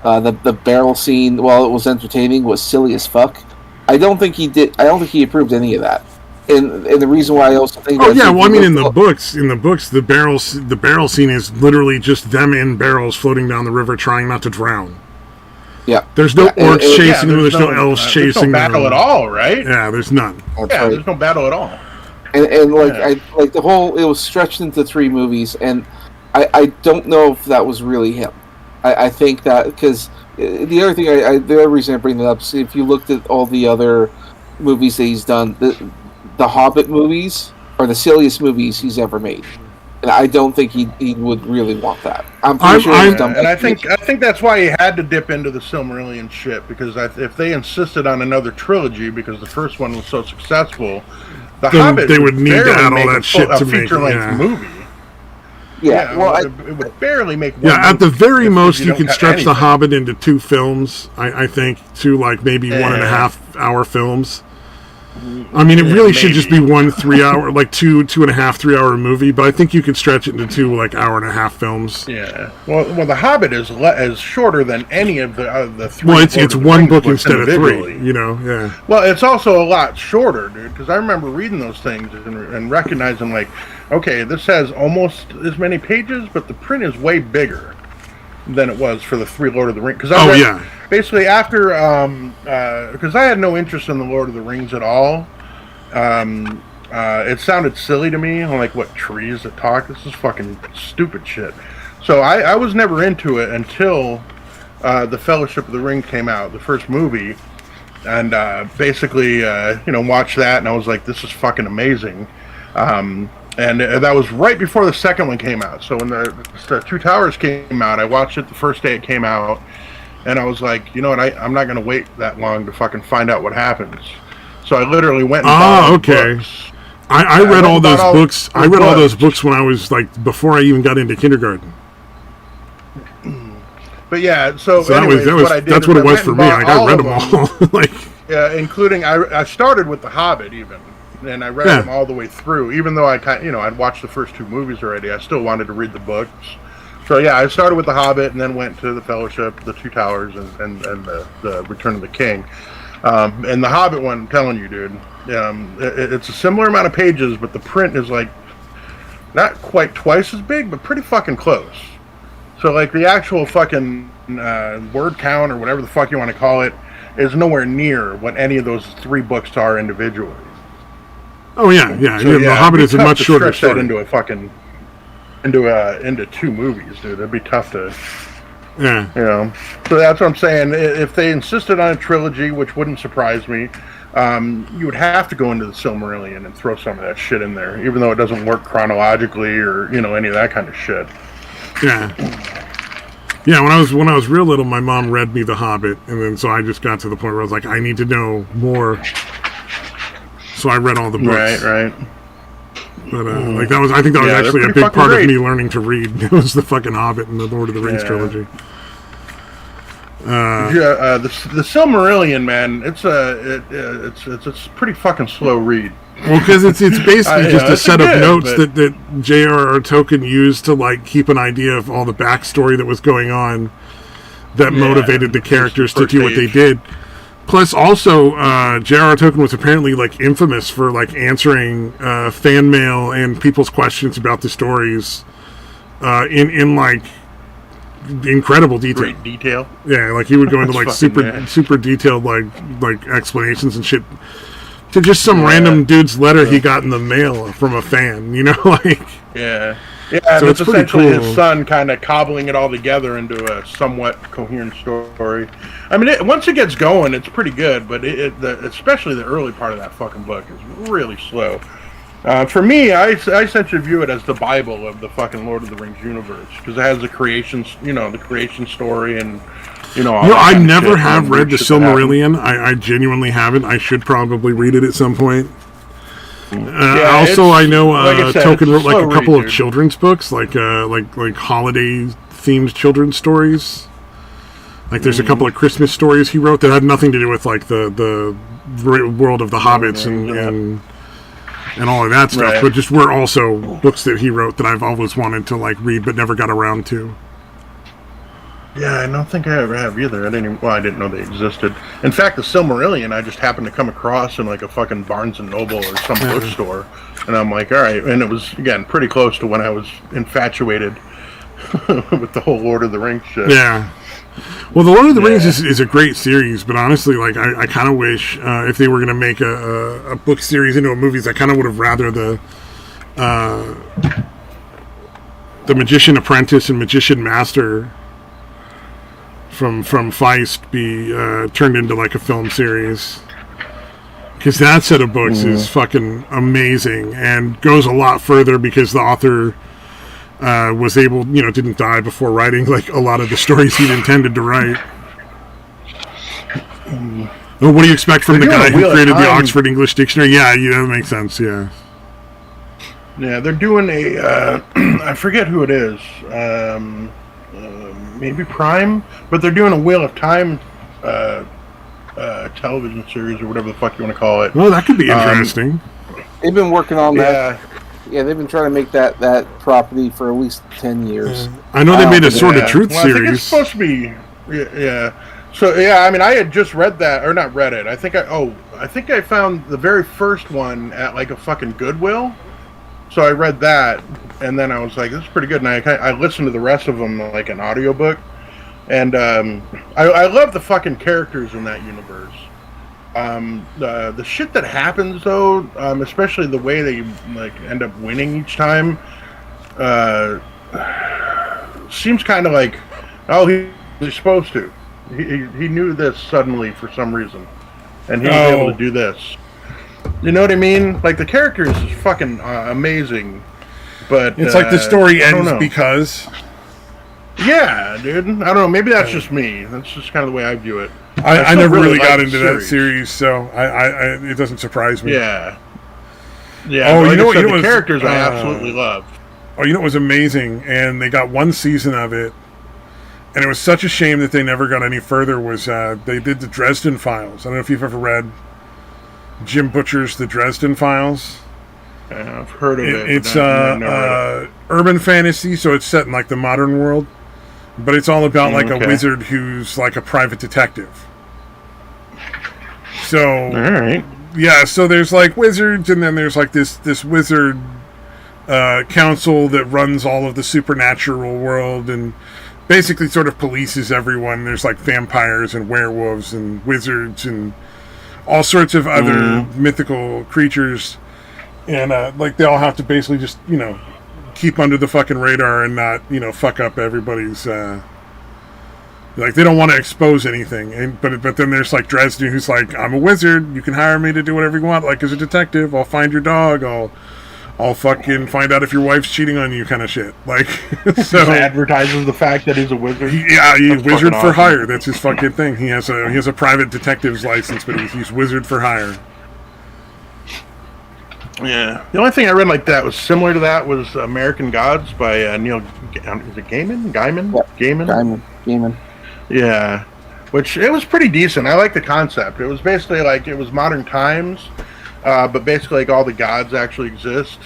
The barrel scene, while it was entertaining, was silly as fuck. I don't think he approved any of that. And the reason why I also think Oh yeah, well I mean in the books the barrel scene is literally just them in barrels floating down the river trying not to drown. Yeah. There's no orcs chasing them, there's no elves chasing them. There's no battle at all, right? Yeah, there's none. There's no battle at all. And like the whole it was stretched into 3 movies and I don't know if that was really him. I think that because the other thing the other reason I bring that up is if you looked at all the other movies that he's done, the Hobbit movies are the silliest movies he's ever made, and I don't think he would really want that. I'm pretty sure he's done. And I think that's why he had to dip into the Silmarillion shit because if they insisted on another trilogy because the first one was so successful, the Hobbit they would need to add all that shit to make it, feature-length movie. Yeah, well, it would barely make. One yeah, at the very most, you don't could have stretch anything. The Hobbit into 2 films. I think 2 like maybe 1.5 hour films. I mean, it really should just be 1 3 hour, like 2.5 3 hour movie. But I think you could stretch it into 2 like 1.5 films. Yeah. Well, The Hobbit is shorter than any of the 3. Well, it's Lord of the 1 Rings book books instead of 3. individually. You know, yeah. Well, it's also a lot shorter, dude. Because I remember reading those things and recognizing, like, okay, this has almost as many pages, but the print is way bigger than it was for the 3 Lord of the Rings. Because basically after, because I had no interest in the Lord of the Rings at all. It sounded silly to me. I'm like, what, trees that talk? This is fucking stupid shit. So I was never into it until the Fellowship of the Ring came out, the first movie, and basically, watched that, and I was like, this is fucking amazing. And that was right before the second one came out. So when the Two Towers came out, I watched it the first day it came out, and I was like, you know what, I'm not going to wait that long to fucking find out what happens. So I literally went and bought books. I read all those books. I read all those books when I was like before I even got into kindergarten. But yeah, so anyways, what I did that's what it was for me. Like I read them all. Like including I started with The Hobbit even, and I read them all the way through. Even though I'd watched the first 2 movies already, I still wanted to read the books. So yeah, I started with The Hobbit and then went to the Fellowship, the Two Towers, and the Return of the King. And the Hobbit one, I'm telling you, dude, it's a similar amount of pages, but the print is like not quite twice as big, but pretty fucking close. So like the actual fucking word count or whatever the fuck you want to call it is nowhere near what any of those 3 books are individually. Oh yeah. So, The Hobbit is a much shorter story. That into a fucking into 2 movies, dude. That'd be tough to. Yeah. You know. So that's what I'm saying. If they insisted on a trilogy, which wouldn't surprise me, you would have to go into the Silmarillion and throw some of that shit in there, even though it doesn't work chronologically or any of that kind of shit. Yeah. Yeah, when I was real little, my mom read me The Hobbit, and then so I just got to the point where I was like, I need to know more. So I read all the books. Right. But like I think that was actually a big part great. of me learning to read. It was the fucking Hobbit and the Lord of the Rings trilogy. The Silmarillion, man, it's a pretty fucking slow read. Well, because it's basically just a set of notes but... that J.R.R. Tolkien used to like keep an idea of all the backstory that was going on that motivated the characters to do what they did. Plus, also, J.R.R. Tolkien was apparently like infamous for like answering fan mail and people's questions about the stories in like incredible detail. Great detail. Yeah, like he would go into like super detailed like explanations and shit to just some random dude's letter he got in the mail from a fan. Like yeah. So and it's it's essentially cool. His son kind of cobbling it all together into a somewhat coherent story. I mean, once it gets going, it's pretty good, but especially the early part of that fucking book is really slow. For me, I essentially view it as the Bible of the fucking Lord of the Rings universe because it has the creation story and all that I kind of never shit, have read the Silmarillion. I genuinely haven't. I should probably read it at some point. Also, I know Tolkien wrote like a couple of children's books, like holiday themed children's stories. Like there's a couple of Christmas stories he wrote that had nothing to do with like the world of the hobbits and all of that stuff, but just were also books that he wrote that I've always wanted to like read but never got around to. Yeah, I don't think I ever have either. I didn't know they existed. In fact, the Silmarillion I just happened to come across in like a fucking Barnes and Noble or some bookstore, and I'm like, all right. And it was again pretty close to when I was infatuated with the whole Lord of the Rings shit. Yeah. Well, the Lord of the Rings is a great series, but honestly, like I kind of wish if they were going to make a book series into a movies, I kind of would have rather the Magician Apprentice and Magician Master from Feist be turned into like a film series, because that set of books is fucking amazing and goes a lot further because the author was able, didn't die before writing like a lot of the stories he'd intended to write. Well, what do you expect from the guy who created the Oxford English Dictionary? Yeah, that makes sense. Yeah, they're doing a I forget who it is. Maybe Prime, but they're doing a Wheel of Time television series or whatever the fuck you want to call it. Well, that could be interesting. They've been working on that. Yeah, they've been trying to make that property for at least 10 years. I know they made a Sword of Truth series. I think it's supposed to be. Yeah. So I mean, I had just read that, or not read it. I think I found the very first one at like a fucking Goodwill. So I read that, and then I was like, "This is pretty good." And I listened to the rest of them like an audiobook, and I love the fucking characters in that universe. The shit that happens though, especially the way they like end up winning each time, seems kind of like, he's supposed to. He knew this suddenly for some reason, and he was able to do this. You know what I mean? Like the characters is fucking amazing, but it's like the story ends because. Yeah, dude. I don't know. Maybe that's just me. That's just kind of the way I view it. I never really got into that series, so I it doesn't surprise me. Yeah. Oh, like the characters I absolutely love. Oh, what was amazing, and they got one season of it, and it was such a shame that they never got any further. Was they did the Dresden Files? I don't know if you've ever read Jim Butcher's The Dresden Files. I've heard of it. It's urban fantasy, so it's set in like the modern world, but it's all about like a wizard who's like a private detective. So, all right. Yeah, so there's like wizards, and then there's like this wizard council that runs all of the supernatural world, and basically sort of polices everyone. There's like vampires and werewolves and wizards and all sorts of other mythical creatures, and like they all have to basically just keep under the fucking radar and not fuck up everybody's. Like they don't want to expose anything, but then there's like Dresden, who's like, I'm a wizard. You can hire me to do whatever you want. Like as a detective, I'll find your dog. I'll fucking find out if your wife's cheating on you, kind of shit. Like, so he advertises the fact that he's a wizard. He's wizard for hire. That's his fucking thing. He has a private detective's license, but he's wizard for hire. Yeah. The only thing I read like that was similar to that was American Gods by Neil. Is it Gaiman? Gaiman. Yeah. Which it was pretty decent. I like the concept. It was basically like it was modern times. But basically, like all the gods actually exist,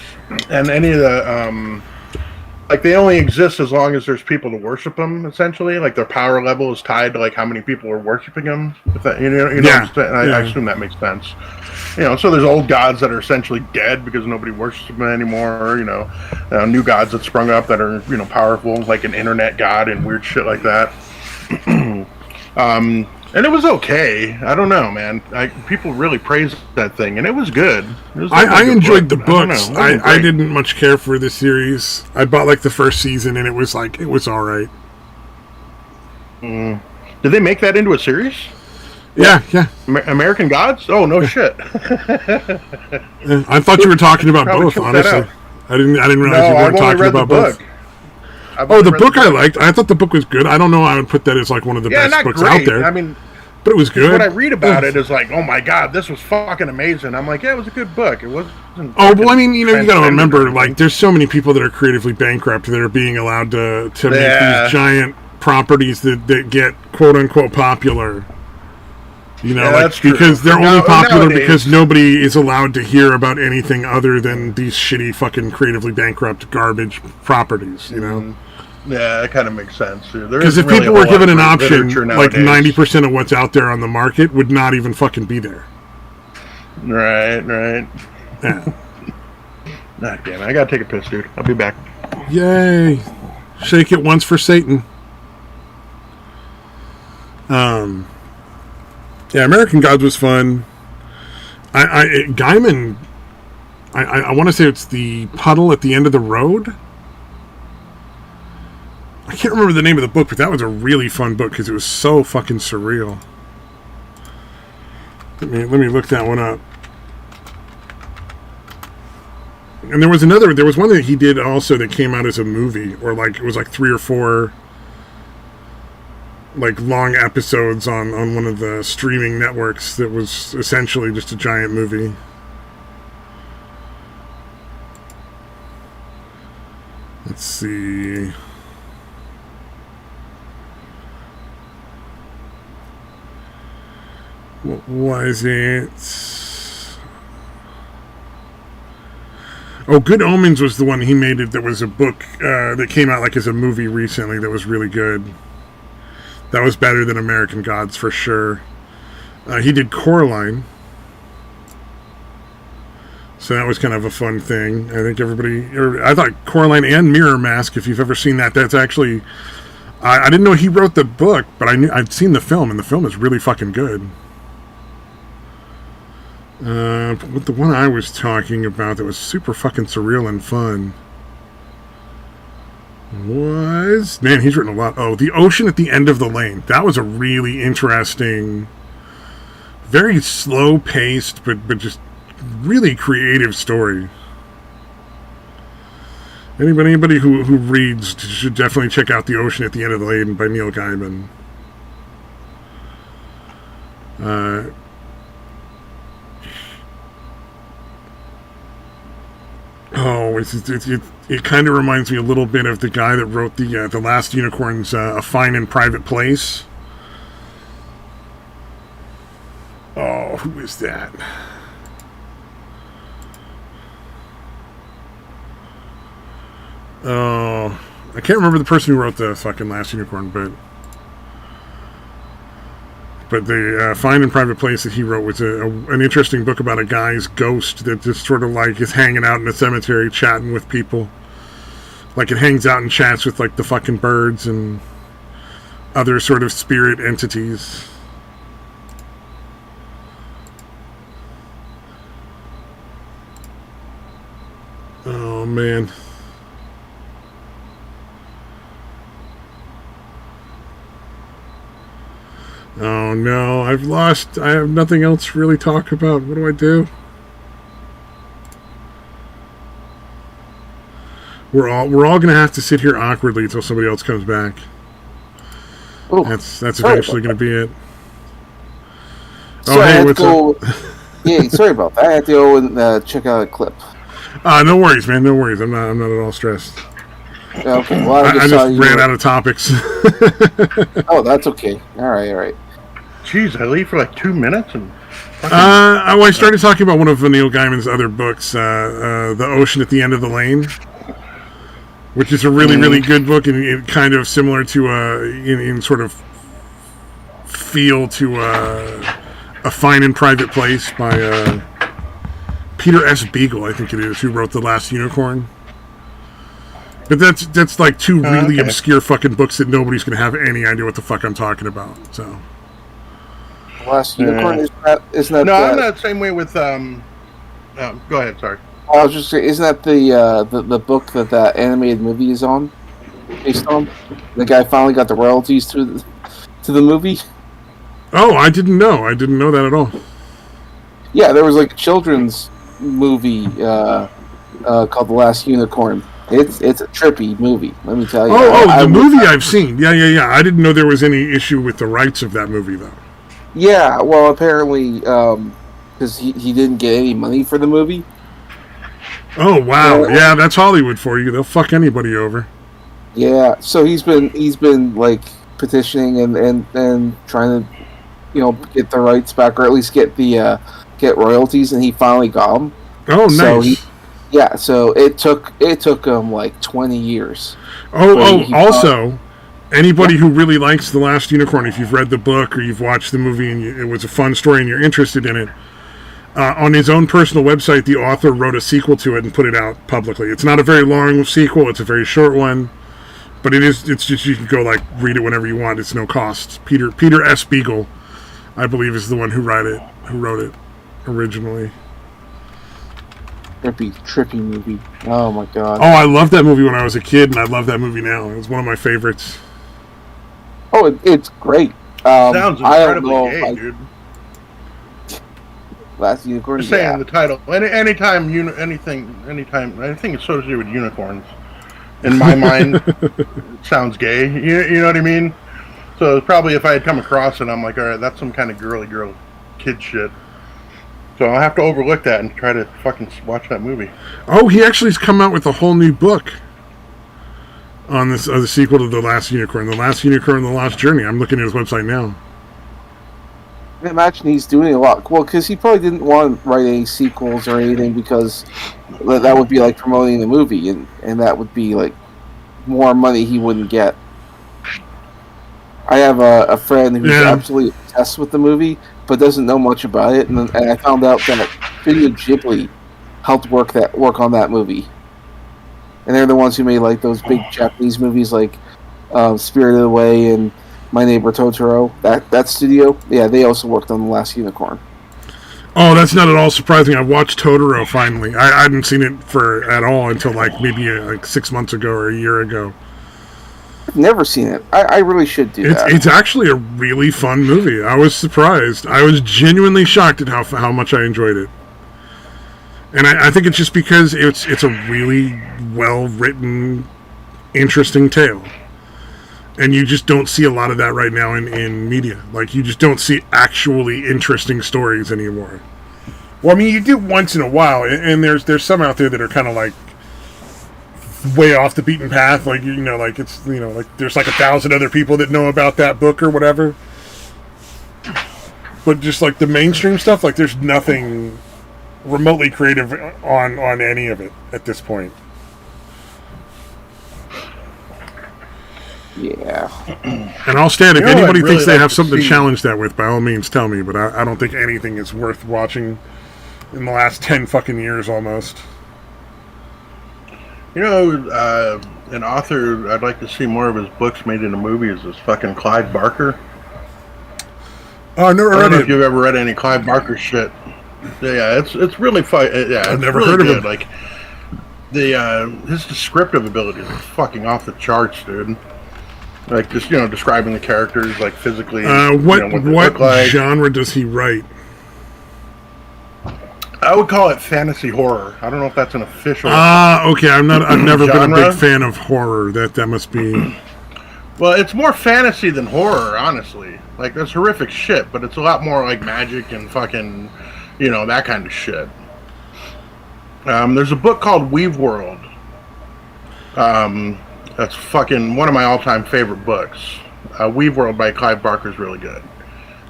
and any of the like they only exist as long as there's people to worship them. Essentially, like their power level is tied to like how many people are worshiping them. If that, I assume that makes sense. So there's old gods that are essentially dead because nobody worships them anymore. New gods that sprung up that are powerful, like an internet god and weird shit like that. And it was okay. I don't know, man. People really praised that thing, and it was good. I enjoyed the books. I didn't much care for the series. I bought like the first season, and it was all right. Did they make that into a series? Yeah. American Gods? Oh no shit. I thought you were talking about both. Honestly, I didn't realize you weren't talking about both. The book I liked. I thought the book was good. I don't know. I would put that as like one of the best books out there. I mean, but it was good. What I read about it is like, oh my god, this was fucking amazing. I'm like, yeah, it was a good book. It wasn't. Oh well, I mean, you got to remember, like, there's so many people that are creatively bankrupt that are being allowed to make these giant properties that get quote unquote popular. Because they're only popular because nobody is allowed to hear about anything other than these shitty fucking creatively bankrupt garbage properties, Yeah, that kind of makes sense. Because if people were given an option, like 90% of what's out there on the market would not even fucking be there. Right. Yeah. God damn it, I gotta take a piss, dude. I'll be back. Yay. Shake it once for Satan. Yeah, American Gods was fun. Gaiman, I want to say it's the puddle at the end of the road. I can't remember the name of the book, but that was a really fun book because it was so fucking surreal. Let me look that one up. And there was one that he did also that came out as a movie, or like it was like 3 or 4 like long episodes on one of the streaming networks that was essentially just a giant movie. Let's see. What was it? Oh, Good Omens was the one he made it that was a book that came out like as a movie recently that was really good. That was better than American Gods for sure. He did Coraline. So that was kind of a fun thing. I think I thought Coraline and Mirror Mask, if you've ever seen that, that's actually... I didn't know he wrote the book, but I'd seen the film, and the film is really fucking good. But the one I was talking about that was super fucking surreal and fun was... Man, he's written a lot. Oh, The Ocean at the End of the Lane. That was a really interesting, very slow-paced, but just really creative story. Anybody who reads should definitely check out The Ocean at the End of the Lane by Neil Gaiman. It kind of reminds me a little bit of the guy that wrote the Last Unicorn's A Fine and Private Place. Oh, who is that? Oh, I can't remember the person who wrote the fucking Last Unicorn, but the Fine and Private Place that he wrote was an interesting book about a guy's ghost that just sort of like is hanging out in a cemetery chatting with people. Like it hangs out and chats with like the fucking birds and other sort of spirit entities. Oh, man. Oh, no. I have nothing else to really talk about. What do I do? We're all going to have to sit here awkwardly until somebody else comes back. Ooh, that's eventually going to be it. Oh, hey, what's up? Yeah, sorry about that. I had to go and check out a clip. No worries, man. No worries. I'm not at all stressed. Yeah, okay. Well, I just ran out of topics. Oh, that's okay. All right. Jeez, I leave for like 2 minutes and. I started talking about one of Neil Gaiman's other books, The Ocean at the End of the Lane, which is a really, really good book, and it kind of similar to in sort of feel to A Fine and Private Place by Peter S. Beagle, I think it is, who wrote The Last Unicorn. But that's like two really obscure fucking books that nobody's going to have any idea what the fuck I'm talking about. So, Last Unicorn isn't that? No, I'm not the same way with. Go ahead. Sorry. I was just saying, isn't that the book that animated movie is on? Based on the guy finally got the royalties to the movie. Oh, I didn't know. I didn't know that at all. Yeah, there was like a children's movie called The Last Unicorn. It's a trippy movie, let me tell you. The movie I've seen. Yeah. I didn't know there was any issue with the rights of that movie, though. Yeah, well, apparently, because he didn't get any money for the movie. Oh, wow. Yeah, that's Hollywood for you. They'll fuck anybody over. Yeah, so he's been like petitioning and trying to, get the rights back, or at least get royalties, and he finally got them. Oh, nice. So it took him like 20 years. Also, anybody who really likes The Last Unicorn, if you've read the book or you've watched the movie and it was a fun story and you're interested in it, on his own personal website, the author wrote a sequel to it and put it out publicly. It's not a very long sequel; it's a very short one, but it's just, you can go like read it whenever you want. It's no cost. Peter S. Beagle, I believe, is the one who wrote it originally. Trippy movie. Oh my god. Oh, I loved that movie when I was a kid, and I love that movie now. It's one of my favorites. Oh, it's great. Sounds incredibly gay, dude. Last Unicorn. Just saying the title. Anytime anything associated with unicorns, in my mind, it sounds gay. You know what I mean? So probably if I had come across it, I'm like, all right, that's some kind of girl kid shit. So I'll have to overlook that and try to fucking watch that movie. Oh, he actually has come out with a whole new book on this the sequel to The Last Unicorn, The Last Unicorn and the Lost Journey. I'm looking at his website now. I imagine he's doing a lot. Well, because he probably didn't want to write any sequels or anything, because that would be like promoting the movie, and that would be like more money he wouldn't get. I have a friend who's absolutely obsessed with the movie, but doesn't know much about it, and I found out that Studio Ghibli helped work on that movie, and they're the ones who made like those big Japanese movies like Spirited Away and My Neighbor Totoro. That studio, yeah, they also worked on The Last Unicorn. Oh, that's not at all surprising. I watched Totoro finally. I hadn't seen it at all until like maybe 6 months ago or a year ago. I've never seen it. I really should do that. It's actually a really fun movie. I was surprised. I was genuinely shocked at how much I enjoyed it. And I think it's just because it's a really well-written, interesting tale. And you just don't see a lot of that right now in media. Like, you just don't see actually interesting stories anymore. Well, I mean, you do once in a while, and there's some out there that are kind of like way off the beaten path, like, like it's, like there's like 1,000 other people that know about that book or whatever. But just like the mainstream stuff, like there's nothing remotely creative on any of it at this point. Yeah. And I'll stand. If anybody thinks they have something to challenge that with, by all means tell me, but I don't think anything is worth watching in the last 10 fucking years almost. It an author I'd like to see more of his books made into movies is fucking Clive Barker. Oh, I never I don't read know it. if you've ever read any Clive Barker shit. Yeah, it's really fun. Yeah, I've it's never really heard of good. him. Like his descriptive abilities are fucking off the charts, dude. Like just describing the characters like physically. What they look like. genre does he write? I would call it fantasy horror. I don't know if that's an official. Okay. I've never been a Genre? big fan of horror. That must be. Well, it's more fantasy than horror, honestly. Like there's horrific shit, but it's a lot more like magic and fucking, that kind of shit. There's a book called Weave World. That's fucking one of my all-time favorite books. Weave World by Clive Barker is really good.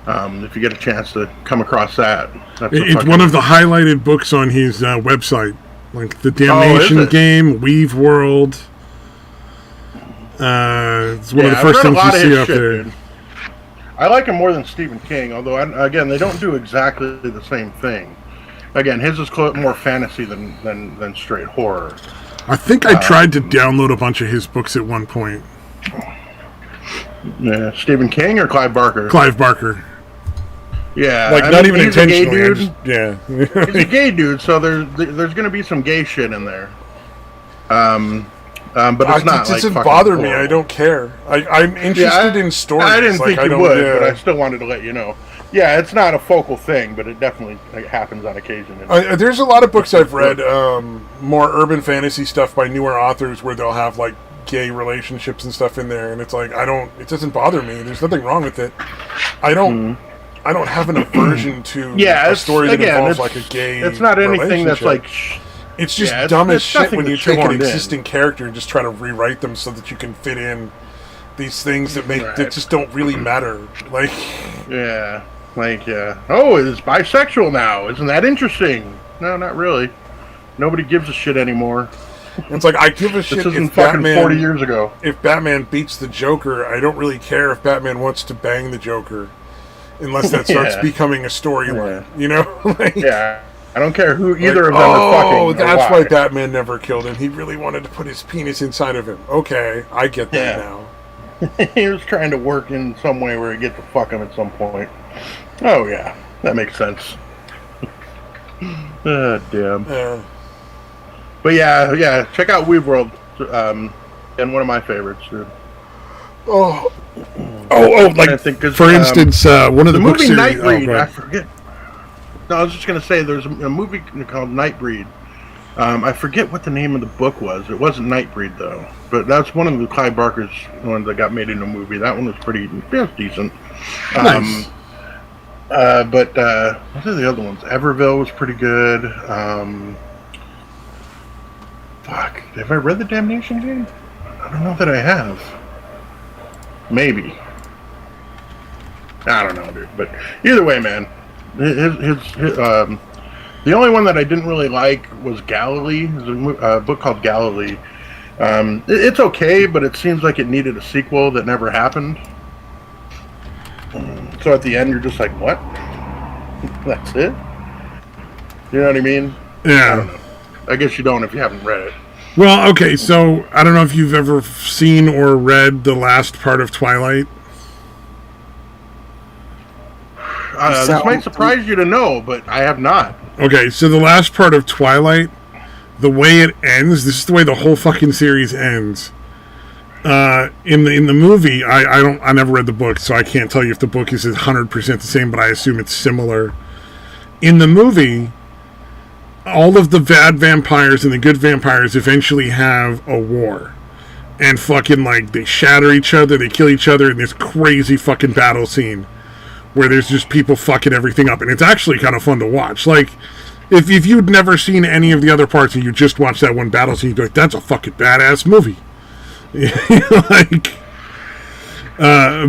If you get a chance to come across that, It's one of the highlighted books on his website, like the Damnation Game, Weave World. It's one of the first things you see up there. Dude. I like him more than Stephen King, although again they don't do exactly the same thing. Again, his is more fantasy than straight horror. I think I tried to download a bunch of his books at one point. Yeah, Stephen King or Clive Barker? Clive Barker. Yeah, like not even he's intentionally. A gay dude. Yeah, he's a gay dude, so there's going to be some gay shit in there. But it's not. It doesn't like bother me. horrible. I don't care. I'm interested in stories. I didn't like, think you would, but I still wanted to let you know. Yeah, it's not a focal thing, but it definitely happens on occasion. There's a lot of books I've read, more urban fantasy stuff by newer authors, where they'll have like gay relationships and stuff in there, and it's like it doesn't bother me. There's nothing wrong with it. I don't have an aversion to a story that involves like a gay. It's not anything that's like. It's just dumb as shit when you take an existing character and just try to rewrite them so that you can fit in these things that that just don't really matter. Like, oh, it's bisexual now. Isn't that interesting? No, not really. Nobody gives a shit anymore. It's like I give a shit. This isn't if fucking Batman, 40 years ago. If Batman beats the Joker, I don't really care if Batman wants to bang the Joker, unless that starts becoming a storyline. I don't care who either of them are fucking. Oh, that's why Batman never killed him. He really wanted to put his penis inside of him. Okay, I get that now. He was trying to work in some way where he get to fuck him at some point. Oh yeah, that makes sense. Damn. But yeah, check out Weave World, and one of my favorites, dude. Like for instance, one of the movie books Nightbreed. I forget. No, I was just gonna say there's a movie called Nightbreed. I forget what the name of the book was. It wasn't Nightbreed though, but that's one of the Clive Barker's ones that got made into a movie. That one was pretty decent. Nice. But what are the other ones? Everville was pretty good. Fuck, have I read The Damnation Game? I don't know that I have. Maybe. I don't know, dude. But either way, man. The only one that I didn't really like was Galilee. There's a book called Galilee. It's okay, but it seems like it needed a sequel that never happened. So at the end, you're just like, what? That's it? You know what I mean? Yeah. I don't know. I guess you don't if you haven't read it. Well, okay, so I don't know if you've ever seen or read the last part of Twilight. This might surprise you to know, but I have not. Okay, so the last part of Twilight, the way it ends, this is the way the whole fucking series ends. In the movie, I never read the book, so I can't tell you if the book is 100% the same, but I assume it's similar. In the movie, all of the bad vampires and the good vampires eventually have a war. And fucking, like, they shatter each other, they kill each other in this crazy fucking battle scene where there's just people fucking everything up. And it's actually kind of fun to watch. Like, if you'd never seen any of the other parts and you just watch that one battle scene, you'd be like, that's a fucking badass movie.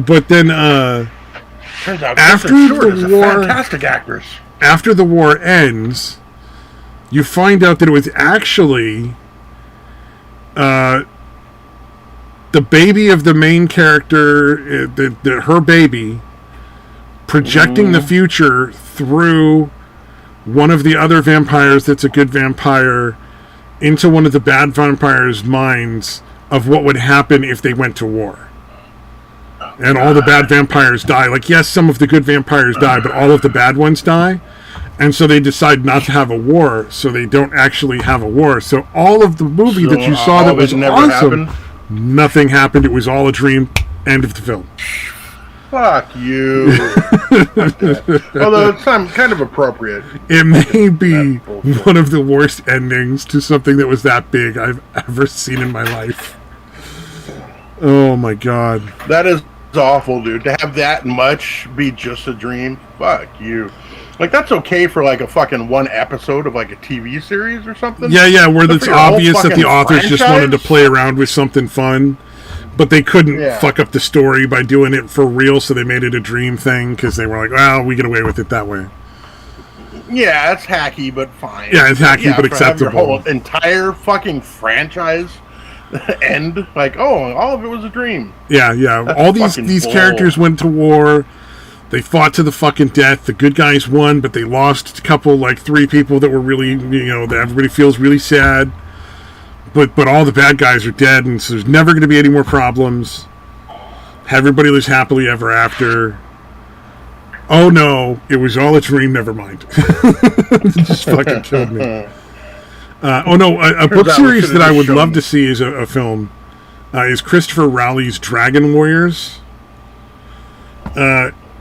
But then, turns out after the war, fantastic actress. After the war ends, you find out that it was actually the baby of the main character, her baby, projecting the future through one of the other vampires that's a good vampire into one of the bad vampires' minds of what would happen if they went to war. And all the bad vampires die. Like, yes, some of the good vampires die, but all of the bad ones die. And so they decide not to have a war, so they don't actually have a war. So all of the movie that you saw that was awesome, nothing happened. It was all a dream. End of the film. Fuck you. Although it's kind of appropriate. It may be one of the worst endings to something that was that big I've ever seen in my life. Oh my god. That is awful, dude. To have that much be just a dream, fuck you. Like, that's okay for like a fucking one episode of like a TV series or something. Yeah, where it's obvious that the authors just wanted to play around with something fun, but they couldn't fuck up the story by doing it for real, so they made it a dream thing because they were like, well, we get away with it that way. Yeah, it's hacky, but fine. Yeah, it's hacky, but acceptable. Your whole entire fucking franchise end, like, oh, all of it was a dream. Yeah. That's all these characters went to war. They fought to the fucking death. The good guys won, but they lost a couple, like 3 people that were really, that everybody feels really sad. But all the bad guys are dead, and so there's never going to be any more problems. Everybody lives happily ever after. Oh no, it was all a dream, never mind. It just fucking killed me. A book series that I would love to see as a film is Christopher Rowley's Dragon Warriors.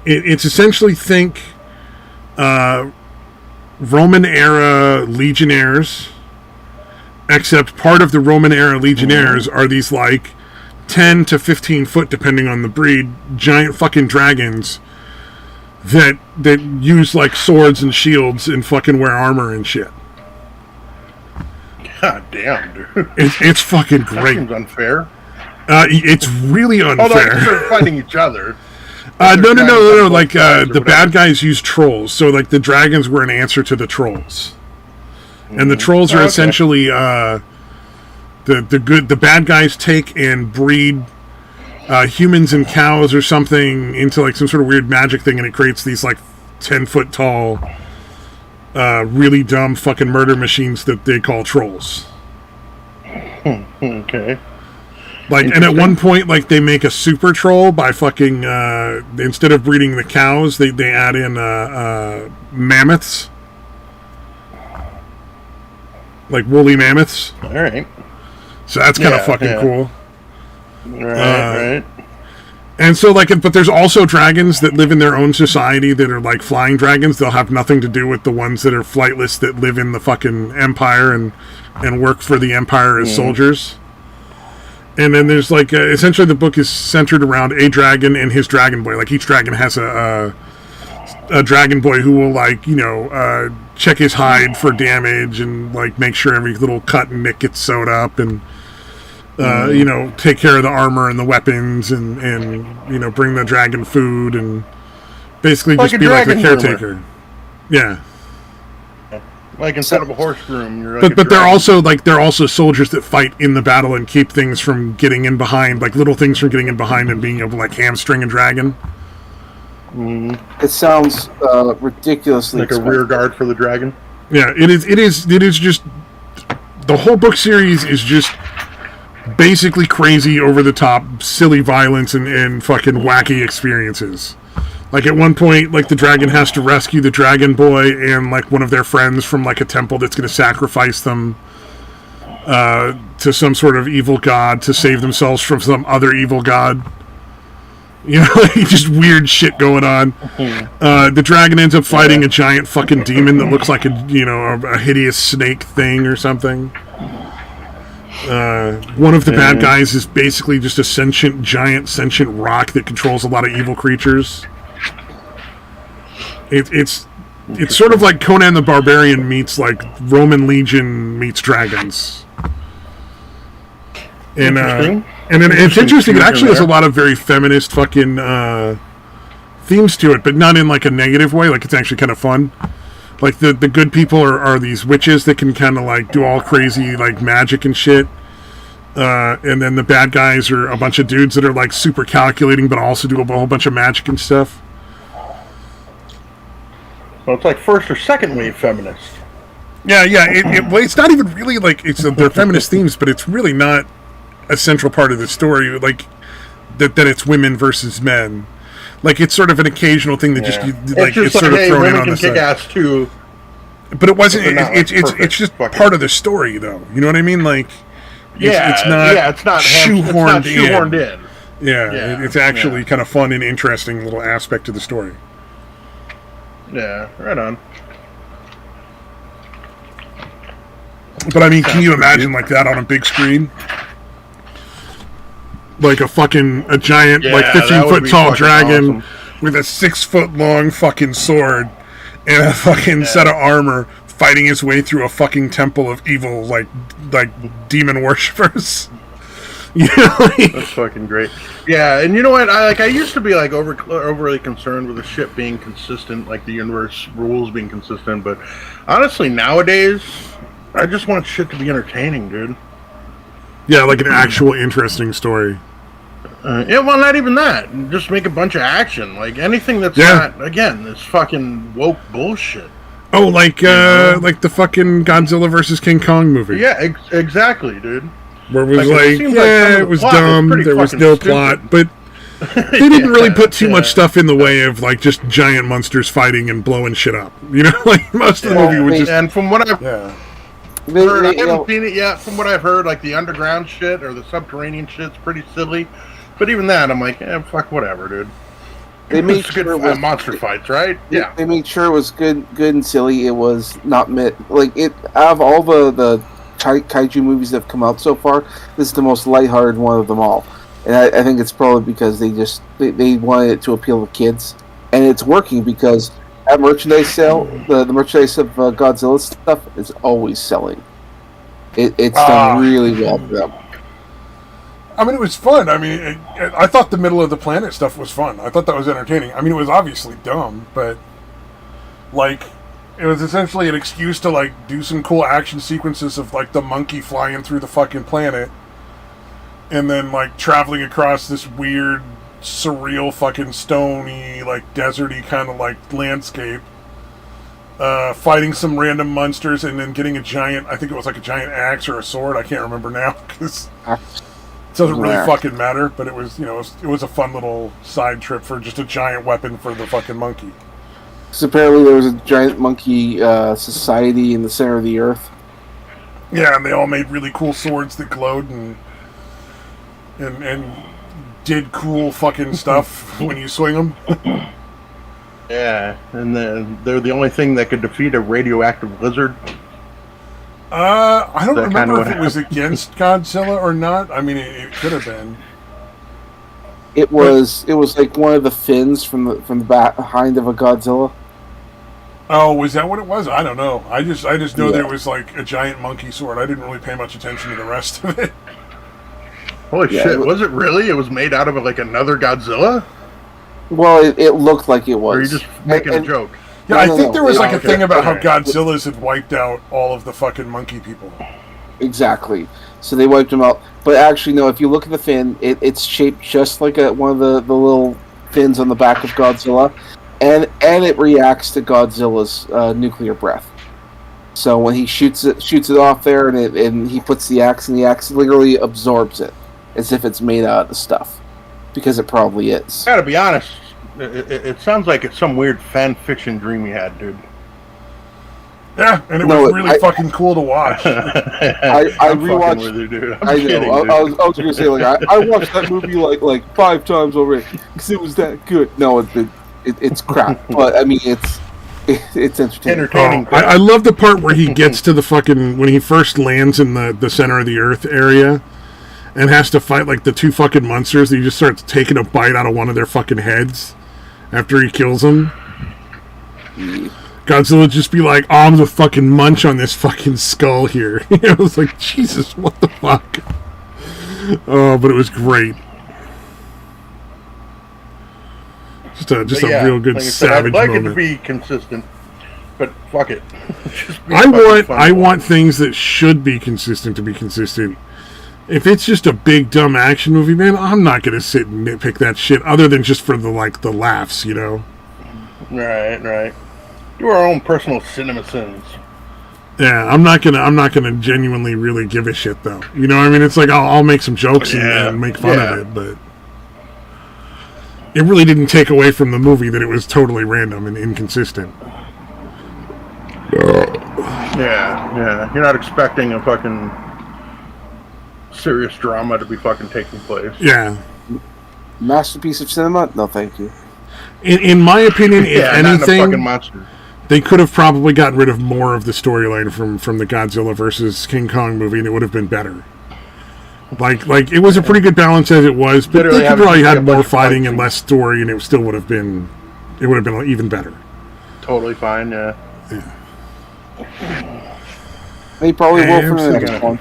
It's essentially, think Roman-era legionnaires, except part of the Roman-era legionnaires are these, like, 10 to 15 foot, depending on the breed, giant fucking dragons that use, like, swords and shields and fucking wear armor and shit. God damn, dude. It's fucking great. That seems unfair. It's really unfair. Although they're fighting each other. No. Like, the bad guys use trolls. So, like, the dragons were an answer to the trolls. And the trolls are essentially, the bad guys take and breed humans and cows or something into, like, some sort of weird magic thing, and it creates these, like, 10-foot tall, really dumb fucking murder machines that they call trolls. Okay. Like, and at one point, like, they make a super troll by fucking, instead of breeding the cows, they add in, mammoths. Like, woolly mammoths. Alright. So that's kind of fucking cool. Right. And so, like, but there's also dragons that live in their own society that are, like, flying dragons. They'll have nothing to do with the ones that are flightless that live in the fucking Empire and work for the Empire as soldiers. And then there's, like, essentially the book is centered around a dragon and his dragon boy. Like, each dragon has a dragon boy who will, like, check his hide for damage and, like, make sure every little cut and nick gets sewed up and, take care of the armor and the weapons and bring the dragon food and basically just be like the caretaker. Groomer. Yeah. Like, instead of a horse groom, you're like but they're also soldiers that fight in the battle and keep things from getting in behind, like little things from getting in behind and being able to, like, hamstring a dragon. It sounds ridiculously like expensive. A rear guard for the dragon. Yeah, it is just the whole book series is just basically crazy, over the top, silly violence and fucking wacky experiences. Like, at one point, like, the dragon has to rescue the dragon boy and, like, one of their friends from, like, a temple that's going to sacrifice them to some sort of evil god to save themselves from some other evil god. Like, just weird shit going on. The dragon ends up fighting a giant fucking demon that looks like a hideous snake thing or something. One of the bad guys is basically just a giant sentient rock that controls a lot of evil creatures. It's sort of like Conan the Barbarian meets, like, Roman Legion meets dragons. And it's interesting. It actually has a lot of very feminist fucking themes to it, but not in, like, a negative way. Like, it's actually kind of fun. Like, the good people are these witches that can kind of, like, do all crazy, like, magic and shit. And then the bad guys are a bunch of dudes that are, like, super calculating, but also do a whole bunch of magic and stuff. Well, it's like first or second wave feminist. Yeah. Well, it's not even really like they're feminist themes, but it's really not a central part of the story, like that it's women versus men. Like it's sort of an occasional thing that it's sort of hey, thrown women in on can the kick side. ass too. But it wasn't. It's just part of the story, though. You know what I mean? Like, it's not shoehorned in. Yeah, it's actually kind of fun and interesting little aspect to the story. Yeah, right on. But I mean, can you imagine like that on a big screen? Like a giant, like 15-foot tall dragon awesome. With a 6-foot long fucking sword and a fucking set of armor fighting his way through a fucking temple of evil, like demon worshippers. You know, that's fucking great. Yeah, and you know what? I used to be like overly concerned with the shit being consistent, like the universe rules being consistent. But honestly, nowadays, I just want shit to be entertaining, dude. Yeah, like an actual interesting story. Yeah, well, not even that. Just make a bunch of action. Like anything that's not, again, this fucking woke bullshit. Oh, like the fucking Godzilla versus King Kong movie. Yeah, exactly, dude. Where it was it was dumb. There was no plot, but they didn't really put too much stuff in the way of like just giant monsters fighting and blowing shit up. You know, like most of the movie was just. And from what I've heard, I haven't seen it yet. From what I've heard, like the underground shit or the subterranean shit's pretty silly. But even that, I'm like, fuck, whatever, dude. They made sure it was monster fights, right? Yeah. They made sure it was good and silly. It was not like it. Out of all the kaiju movies that have come out so far, this is the most lighthearted one of them all. And I think it's probably because they wanted it to appeal to kids, and it's working because at merchandise sale, the merchandise of Godzilla stuff is always selling. It's done really well for them. I mean, it was fun. I mean, I thought the middle of the planet stuff was fun. I thought that was entertaining. I mean, it was obviously dumb, but like, it was essentially an excuse to like do some cool action sequences of like the monkey flying through the fucking planet, and then like traveling across this weird, surreal, fucking stony, like deserty kind of like landscape, fighting some random monsters, and then getting a giant. I think it was like a giant axe or a sword. I can't remember now because. It doesn't really fucking matter, but it was, it was a fun little side trip for just a giant weapon for the fucking monkey. So apparently there was a giant monkey society in the center of the earth. Yeah, and they all made really cool swords that glowed and did cool fucking stuff when you swing them. Yeah, and they're the only thing that could defeat a radioactive lizard. I don't remember if it was against Godzilla or not. I mean, it could have been. It was like one of the fins from the back behind of a Godzilla. Oh, was that what it was? I don't know. I just know that it was like a giant monkey sword. I didn't really pay much attention to the rest of it. Holy shit! Was it really? It was made out of like another Godzilla? Well, it looked like it was. Or are you just making a joke? Yeah, I think there was like a thing about how Godzilla's had wiped out all of the fucking monkey people. Exactly. So they wiped them out. But actually, no, if you look at the fin, it's shaped just like one of the little fins on the back of Godzilla. And it reacts to Godzilla's nuclear breath. So when he shoots it off there and he puts the axe, and the axe literally absorbs it. As if it's made out of the stuff. Because it probably is. Gotta be honest. It sounds like it's some weird fan fiction dream you had, dude. Yeah, and it was really fucking cool to watch. I rewatched. With you, dude. I know. Kidding, I was gonna say I watched that movie like 5 times already because it was that good. No, it's crap, but I mean it's entertaining. I love the part where he gets to the fucking when he first lands in the center of the Earth area. And has to fight like the 2 fucking monsters. He just starts taking a bite out of one of their fucking heads after he kills them. Godzilla just be like, I'm the fucking munch on this fucking skull here. I was like, Jesus, what the fuck? Oh, but it was great. Just a real good savage I'd like moment. it to be consistent, but fuck it. I want things that should be consistent to be consistent. If it's just a big dumb action movie, man, I'm not gonna sit and nitpick that shit. Other than just for the laughs, Right. Do our own personal cinema sins. Yeah, I'm not gonna genuinely really give a shit though. You know what I mean? It's like I'll make some jokes and make fun of it, but it really didn't take away from the movie that it was totally random and inconsistent. Yeah. You're not expecting a fucking serious drama to be fucking taking place. Yeah. Masterpiece of cinema? No, thank you. In my opinion, if anything, not a fucking monster. They could have probably gotten rid of more of the storyline from the Godzilla versus King Kong movie, and it would have been better. Like it was a pretty good balance as it was, but they could probably had more fighting and less story, and it still would have been even better. Totally fine, yeah. They probably will for the next one.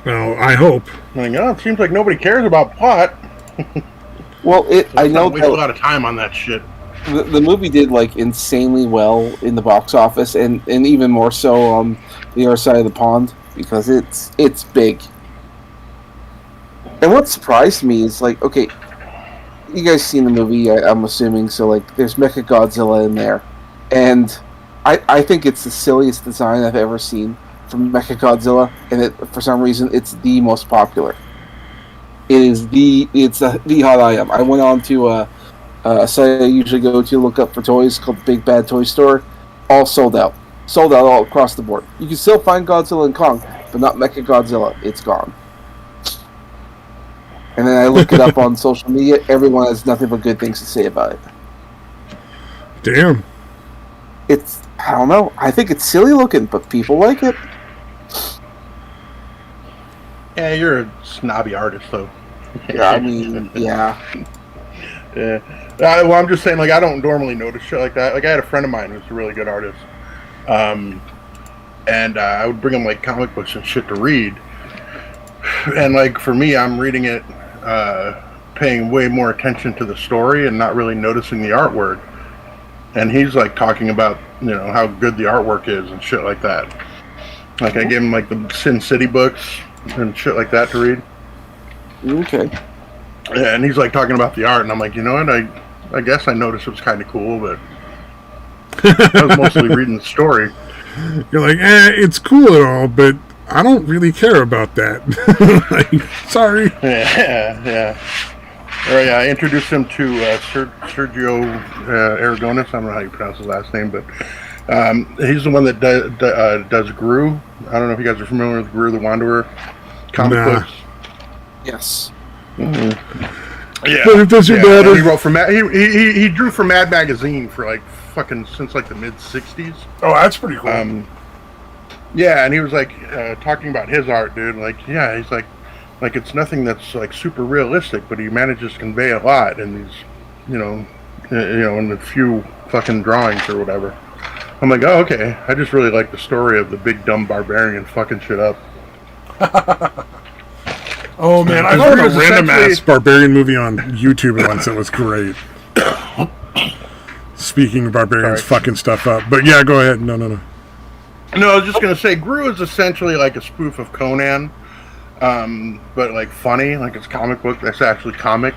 Well, I hope. It seems like nobody cares about plot. Well, I know waste a lot of time on that shit. The movie did like insanely well in the box office, and even more so on the other side of the pond because it's big. And what surprised me is like, okay, you guys seen the movie? I'm assuming so. Like, there's Mechagodzilla in there, and I think it's the silliest design I've ever seen from Mechagodzilla, and for some reason it's the most popular. It's the hot item. I went on to a site I usually go to look up for toys called Big Bad Toy Store. All sold out all across the board. You can still find Godzilla and Kong, but not Mechagodzilla. It's gone. And then I look it up on social media. Everyone has nothing but good things to say about it. Damn. I don't know. I think it's silly looking, but people like it. Yeah, you're a snobby artist, though. Yeah, I mean, yeah. Yeah. Well, I'm just saying, like, I don't normally notice shit like that. Like, I had a friend of mine who's a really good artist. And I would bring him, like, comic books and shit to read. And, like, for me, I'm reading it, paying way more attention to the story and not really noticing the artwork. And he's, like, talking about, how good the artwork is and shit like that. Like, I gave him, like, the Sin City books and shit like that to read. Okay. Yeah, and he's like talking about the art, and I'm like, you know what? I guess I noticed it was kind of cool, but I was mostly reading the story. You're like, it's cool and all, but I don't really care about that. Like, sorry. Yeah. All right, I introduced him to Sergio Aragonis. I don't know how you pronounce his last name, but he's the one that does Gru. I don't know if you guys are familiar with Gru the Wanderer comic books. Yes. Mm-hmm. Yeah. But if that's your dad, he wrote for he drew for Mad Magazine for like fucking since like the mid '60s. Oh, that's pretty cool. Yeah, and he was like talking about his art, dude. Like, yeah, he's like it's nothing that's like super realistic, but he manages to convey a lot in these, in a few fucking drawings or whatever. I'm like, oh, okay. I just really like the story of the big dumb barbarian fucking shit up. Oh man, I heard a random ass barbarian movie on YouTube once that was great. Speaking of barbarians fucking stuff up, but yeah, go ahead. No. No, I was just gonna say, Gru is essentially like a spoof of Conan, but like funny, like it's a comic book that's actually comic.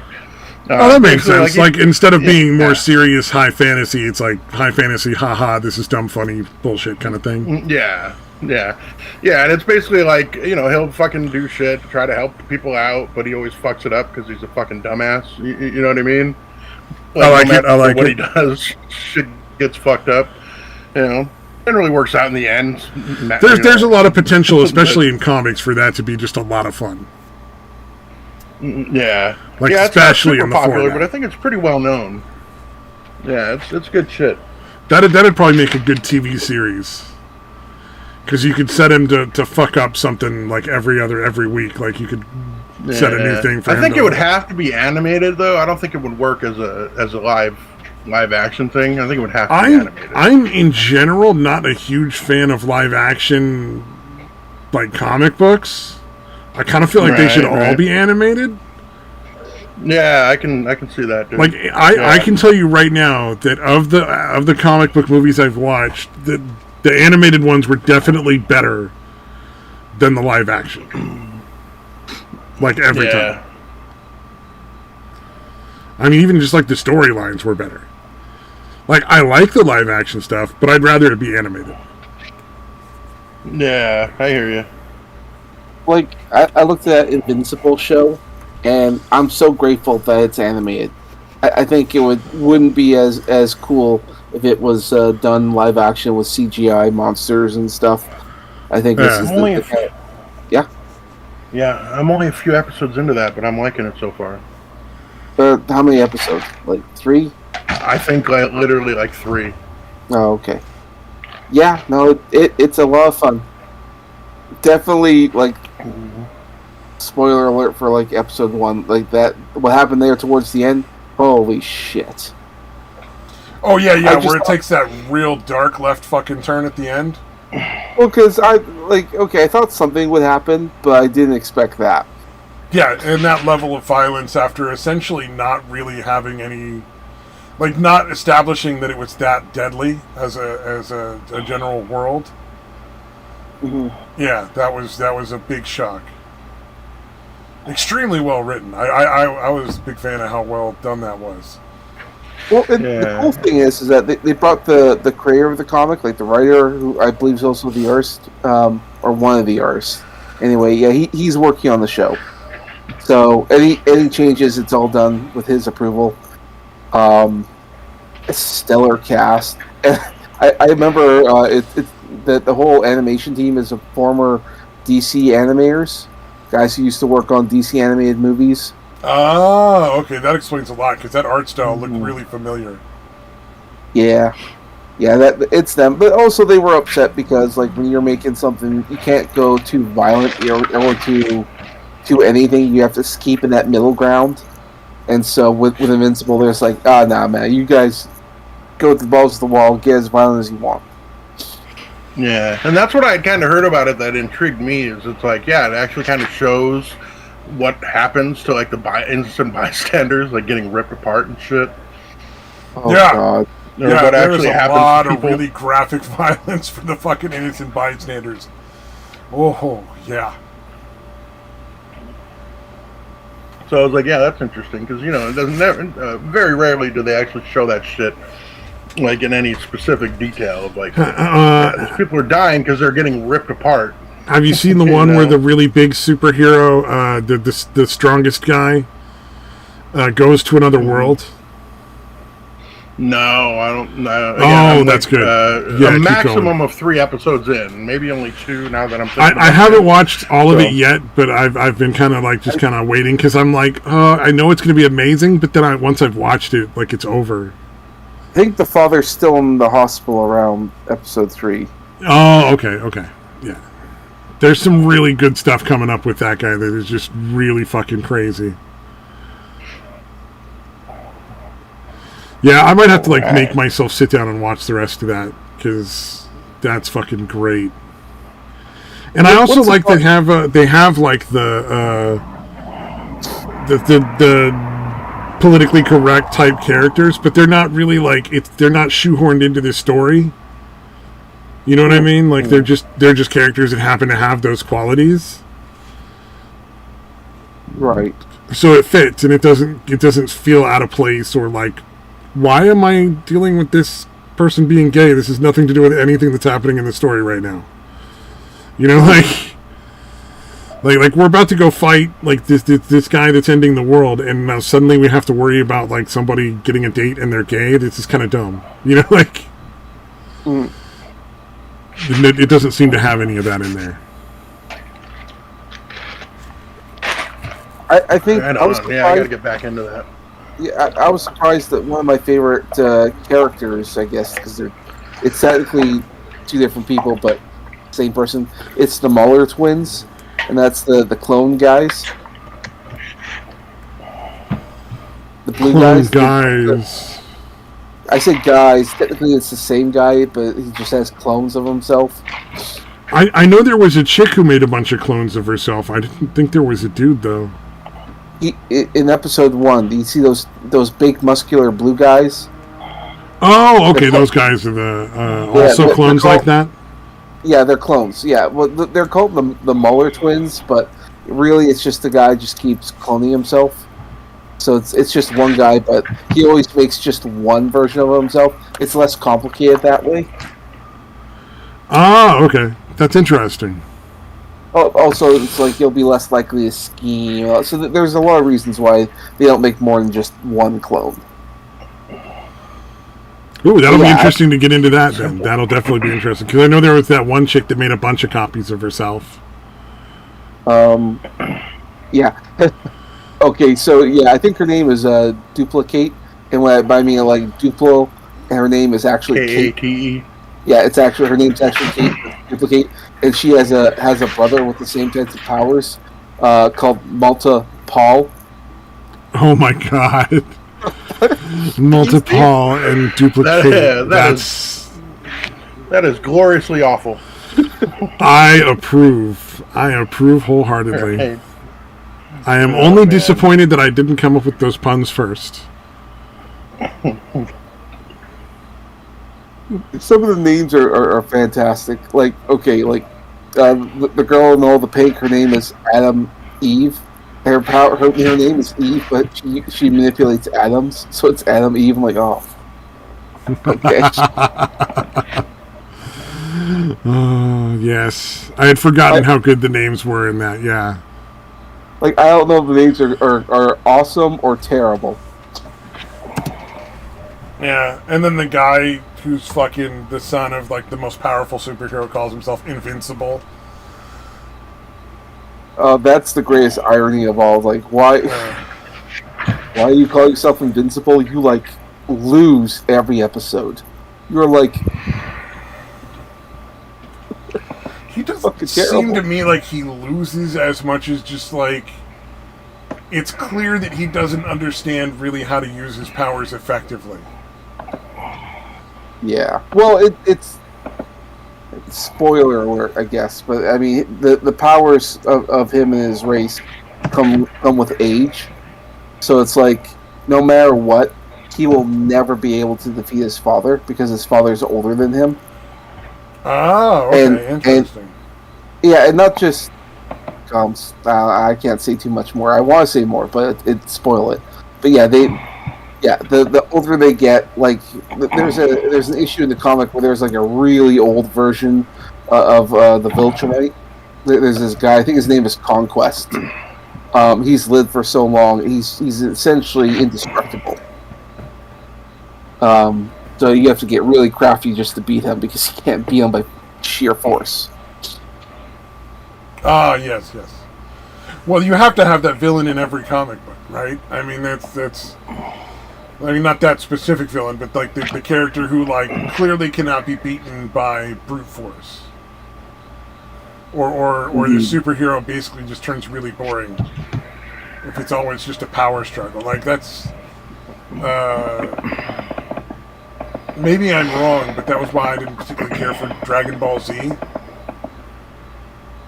That makes sense. Like instead of being more serious high fantasy, it's like high fantasy, haha, this is dumb, funny bullshit kind of thing. Yeah, and it's basically like, he'll fucking do shit to try to help people out, but he always fucks it up because he's a fucking dumbass. You know what I mean? Like, I like what he does. Shit gets fucked up. Generally works out in the end. There's a lot of potential, especially in comics, for that to be just a lot of fun. Yeah. Like, yeah, especially it's not super in the popular, format. but I think it's pretty well known. Yeah, it's good shit. That'd probably make a good TV series. Because you could set him to fuck up something like every week. Like you could set a new thing for him. I think it would have to be animated though. I don't think it would work as a live action thing. I think it would have to be animated. I'm in general not a huge fan of live action like comic books. I kind of feel like they should all be animated. Yeah, I can see that. Dude. Like I can tell you right now that of the comic book movies I've watched, the animated ones were definitely better than the live action. Like every time. I mean, even just like the storylines were better. Like, I like the live action stuff, but I'd rather it be animated. Yeah, I hear you. Like, I looked at that Invincible show, and I'm so grateful that it's animated. I think it wouldn't be as cool if it was done live action with CGI monsters and stuff. I think this is yeah. Yeah, I'm only a few episodes into that, but I'm liking it so far. How many episodes? Like 3? I think literally like 3. Oh, okay. Yeah, no, it's a lot of fun. Definitely, like, spoiler alert for like episode 1, like that. What happened there towards the end? Holy shit! Oh yeah, where it takes that real dark left fucking turn at the end. Well, because I thought something would happen, but I didn't expect that. Yeah, and that level of violence after essentially not really having any, like, not establishing that it was that deadly as a general world. Mm-hmm. Yeah, that was a big shock. Extremely well written. I was a big fan of how well done that was. Well, the cool thing is that they brought the creator of the comic, like the writer, who I believe is also the artist, or one of the artists. Anyway, yeah, he's working on the show. So any changes, it's all done with his approval. A stellar cast. I remember that the whole animation team is a former DC animators, guys who used to work on DC animated movies. Oh, okay, that explains a lot, because that art style looked really familiar. Yeah, that it's them. But also they were upset because, like, when you're making something, you can't go too violent or too anything. You have to keep in that middle ground. And so with Invincible, there's like, nah, man, you guys go with the balls to the wall, get as violent as you want. Yeah, and that's what I kind of heard about it that intrigued me, is it's like, yeah, it actually kind of shows what happens to, like, the innocent bystanders, like, getting ripped apart and shit. Oh, yeah. God. Yeah, what actually there's a happens lot to of people. really graphic violence for the fucking innocent bystanders. Oh, yeah. So I was like, yeah, that's interesting, because, you know, it doesn't very rarely do they actually show that shit, like, in any specific detail of, like, these people are dying because they're getting ripped apart. Have you seen the one where the really big superhero, the strongest guy, goes to another world? No, I don't. Again, that's good. A maximum of 3 episodes in, maybe only 2 now that I'm thinking. I haven't watched all of it yet, but I've been kind of like just kind of waiting, because I'm like, I know it's going to be amazing, but then once I've watched it, like, it's over. I think the father's still in the hospital around episode 3. Oh, okay, yeah. There's some really good stuff coming up with that guy that is just really fucking crazy. Yeah, I might have to, like, make myself sit down and watch the rest of that, because that's fucking great. And I also like they have like the politically correct type characters, but they're not really like they're not shoehorned into this story. You know what I mean? Like they're just characters that happen to have those qualities. Right. So it fits, and it doesn't feel out of place or like, why am I dealing with this person being gay? This has nothing to do with anything that's happening in the story right now. You know, like we're about to go fight like this guy that's ending the world, and now suddenly we have to worry about like somebody getting a date and they're gay. This is kind of dumb. You know, like it doesn't seem to have any of that in there. I think I was surprised. Yeah, I gotta get back into that. Yeah, I was surprised that one of my favorite characters, I guess, because it's technically 2 different people, but same person. It's the Muller twins, and that's the clone guys. The blue guys. I said guys. Technically, it's the same guy, but he just has clones of himself. I know there was a chick who made a bunch of clones of herself. I didn't think there was a dude, though. In episode 1, do you see those big muscular blue guys? Oh, okay, those guys are the also clones like that? Yeah, they're clones. Yeah, well, they're called the Muller twins, but really it's just the guy just keeps cloning himself. So it's just one guy, but he always makes just one version of himself. It's less complicated that way. Ah, okay. That's interesting. Also, it's like you'll be less likely to scheme. So there's a lot of reasons why they don't make more than just one clone. Ooh, that'll be interesting to get into that then. That'll definitely be interesting. Because I know there was that one chick that made a bunch of copies of herself. Yeah. Okay, so yeah, I think her name is Duplicate. And by me, like Duplo, and her name is actually Kate. Kate. Yeah, it's actually her name's actually Kate Duplicate, and she has a brother with the same types of powers, called Malta Paul. Oh my god. Malta Paul and Duplicate. That is gloriously awful. I approve. I approve wholeheartedly. Right. I am only disappointed that I didn't come up with those puns first. Some of the names are fantastic. Like, okay, like the girl in all the pink, her name is Adam Eve. Her name is Eve, but she manipulates atoms, so it's Adam Eve. I'm like, oh, okay. Oh, yes. I had forgotten how good the names were in that, yeah. Like, I don't know if the names are awesome or terrible. Yeah, and then the guy who's fucking the son of, like, the most powerful superhero calls himself Invincible. That's the greatest irony of all. Like, why you call yourself Invincible? You, like, lose every episode. You're like... He doesn't seem to me like he loses as much as just, like... It's clear that he doesn't understand really how to use his powers effectively. Yeah. Well, it's spoiler alert, I guess, but I mean the powers of him and his race come with age. So it's like no matter what, he will never be able to defeat his father because his father's older than him. Oh, okay, interesting. Yeah, and not just I can't say too much more. I want to say more, but it spoil it. But yeah, the older they get, like there's an issue in the comic where there's like a really old version of the Viltrumite. There's this guy, I think his name is Conquest. He's lived for so long, he's essentially indestructible. So you have to get really crafty just to beat him because you can't beat him by sheer force. Ah, yes. Well, you have to have that villain in every comic book, right? I mean, that's. I mean, not that specific villain, but like the character who like clearly cannot be beaten by brute force, or the superhero basically just turns really boring if it's always just a power struggle. Like that's. Maybe I'm wrong, but that was why I didn't particularly care for Dragon Ball Z.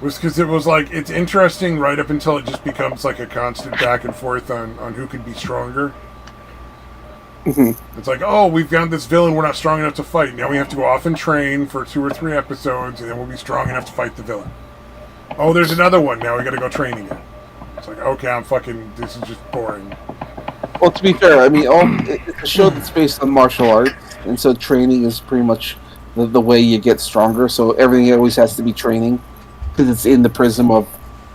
Was because it was like, it's interesting right up until it just becomes like a constant back and forth on who can be stronger. Mm-hmm. It's like, oh, we've got this villain we're not strong enough to fight. Now we have to go off and train for 2 or 3 episodes, and then we'll be strong enough to fight the villain. Oh, there's another one. Now we gotta go train again. It's like, okay, this is just boring. Well, to be fair, I mean, it's a show that's based on martial arts, and so training is pretty much the way you get stronger, so everything always has to be training. Because it's in the prism of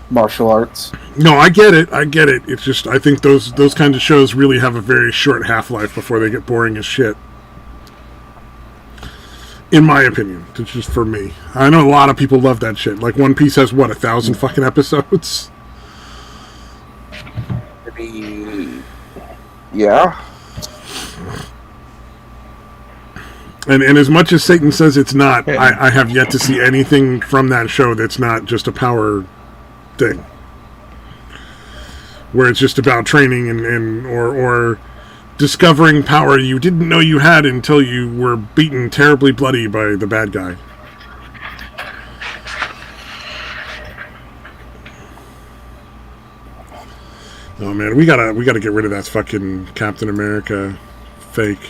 martial arts. No, I get it. It's just, I think those kinds of shows really have a very short half-life before they get boring as shit. In my opinion. It's just for me. I know a lot of people love that shit. Like, One Piece has, 1,000 fucking episodes? Maybe... Yeah. And as much as Satan says it's not, I have yet to see anything from that show that's not just a power thing. Where it's just about training or discovering power you didn't know you had until you were beaten terribly bloody by the bad guy. Oh man, we gotta get rid of that fucking Captain America fake.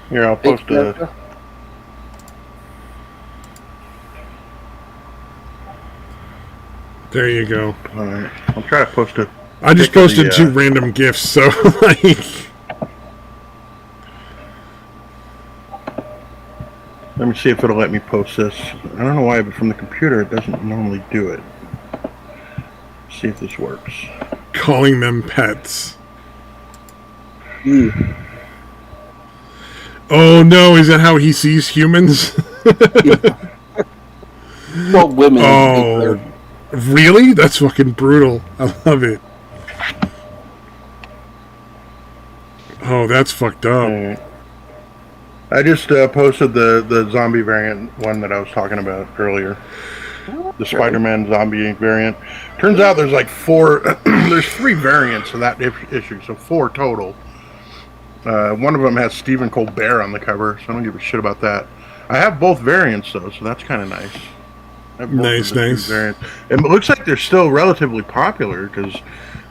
Here, I'll post a... There you go. All right, I'll try to post it. I just posted 2 random GIFs, so like. Let me see if it'll let me post this. I don't know why, but from the computer it doesn't normally do it. See if this works. Calling them pets. Oh no, is that how he sees humans? Well, women. Oh, really? That's fucking brutal. I love it. Oh, that's fucked up. I just posted the zombie variant one that I was talking about earlier. The Spider-Man zombie variant. Turns out there's like 4. There's 3 variants of that issue, so 4 total. One of them has Stephen Colbert on the cover, so I don't give a shit about that. I have both variants though, so that's kind of nice. Nice. It looks like they're still relatively popular because,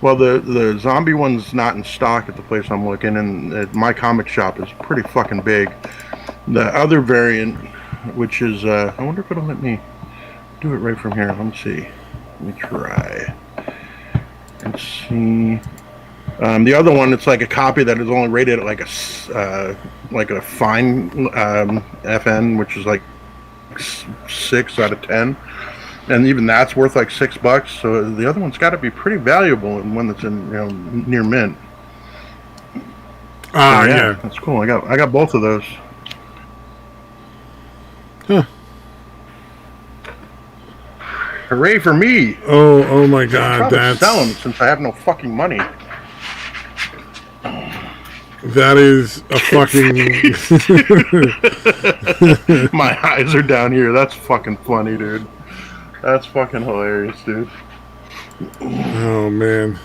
well, the zombie one's not in stock at the place I'm looking, and my comic shop is pretty fucking big. The other variant, which is, I wonder if it'll let me do it right from here. Let me see. Let me try. Let's see. The other one, it's like a copy that is only rated at like a fine FN, which is like 6 out of 10, and even that's worth like $6. So the other one's got to be pretty valuable, and one that's in near mint. Yeah, that's cool. I got both of those. Huh. Hooray for me! Oh my God! That's sell them since I have no fucking money. That is a fucking. My eyes are down here. That's fucking funny, dude. That's fucking hilarious, dude. Oh man. I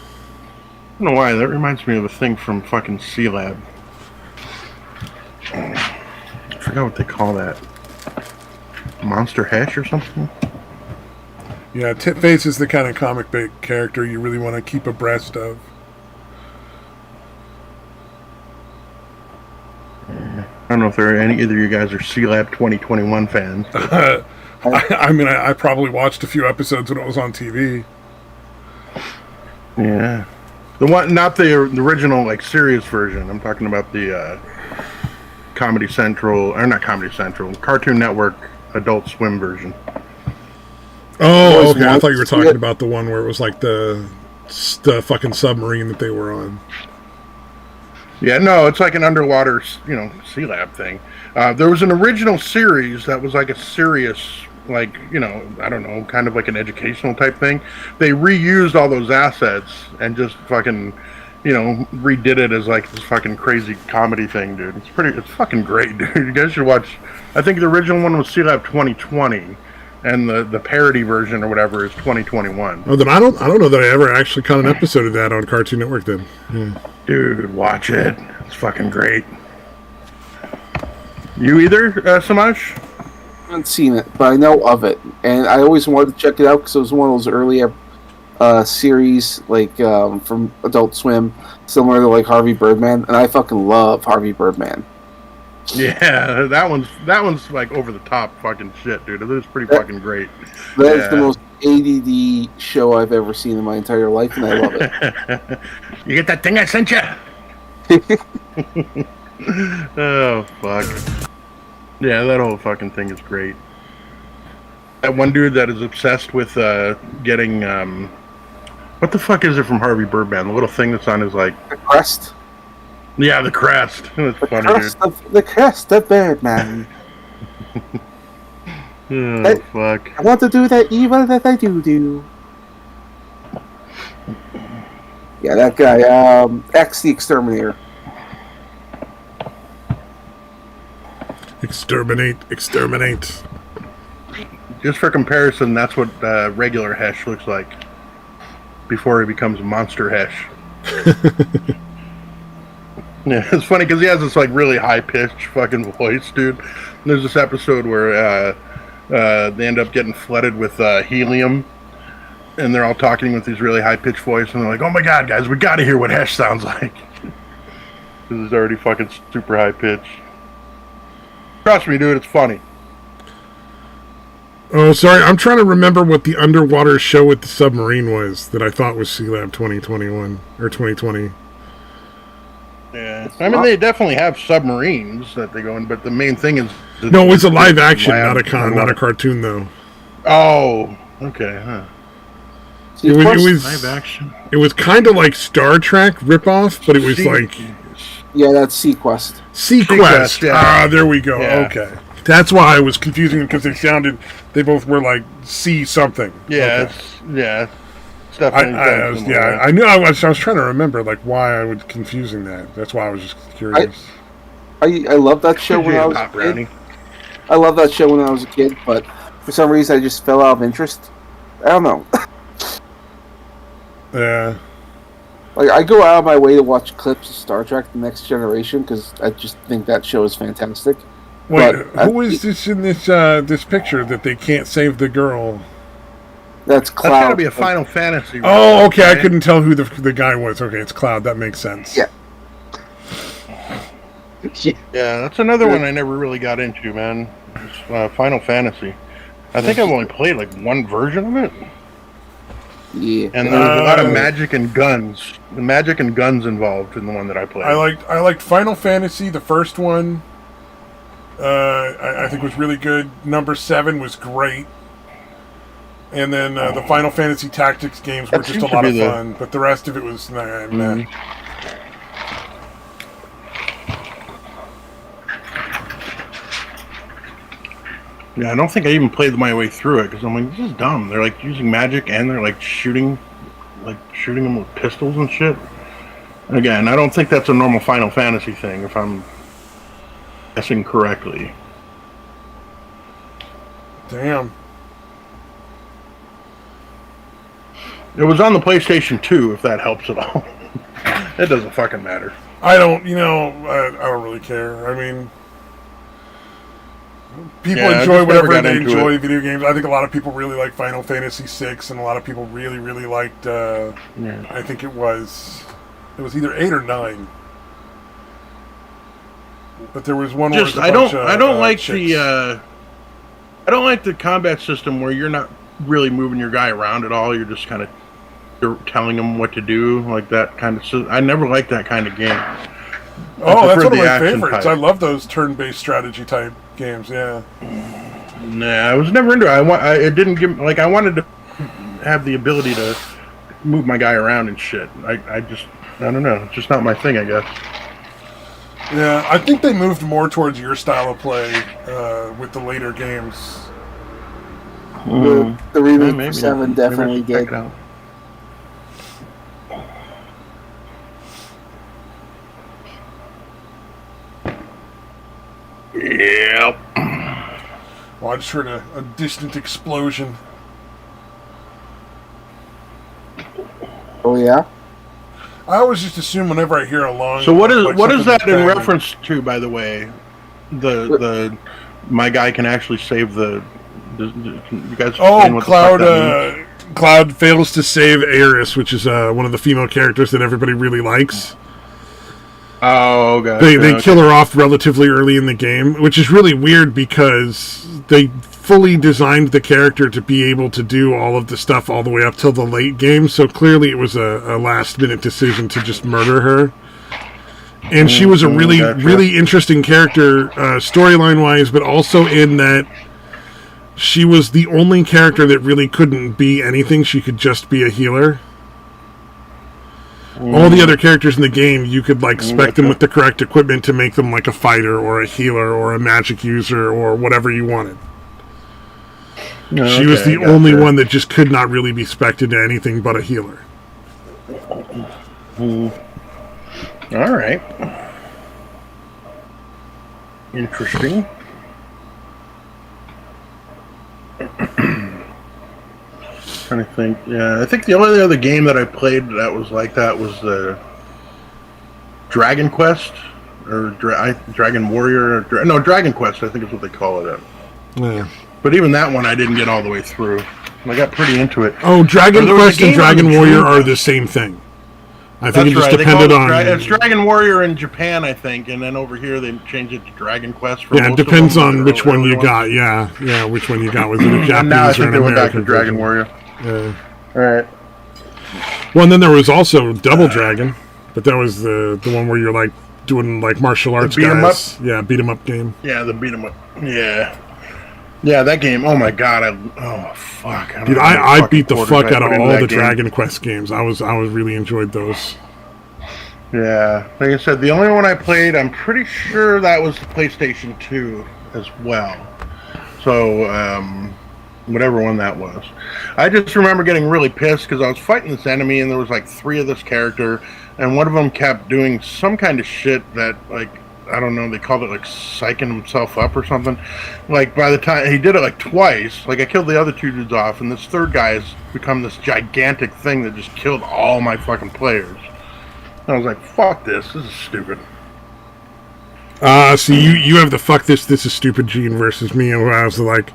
don't know why. That reminds me of a thing from fucking C-Lab. I forgot what they call that. Monster Hash or something? Yeah, Titface is the kind of comic book character you really want to keep abreast of. I don't know if there are either of you guys are C-Lab 2021 fans. I probably watched a few episodes when it was on TV. Yeah. The one, not the original, like, serious version. I'm talking about the Comedy Central, or not Comedy Central, Cartoon Network Adult Swim version. Oh, okay. I thought you were talking about the one where it was like the fucking submarine that they were on. Yeah, no, it's like an underwater, C-Lab thing. There was an original series that was like a serious, like, I don't know, kind of like an educational type thing. They reused all those assets and just fucking, redid it as like this fucking crazy comedy thing, dude. It's fucking great, dude. You guys should watch. I think the original one was C-Lab 2020. And the parody version or whatever is 2021. Oh, then I don't know that I ever actually caught an episode of that on Cartoon Network. Then, yeah. Dude, watch it. It's fucking great. You either, Samash? I haven't seen it, but I know of it, and I always wanted to check it out because it was one of those earlier series, like from Adult Swim, similar to like Harvey Birdman, and I fucking love Harvey Birdman. Yeah, that one's like over the top fucking shit, dude. It is pretty fucking great. That is the most ADD show I've ever seen in my entire life, and I love it. You get that thing I sent you? Oh, fuck. Yeah, that whole fucking thing is great. That one dude that is obsessed with getting what the fuck is it from Harvey Birdman? The little thing that's on his like The crest. Yeah, the crest. That's funny, dude. The crest of Birdman. Oh, fuck. I want to do that evil that I do. Yeah, that guy, X the Exterminator. Exterminate. Just for comparison, that's what regular Hesh looks like before he becomes Monster Hesh. Yeah, it's funny because he has this like really high-pitched fucking voice, dude. And there's this episode where they end up getting flooded with helium, and they're all talking with these really high-pitched voice, and they're like, "Oh my god, guys, we got to hear what Hesh sounds like." Because it's already fucking super high-pitched. Trust me, dude, it's funny. Oh, sorry. I'm trying to remember what the underwater show with the submarine was that I thought was Sea Lab 2021 or 2020. Yeah, I mean they definitely have submarines that they go in, but the main thing is No, it's a live action, not a cartoon though. Oh, okay, huh? See, It was Live action. It was kind of like Star Trek ripoff, but it was like yeah, that's Sequest. Sequest. Yeah. Ah, there we go. Yeah. Okay, that's why I was confusing them because they both were like C something. Yeah, Okay. yeah. It's definitely I knew I was trying to remember like why I was confusing that. That's why I was just curious. I love that show when I was a kid. I love that show when I was a kid, but for some reason I just fell out of interest. I don't know. Yeah. Like I go out of my way to watch clips of Star Trek: The Next Generation because I just think that show is fantastic. Wait, who is this in this picture that they can't save the girl? That's Cloud. That's gotta be a Final Fantasy. Oh, okay. Right? I couldn't tell who the guy was. Okay, it's Cloud. That makes sense. Yeah. Yeah, that's another one I never really got into, man. Final Fantasy. I think I've only played like one version of it. Yeah. And there was a lot of magic and guns. The magic and guns involved in the one that I played. I liked Final Fantasy, the first one. I think was really good. Number 7 was great. And then the Final Fantasy Tactics games were just a lot of fun, but the rest of it was meh. Yeah, I don't think I even played my way through it because I'm like, this is dumb. They're like using magic and they're like shooting them with pistols and shit. And again, I don't think that's a normal Final Fantasy thing if I'm guessing correctly. Damn. It was on the PlayStation 2, if that helps at all. It doesn't fucking matter. I don't really care. I mean, people enjoy whatever they enjoy video games. I think a lot of people really like Final Fantasy 6, and a lot of people really, really liked, I think it was either 8 or 9. But there was one where I don't like the combat system where you're not really moving your guy around at all. You're just kind of telling him what to do, like that kind of. I never liked that kind of game. Oh, that's one of my favorites. Type. I love those turn-based strategy type games. Yeah. Nah, I was never into it. It didn't give like I wanted to have the ability to move my guy around and shit. I don't know. It's just not my thing, I guess. Yeah, I think they moved more towards your style of play with the later games. The remake for 7 definitely did. Yep. Well, I just heard a distant explosion. Oh yeah. I always just assume whenever I hear a long. So what is that in reference to? By the way, the my guy can actually save the. You guys Cloud fails to save Aeris, which is one of the female characters that everybody really likes. Oh, okay. They kill her off relatively early in the game, which is really weird because they fully designed the character to be able to do all of the stuff all the way up till the late game, so clearly it was a last-minute decision to just murder her. And she was a really interesting character, storyline-wise, but also in that she was the only character that really couldn't be anything. She could just be a healer. All the other characters in the game, you could spec them with the correct equipment to make them like a fighter or a healer or a magic user or whatever you wanted. She was the only one that just could not really be spec'd into anything but a healer. All right. Interesting. Trying to think. Yeah, I think the only other game that I played that was like that was the Dragon Quest or Dragon Warrior. Dragon Quest. I think is what they call it. Yeah. But even that one, I didn't get all the way through. I got pretty into it. Oh, Dragon Quest and Dragon Warrior are the same thing. I think it just right. depended on. It's Dragon Warrior in Japan, I think, and then over here they changed it to Dragon Quest. For Yeah, it depends on which one you got. Yeah, which one you got. Was it a Japanese and now I think or an they went back to American Dragon version? Warrior. All right. Well, and then there was also Double Dragon, but that was the one where you're like doing like martial arts beat 'em guys. Yeah, beat 'em up game. Yeah, the beat 'em up. Yeah. Yeah, that game. Oh my god! Fuck! Dude, I beat the fuck out of all the Dragon Quest games. I really enjoyed those. Yeah, like I said, the only one I played, I'm pretty sure that was the PlayStation 2 as well. So, whatever one that was. I just remember getting really pissed because I was fighting this enemy and there was like 3 of this character, and one of them kept doing some kind of shit that, like, I don't know, they called it like psyching himself up or something. Like, by the time he did it like twice, like I killed the other 2 dudes off, and this third guy has become this gigantic thing that just killed all my fucking players. And I was like, fuck this is stupid. So you have the fuck this is stupid gene versus me, and I was like,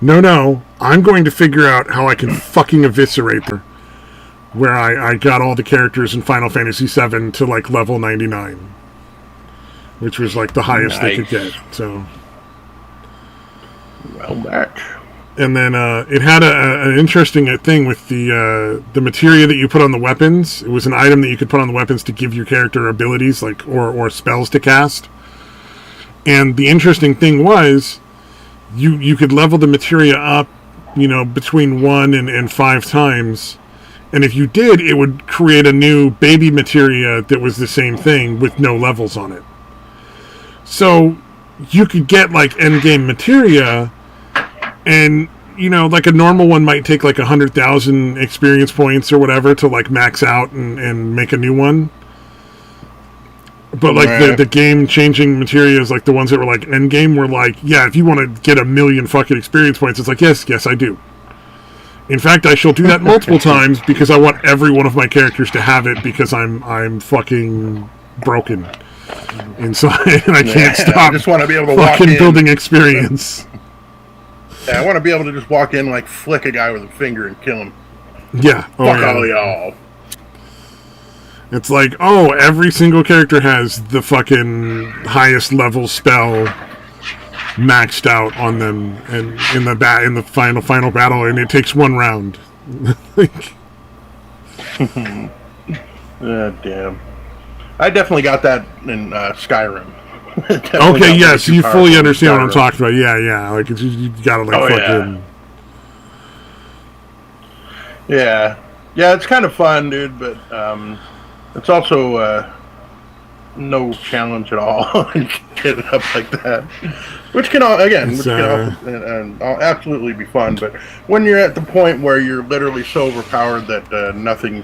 no, I'm going to figure out how I can fucking eviscerate her. Where I got all the characters in Final Fantasy VII to like level 99. Which was like the highest they could get. So, well, that. And then it had an interesting thing with the materia that you put on the weapons. It was an item that you could put on the weapons to give your character abilities, like or spells to cast. And the interesting thing was, you could level the materia up, between 1 and 5 times. And if you did, it would create a new baby materia that was the same thing with no levels on it. So you could get like endgame materia, and like a normal one might take like 100,000 experience points or whatever to like max out and make a new one. But like the game changing materia is like the ones that were like endgame were like, yeah, if you want to get 1 million fucking experience points, it's like yes I do. In fact, I shall do that multiple times because I want every one of my characters to have it because I'm fucking broken inside and I can't stop. I just want to be able to walk in. Building experience. Yeah, I want to be able to just walk in, like flick a guy with a finger and kill him. Yeah. Fuck all y'all. It's like, every single character has the fucking highest level spell maxed out on them, and in the final battle, and it takes 1 round. Damn. I definitely got that in Skyrim. Okay, yes, you fully understand what I'm talking about. Yeah, like you gotta like fucking. Yeah, it's kind of fun, dude, but it's also no challenge at all. Get it up like that, which can absolutely be fun. But when you're at the point where you're literally so overpowered that nothing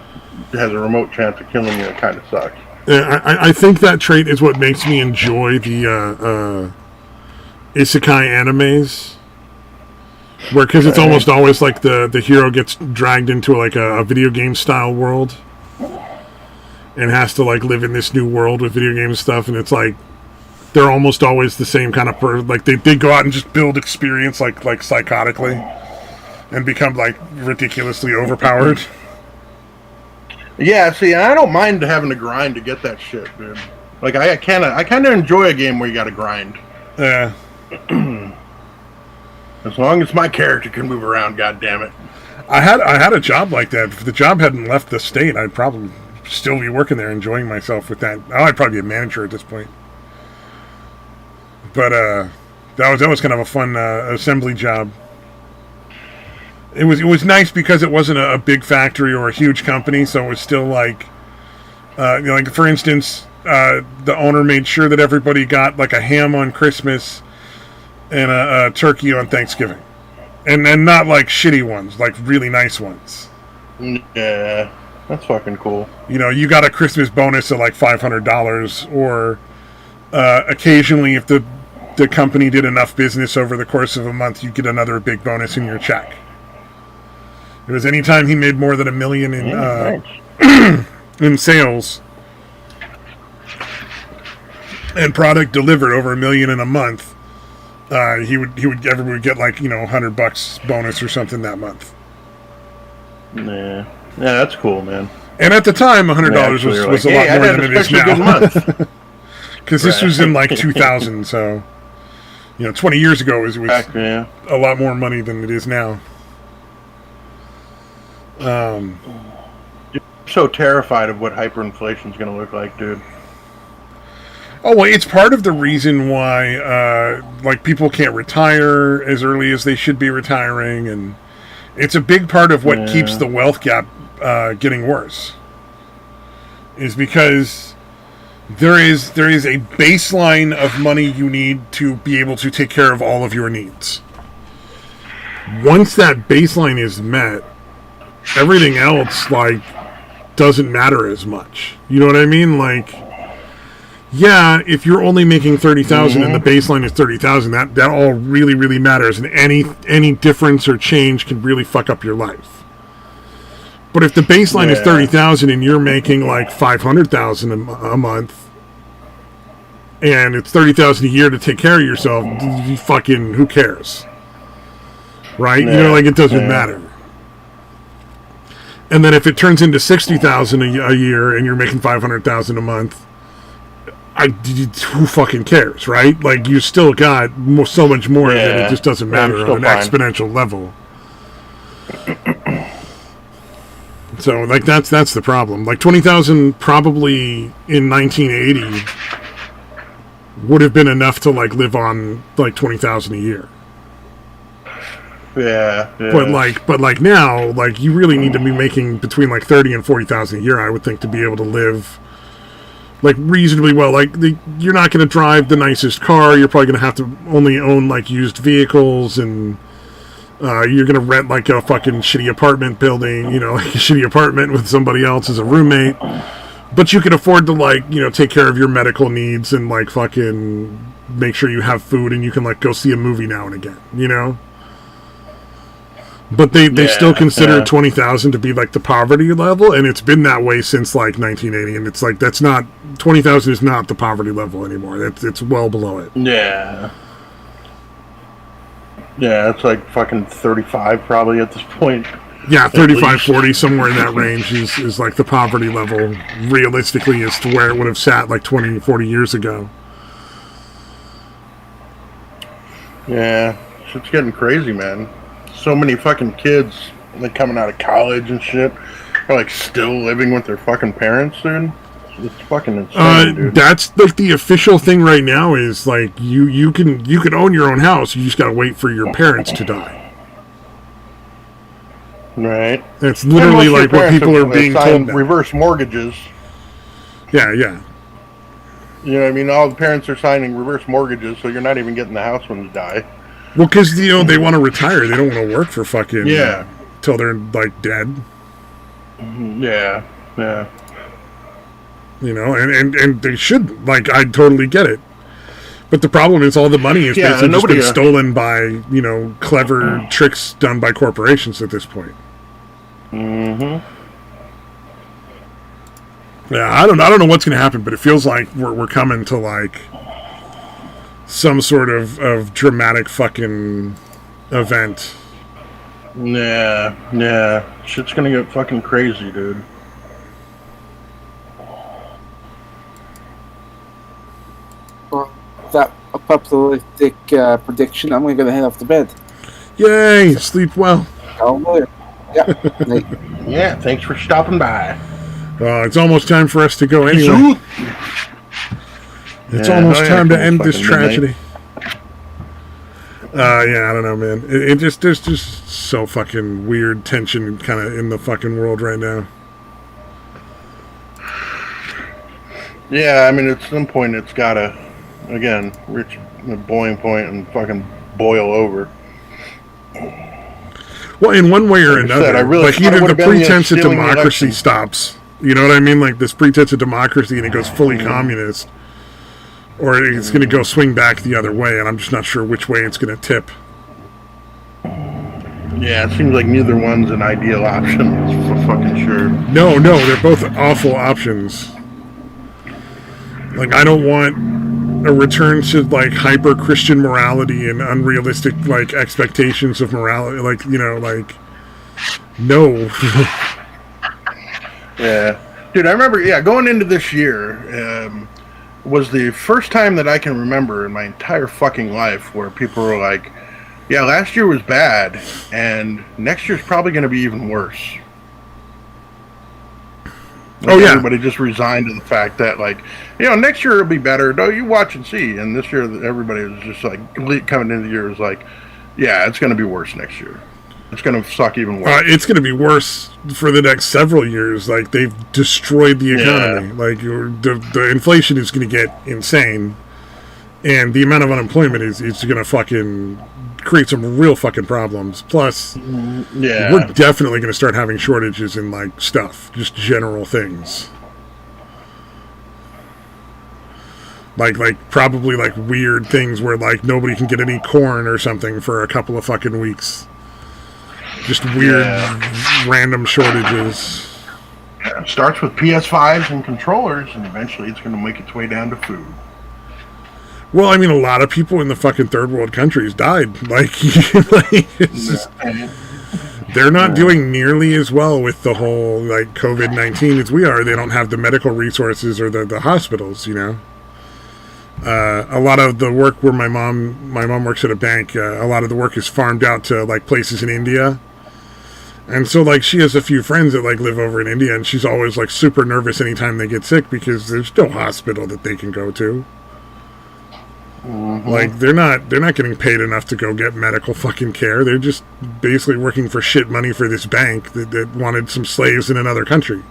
has a remote chance of killing you, it kind of sucks. I think that trait is what makes me enjoy the isekai animes, because it's almost always like the hero gets dragged into like a video game style world and has to like live in this new world with video game stuff, and it's like they're almost always the same kind of like they go out and just build experience like psychotically and become like ridiculously overpowered. Yeah, see, I don't mind having to grind to get that shit, dude. Like, I kind of enjoy a game where you got to grind. Yeah. As long as my character can move around, goddammit. I had a job like that. If the job hadn't left the state, I'd probably still be working there, enjoying myself with that. I'd probably be a manager at this point. But that was kind of a fun assembly job. It was nice because it wasn't a big factory or a huge company, so it was still like, like for instance, the owner made sure that everybody got like a ham on Christmas and a turkey on Thanksgiving, and then not like shitty ones, like really nice ones. Yeah, that's fucking cool. You got a Christmas bonus of like $500, or occasionally if the company did enough business over the course of a month, you get another big bonus in your check. It was anytime he made more than $1 million in sales and product delivered over $1 million in a month, everybody would get like $100 bonus or something that month. Yeah, that's cool, man. And at the time, $100 was a lot more than it is now. Because this was in like 2000, so 20 years ago it was a lot more money than it is now. You're so terrified of what hyperinflation is going to look like, dude. Oh, well, it's part of the reason why people can't retire as early as they should be retiring, and it's a big part of what keeps the wealth gap getting worse. Is because there is a baseline of money you need to be able to take care of all of your needs. Once that baseline is met, everything else doesn't matter as much. You know what I mean? If you're only making $30,000 and the baseline is $30,000, that all really, really matters, and any difference or change can really fuck up your life. But if the baseline is $30,000 and you're making $500,000 a month, and it's $30,000 a year to take care of yourself, who cares, right? It doesn't matter. And then if it turns into $60,000 a year and you're making $500,000 a month, who fucking cares, right? You still got so much more that it just doesn't matter on an exponential level. So that's the problem. $20,000 probably in 1980 would have been enough to live on $20,000 a year. Yeah. But now you really need to be making between $30,000 and $40,000 a year, I would think, to be able to live reasonably well. You're not going to drive the nicest car. You're probably going to have to only own used vehicles, and you're going to rent a fucking shitty apartment building, a shitty apartment with somebody else as a roommate. But you can afford to take care of your medical needs and fucking make sure you have food, and you can go see a movie now and again, But they still consider 20,000 to be the poverty level, and it's been that way since 1980. And it's that's not 20,000 is not the poverty level anymore. It's well below it. Yeah, it's fucking 35 probably at this point. Yeah, 35, 40, somewhere in that range is the poverty level realistically as to where it would have sat 20, 40 years ago. Yeah, shit's getting crazy, man. So many fucking kids coming out of college and shit are still living with their fucking parents, dude. It's fucking insane, dude. That's the official thing right now is you can own your own house. You just gotta wait for your parents to die. Right. That's literally what people are being told now. Reverse mortgages. Yeah. You know what I mean? All the parents are signing reverse mortgages, so you're not even getting the house when you die. Well, because they want to retire. They don't want to work for fucking till they're dead. Yeah. And they should. I totally get it. But the problem is all the money is basically just been stolen by clever tricks done by corporations at this point. Mm-hmm. Yeah, I don't know what's going to happen, but it feels like we're coming to some sort of dramatic fucking event. Yeah. Shit's gonna get fucking crazy, dude. Well, that apocalyptic prediction, I'm gonna head off to bed. Yay! Sleep well. Hallelujah. Yeah. Yeah, thanks for stopping by. It's almost time for us to go anyway. It's almost time to end this tragedy. I don't know, man. There's just so fucking weird tension kind of in the fucking world right now. Yeah, I mean, at some point it's gotta, again, reach the boiling point and fucking boil over. Well, in one way or another, either the pretense of stealing democracy stops. You know what I mean? This pretense of democracy and it goes fully communist. Or it's going to go swing back the other way, and I'm just not sure which way it's going to tip. Yeah, it seems like neither one's an ideal option, for fucking sure. No, they're both awful options. I don't want a return to, hyper-Christian morality and unrealistic, expectations of morality. No. Yeah, dude, I remember. Yeah, going into this year was the first time that I can remember in my entire fucking life where people were like, "Yeah, last year was bad, and next year's probably going to be even worse." Like everybody just resigned to the fact that, like, next year it'll be better. No, you watch and see. And this year, everybody was just like coming into the year was like, "Yeah, it's going to be worse next year. It's going to suck even worse. It's going to be worse for the next several years. Like, they've destroyed the economy. Like, the inflation is going to get insane, and the amount of unemployment is going to fucking create some real fucking problems. Plus, we're definitely going to start having shortages in, like, stuff, just general things. Like probably like weird things where like nobody can get any corn or something for a couple of fucking weeks. Just weird, random shortages. Yeah, it starts with PS5s and controllers, and eventually it's going to make its way down to food. Well, I mean, a lot of people in the fucking third world countries died. Like, it's just, they're not doing nearly as well with the whole, like, COVID-19 as we are. They don't have the medical resources or the hospitals, A lot of the work where my mom works at a bank, a lot of the work is farmed out to, like, places in India. And so, like, she has a few friends that, like, live over in India, and she's always, like, super nervous anytime they get sick because there's no hospital that they can go to. Mm-hmm. Like, they're not getting paid enough to go get medical fucking care. They're just basically working for shit money for this bank that wanted some slaves in another country.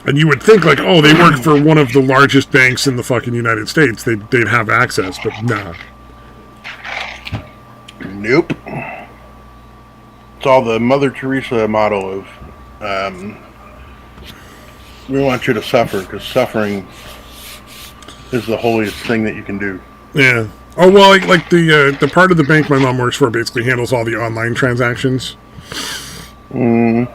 And you would think, like, oh, they work for one of the largest banks in the fucking United States. They'd have access, but nah. Nope. It's all the Mother Teresa model of, we want you to suffer, because suffering is the holiest thing that you can do. Yeah. Oh, well, like the part of the bank my mom works for basically handles all the online transactions. Mm.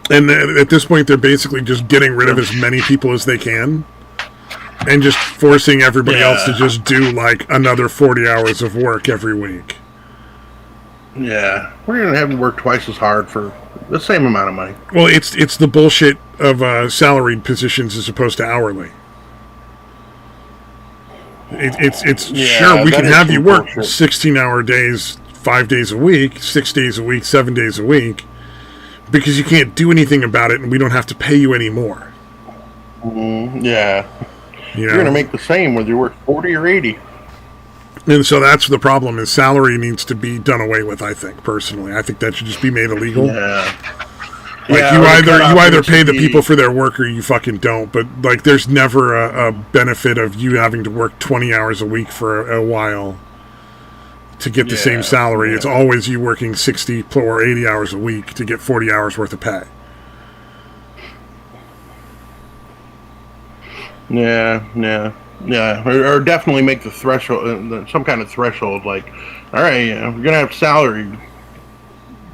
And at this point, they're basically just getting rid of as many people as they can and just forcing everybody else to just do, like, another 40 hours of work every week. Yeah. We're going to have to work twice as hard for the same amount of money. Well, it's the bullshit of salaried positions as opposed to hourly. It's sure, we can have you work 16-hour days, 5 days a week, 6 days a week, 7 days a week, because you can't do anything about it and we don't have to pay you anymore. Yeah. You're going to make the same whether you work 40 or 80. And so that's the problem, is salary needs to be done away with, I think, personally. I think that should just be made illegal. Yeah. Like, you either pay the people for their work or you fucking don't. But, like, there's never a benefit of you having to work 20 hours a week for a while to get the same salary. Yeah. It's always you working 60 or 80 hours a week to get 40 hours worth of pay. Yeah. Or definitely make the threshold, some kind of threshold, like, all right, we're going to have salary.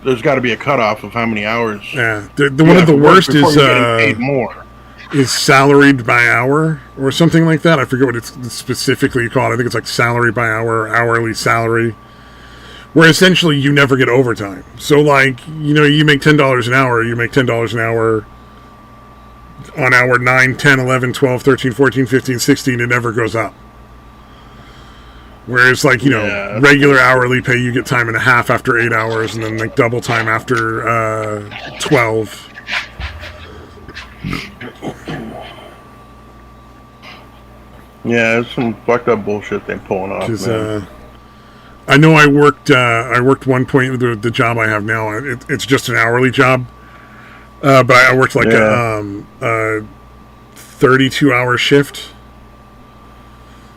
There's got to be a cutoff of how many hours. Yeah, one of the worst is paid more. Is salaried by hour or something like that. I forget what it's specifically called. I think it's like salary by hour, or hourly salary, where essentially you never get overtime. So, like, you make $10 an hour, you make $10 an hour on hour 9, 10, 11, 12, 13, 14, 15, 16, it never goes up. Whereas, like, regular hourly pay, you get time and a half after 8 hours, and then, like, double time after 12. Yeah, it's some fucked up bullshit they're pulling off, man. I know I worked one point with the job I have now. It's just an hourly job. But I worked like a 32-hour shift.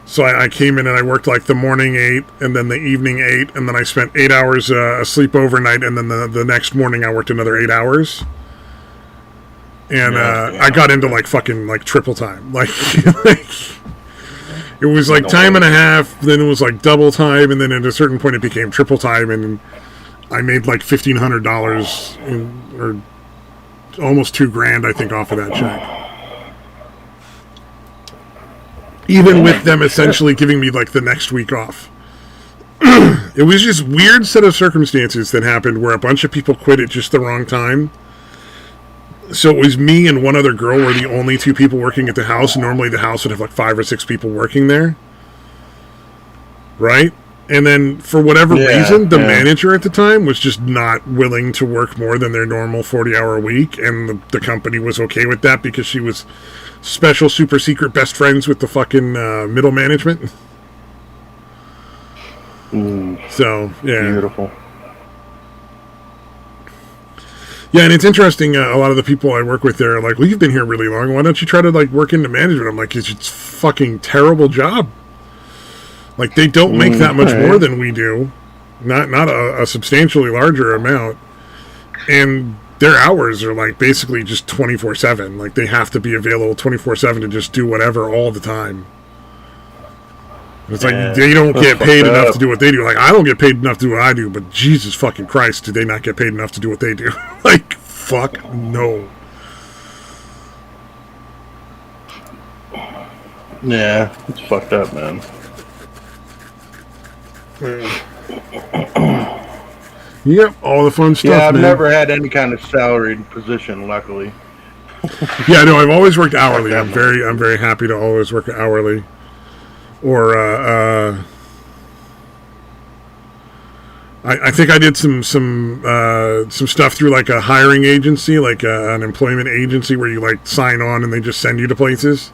So I came in and I worked like the morning 8 and then the evening 8, and then I spent 8 hours asleep overnight, and then the next morning I worked another 8 hours. And I got into like fucking like triple time. Like, it was like time and a half, then it was like double time, and then at a certain point it became triple time, and I made like $1,500 or almost $2,000, I think, off of that check. Even with them essentially giving me like the next week off. it was just weird set of circumstances that happened where a bunch of people quit at just the wrong time. So it was me and one other girl were the only two people working at the house. Normally the house would have like 5 or 6 people working there. Right? And then for whatever reason, the manager at the time was just not willing to work more than their normal 40-hour week. And the company was okay with that because she was special, super secret best friends with the fucking middle management. So, yeah. Beautiful. Yeah, and it's interesting, a lot of the people I work with there are like, well, you've been here really long, why don't you try to, like, work into management? I'm like, it's a fucking terrible job. Like, they don't make that much more than we do. Not a substantially larger amount. And their hours are, like, basically just 24/7. Like, they have to be available 24/7 to just do whatever all the time. It's like, they don't get paid enough to do what they do. Like, I don't get paid enough to do what I do, but Jesus fucking Christ, do they not get paid enough to do what they do? Like, fuck no. Yeah, it's fucked up, man. Yep, all the fun stuff, Yeah, I've man. never had any kind of salaried position, luckily. Yeah, no, I've always worked hourly. I'm very happy to always work hourly. Or I think I did some stuff through like a hiring agency, like an employment agency where you like sign on and they just send you to places.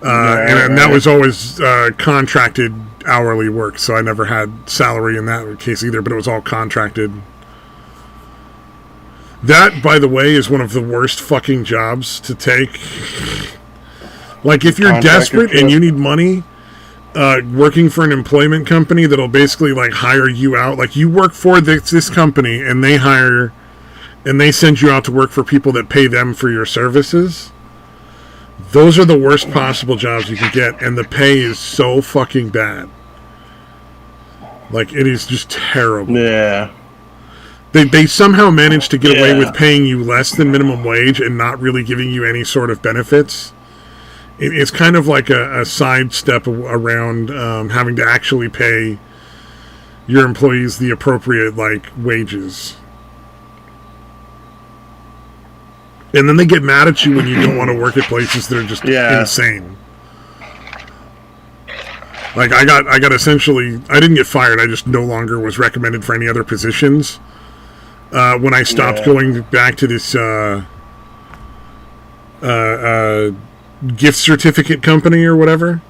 And that was always contracted hourly work, so I never had salary in that case either, but it was all contracted. That, by the way, is one of the worst fucking jobs to take. Like, if you're desperate and you need money, working for an employment company that'll basically, like, hire you out. Like, you work for this company, and they hire, and they send you out to work for people that pay them for your services. Those are the worst possible jobs you can get, and the pay is so fucking bad. Like, it is just terrible. Yeah. They somehow managed to get away with paying you less than minimum wage and not really giving you any sort of benefits. It's kind of like a sidestep around having to actually pay your employees the appropriate, like, wages. And then they get mad at you when you don't want to work at places that are just insane. Like, I got essentially, I didn't get fired, I just no longer was recommended for any other positions. When I stopped going back to this gift certificate company or whatever.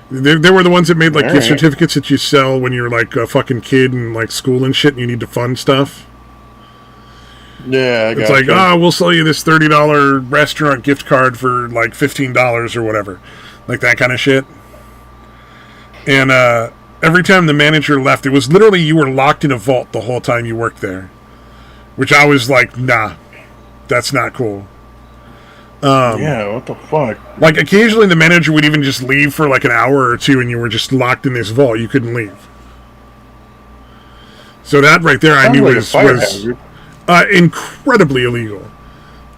They were the ones that made, like, gift certificates that you sell when you're, like, a fucking kid in, like, school and shit and you need to fund stuff. Yeah, it's like, we'll sell you this $30 restaurant gift card for, like, $15 or whatever. Like, that kind of shit. And every time the manager left, it was literally you were locked in a vault the whole time you worked there. Which I was like, nah, that's not cool. What the fuck? Like, occasionally the manager would even just leave for like an hour or two and you were just locked in this vault. You couldn't leave. So that right there I knew was incredibly illegal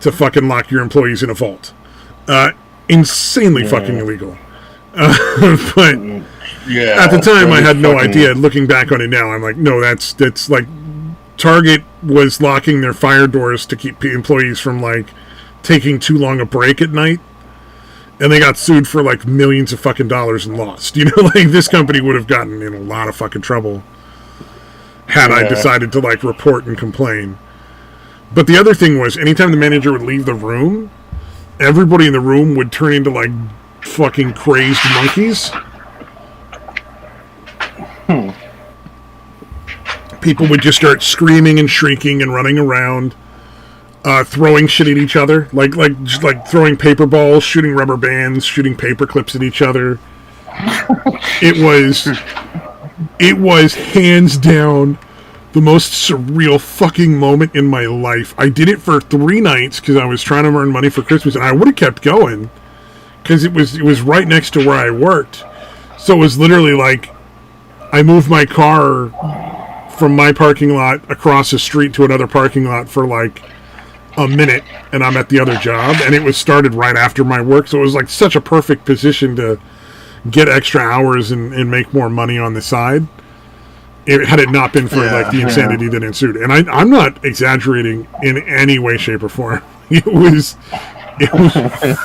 to fucking lock your employees in a vault. Insanely fucking illegal. But at the time I had no idea. Looking back on it now, I'm like, no, that's like, Target was locking their fire doors to keep employees from, like, taking too long a break at night. And they got sued for, like, millions of fucking dollars and lost. You know, like, this company would have gotten in a lot of fucking trouble had I decided to, like, report and complain. But the other thing was, anytime the manager would leave the room, everybody in the room would turn into, like, fucking crazed monkeys. People would just start screaming and shrieking and running around, throwing shit at each other, like throwing paper balls, shooting rubber bands, shooting paper clips at each other. It was hands down the most surreal fucking moment in my life. I did it for 3 nights because I was trying to earn money for Christmas, and I would have kept going because it was right next to where I worked. So it was literally like I moved my car from my parking lot across the street to another parking lot for like a minute, and I'm at the other job, and it was started right after my work, so it was like such a perfect position to get extra hours and make more money on the side. Had it not been for like the insanity that ensued, and I'm not exaggerating in any way, shape, or form. It was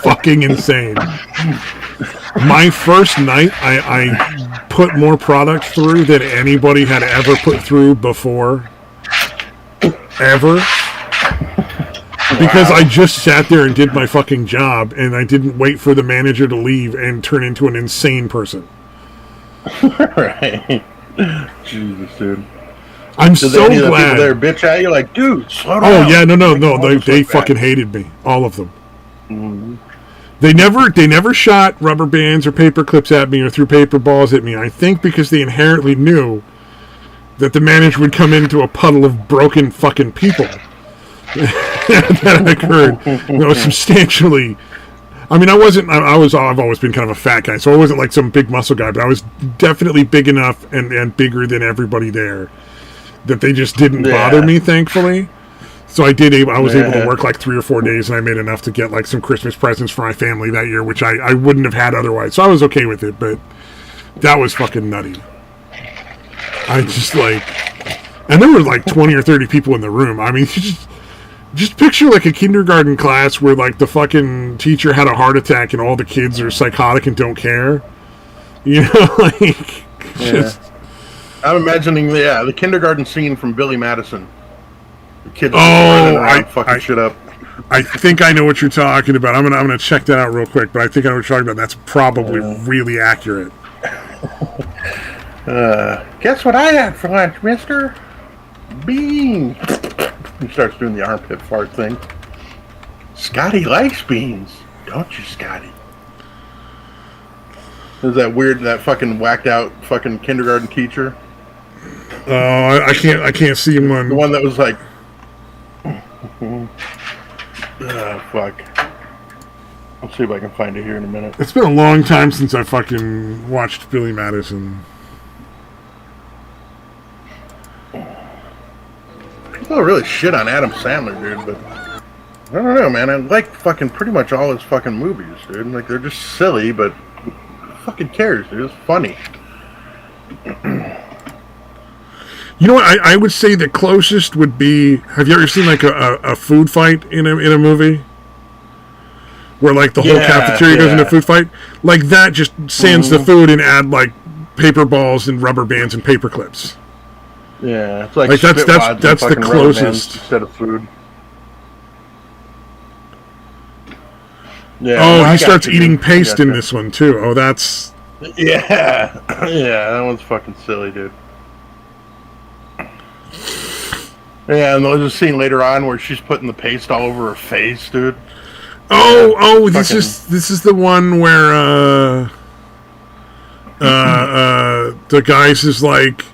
fucking insane. My first night, I put more product through than anybody had ever put through before, ever. Because I just sat there and did my fucking job, and I didn't wait for the manager to leave and turn into an insane person. Right. Jesus, dude. I'm so glad. People there bitch at you like, dude, slow down. Oh yeah, no. They fucking hated me, all of them. Mm-hmm. They never shot rubber bands or paper clips at me or threw paper balls at me. I think because they inherently knew that the manager would come into a puddle of broken fucking people. That occurred, substantially. I mean, I've always been kind of a fat guy, so I wasn't like some big muscle guy, but I was definitely big enough and bigger than everybody there that they just didn't bother me, thankfully. So I was able to work like 3 or 4 days, and I made enough to get like some Christmas presents for my family that year, which I wouldn't have had otherwise. So I was okay with it, but that was fucking nutty. I just and there were like 20 or 30 people in the room. I mean, just picture like a kindergarten class where like the fucking teacher had a heart attack and all the kids are psychotic and don't care. You know, just. I'm imagining the kindergarten scene from Billy Madison. The kids running around fucking shit up. I think I know what you're talking about. I'm gonna check that out real quick, but I think I know what you're talking about. That's probably really accurate. Guess what I had for lunch, mister? Beans. He starts doing the armpit fart thing. Scotty likes beans. Don't you, Scotty? Is that fucking whacked out fucking kindergarten teacher? Oh, I can't see him on... The one that was like... fuck. I'll see if I can find it here in a minute. It's been a long time since I fucking watched Billy Madison. People really shit on Adam Sandler, dude, but I don't know, man. I like fucking pretty much all his fucking movies, dude. Like, they're just silly, but who fucking cares, dude? It's funny. You know what? I would say the closest would be... Have you ever seen like a food fight in a movie? Where like the whole cafeteria goes into a food fight? Like that, just sands the food and add like paper balls and rubber bands and paper clips. Yeah, it's like that's the closest instead of food. Yeah. Oh, he starts eating paste in this one too. Oh, that's... Yeah, that one's fucking silly, dude. Yeah, and there's a scene later on where she's putting the paste all over her face, dude. This is the one where the guy's is like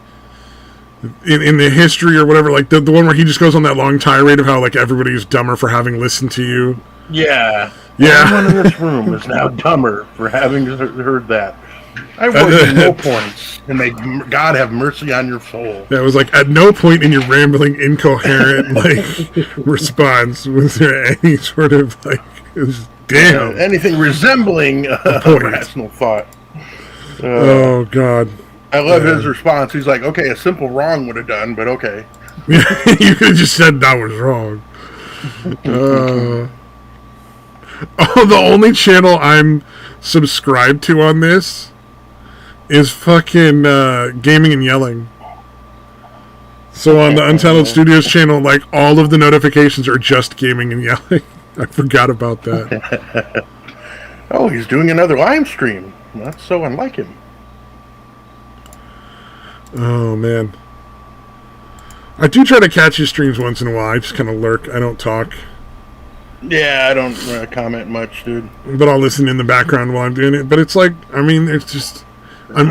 in the history or whatever, like the one where he just goes on that long tirade of how like everybody's dumber for having listened to you. Yeah. Yeah. Everyone in this room is now dumber for having heard that. I work at no points, and may God have mercy on your soul. That was like, at no point in your rambling, incoherent response was there any sort of damn anything resembling a rational thought. Oh God! I love his response. He's like, "Okay, a simple wrong would have done, but okay." You could have just said that was wrong. The only channel I'm subscribed to on this is fucking Gaming and Yelling. So on the Untitled Studios channel, like all of the notifications are just Gaming and Yelling. I forgot about that. Oh, he's doing another live stream. That's so unlike him. Oh man, I do try to catch his streams once in a while. I just kind of lurk. I don't talk. Yeah, I don't comment much, dude. But I'll listen in the background while I'm doing it. But it's like, I mean, it's just, I'm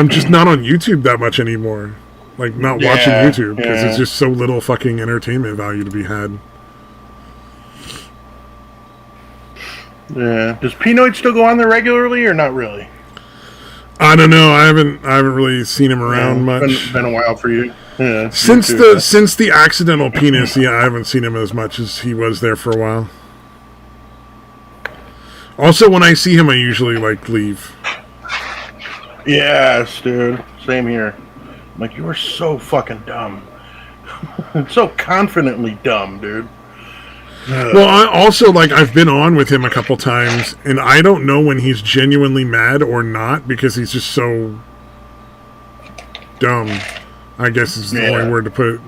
just not on YouTube that much anymore. Like, not watching YouTube because it's just so little fucking entertainment value to be had. Yeah. Does Pinoid still go on there regularly or not really? I don't know. I haven't really seen him around much. Been a while for you. Yeah. Since the accidental penis, I haven't seen him as much as he was there for a while. Also, when I see him, I usually leave. Yes, dude. Same here. I'm like, you are so fucking dumb. So confidently dumb, dude. Well, I also, like, I've been on with him a couple times, and I don't know when he's genuinely mad or not, because he's just so dumb, I guess is the only word to put it.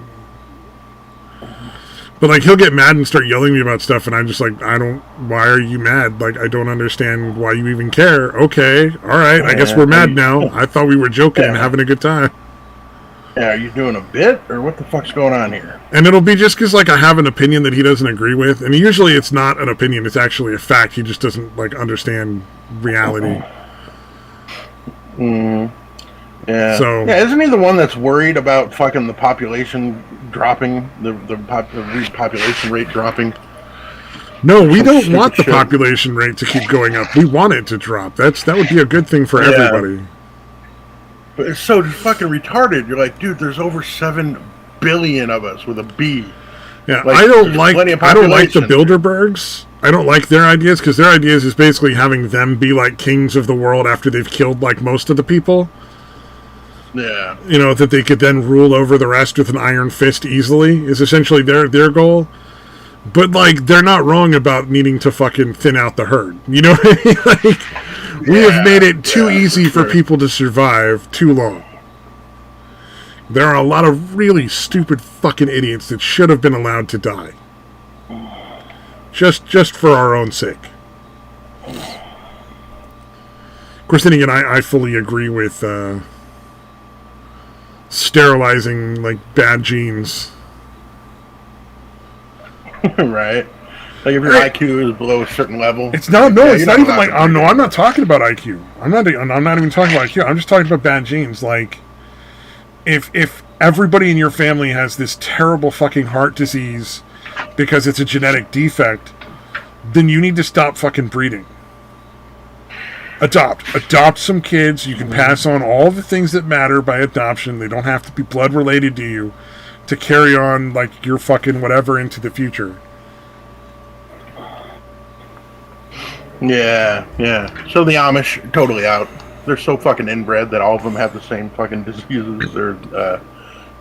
But, like, he'll get mad and start yelling at me about stuff, and I'm just like, why are you mad? Like, I don't understand why you even care. Okay, alright, I guess we're mad now. I thought we were joking and having a good time. Yeah, are you doing a bit, or what the fuck's going on here? And it'll be just because, like, I have an opinion that he doesn't agree with, and usually it's not an opinion, it's actually a fact. He just doesn't, like, understand reality. Yeah. So, yeah, isn't he the one that's worried about fucking the population dropping, the repopulation rate dropping? No, we don't want the population rate to keep going up. We want it to drop. That would be a good thing for everybody. But it's so fucking retarded. You're like, dude, there's over 7 billion of us with a B. Yeah, like, I don't like the Bilderbergs. I don't like their ideas, because their ideas is basically having them be like kings of the world after they've killed like most of the people. Yeah. You know, that they could then rule over the rest with an iron fist easily is essentially their goal. But, like, they're not wrong about needing to fucking thin out the herd. You know what I mean? Like, we have made it too easy for people to survive too long. There are a lot of really stupid fucking idiots that should have been allowed to die. Just for our own sake. Of course, then again, I fully agree with sterilizing, like, bad genes. Right. Like if your IQ is below a certain level. It's not. No, it's not even like. Oh no, I'm not talking about IQ. I'm not even talking about IQ. I'm just talking about bad genes. Like, if everybody in your family has this terrible fucking heart disease because it's a genetic defect, then you need to stop fucking breeding. Adopt some kids. You can pass on all the things that matter by adoption. They don't have to be blood related to you to carry on, like, your fucking whatever into the future. Yeah. So the Amish, totally out. They're so fucking inbred that all of them have the same fucking diseases. Or,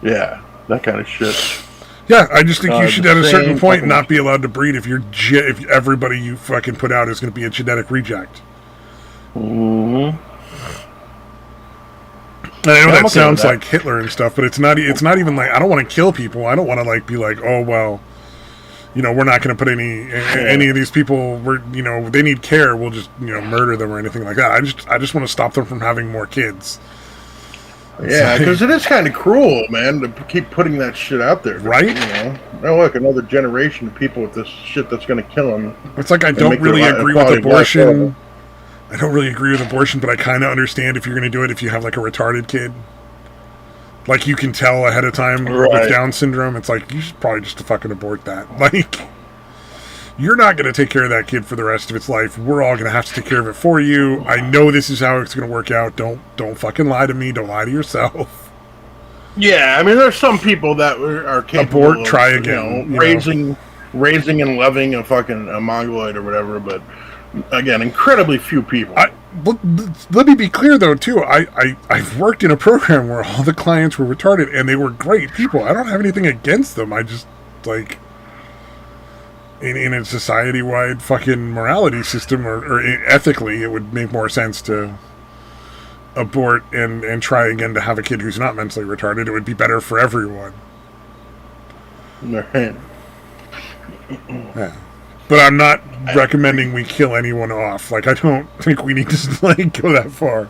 that kind of shit. Yeah, I just think you should, at a certain point, not be allowed to breed if everybody you fucking put out is going to be a genetic reject. Mm-hmm. And I know that sounds like Hitler and stuff, but it's not even like, I don't want to kill people. I don't want to, like, be like, oh, well, you know, we're not going to put any of these people, you know, they need care, we'll just, you know, murder them or anything like that. I just want to stop them from having more kids. Yeah, because it is kind of cruel, man, to keep putting that shit out there. Right? You know? Oh, look, another generation of people with this shit that's going to kill them. It's like, I don't really agree with abortion. I don't really agree with abortion, but I kind of understand if you're going to do it if you have, like, a retarded kid. Like, you can tell ahead of time with Down syndrome. It's like, you should probably just fucking abort that. Like, you're not going to take care of that kid for the rest of its life. We're all going to have to take care of it for you. I know this is how it's going to work out. Don't fucking lie to me. Don't lie to yourself. Yeah, I mean, there's some people that are capable abort, try again. Raising and loving a mongoloid or whatever, but again, incredibly few people. Let me be clear, though, too. I've worked in a program where all the clients were retarded, and they were great people. I don't have anything against them. I just, like, in a society-wide fucking morality system, or ethically, it would make more sense to abort and try again to have a kid who's not mentally retarded. It would be better for everyone. Right. Yeah. But I'm not recommending we kill anyone off. Like, I don't think we need to, like, go that far.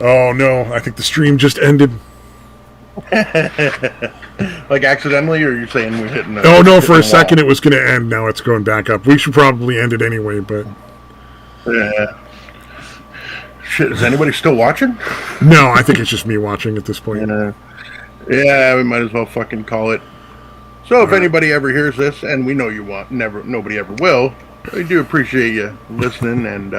Oh, no. I think the stream just ended. Like, accidentally, or you're saying we're hitting a... Oh, no, for a second it was going to end. Now it's going back up. We should probably end it anyway, but... Yeah. Shit, is anybody still watching? No, I think it's just me watching at this point. Yeah, we might as well fucking call it. So if anybody ever hears this, and we know you won't, nobody ever will, we do appreciate you listening, and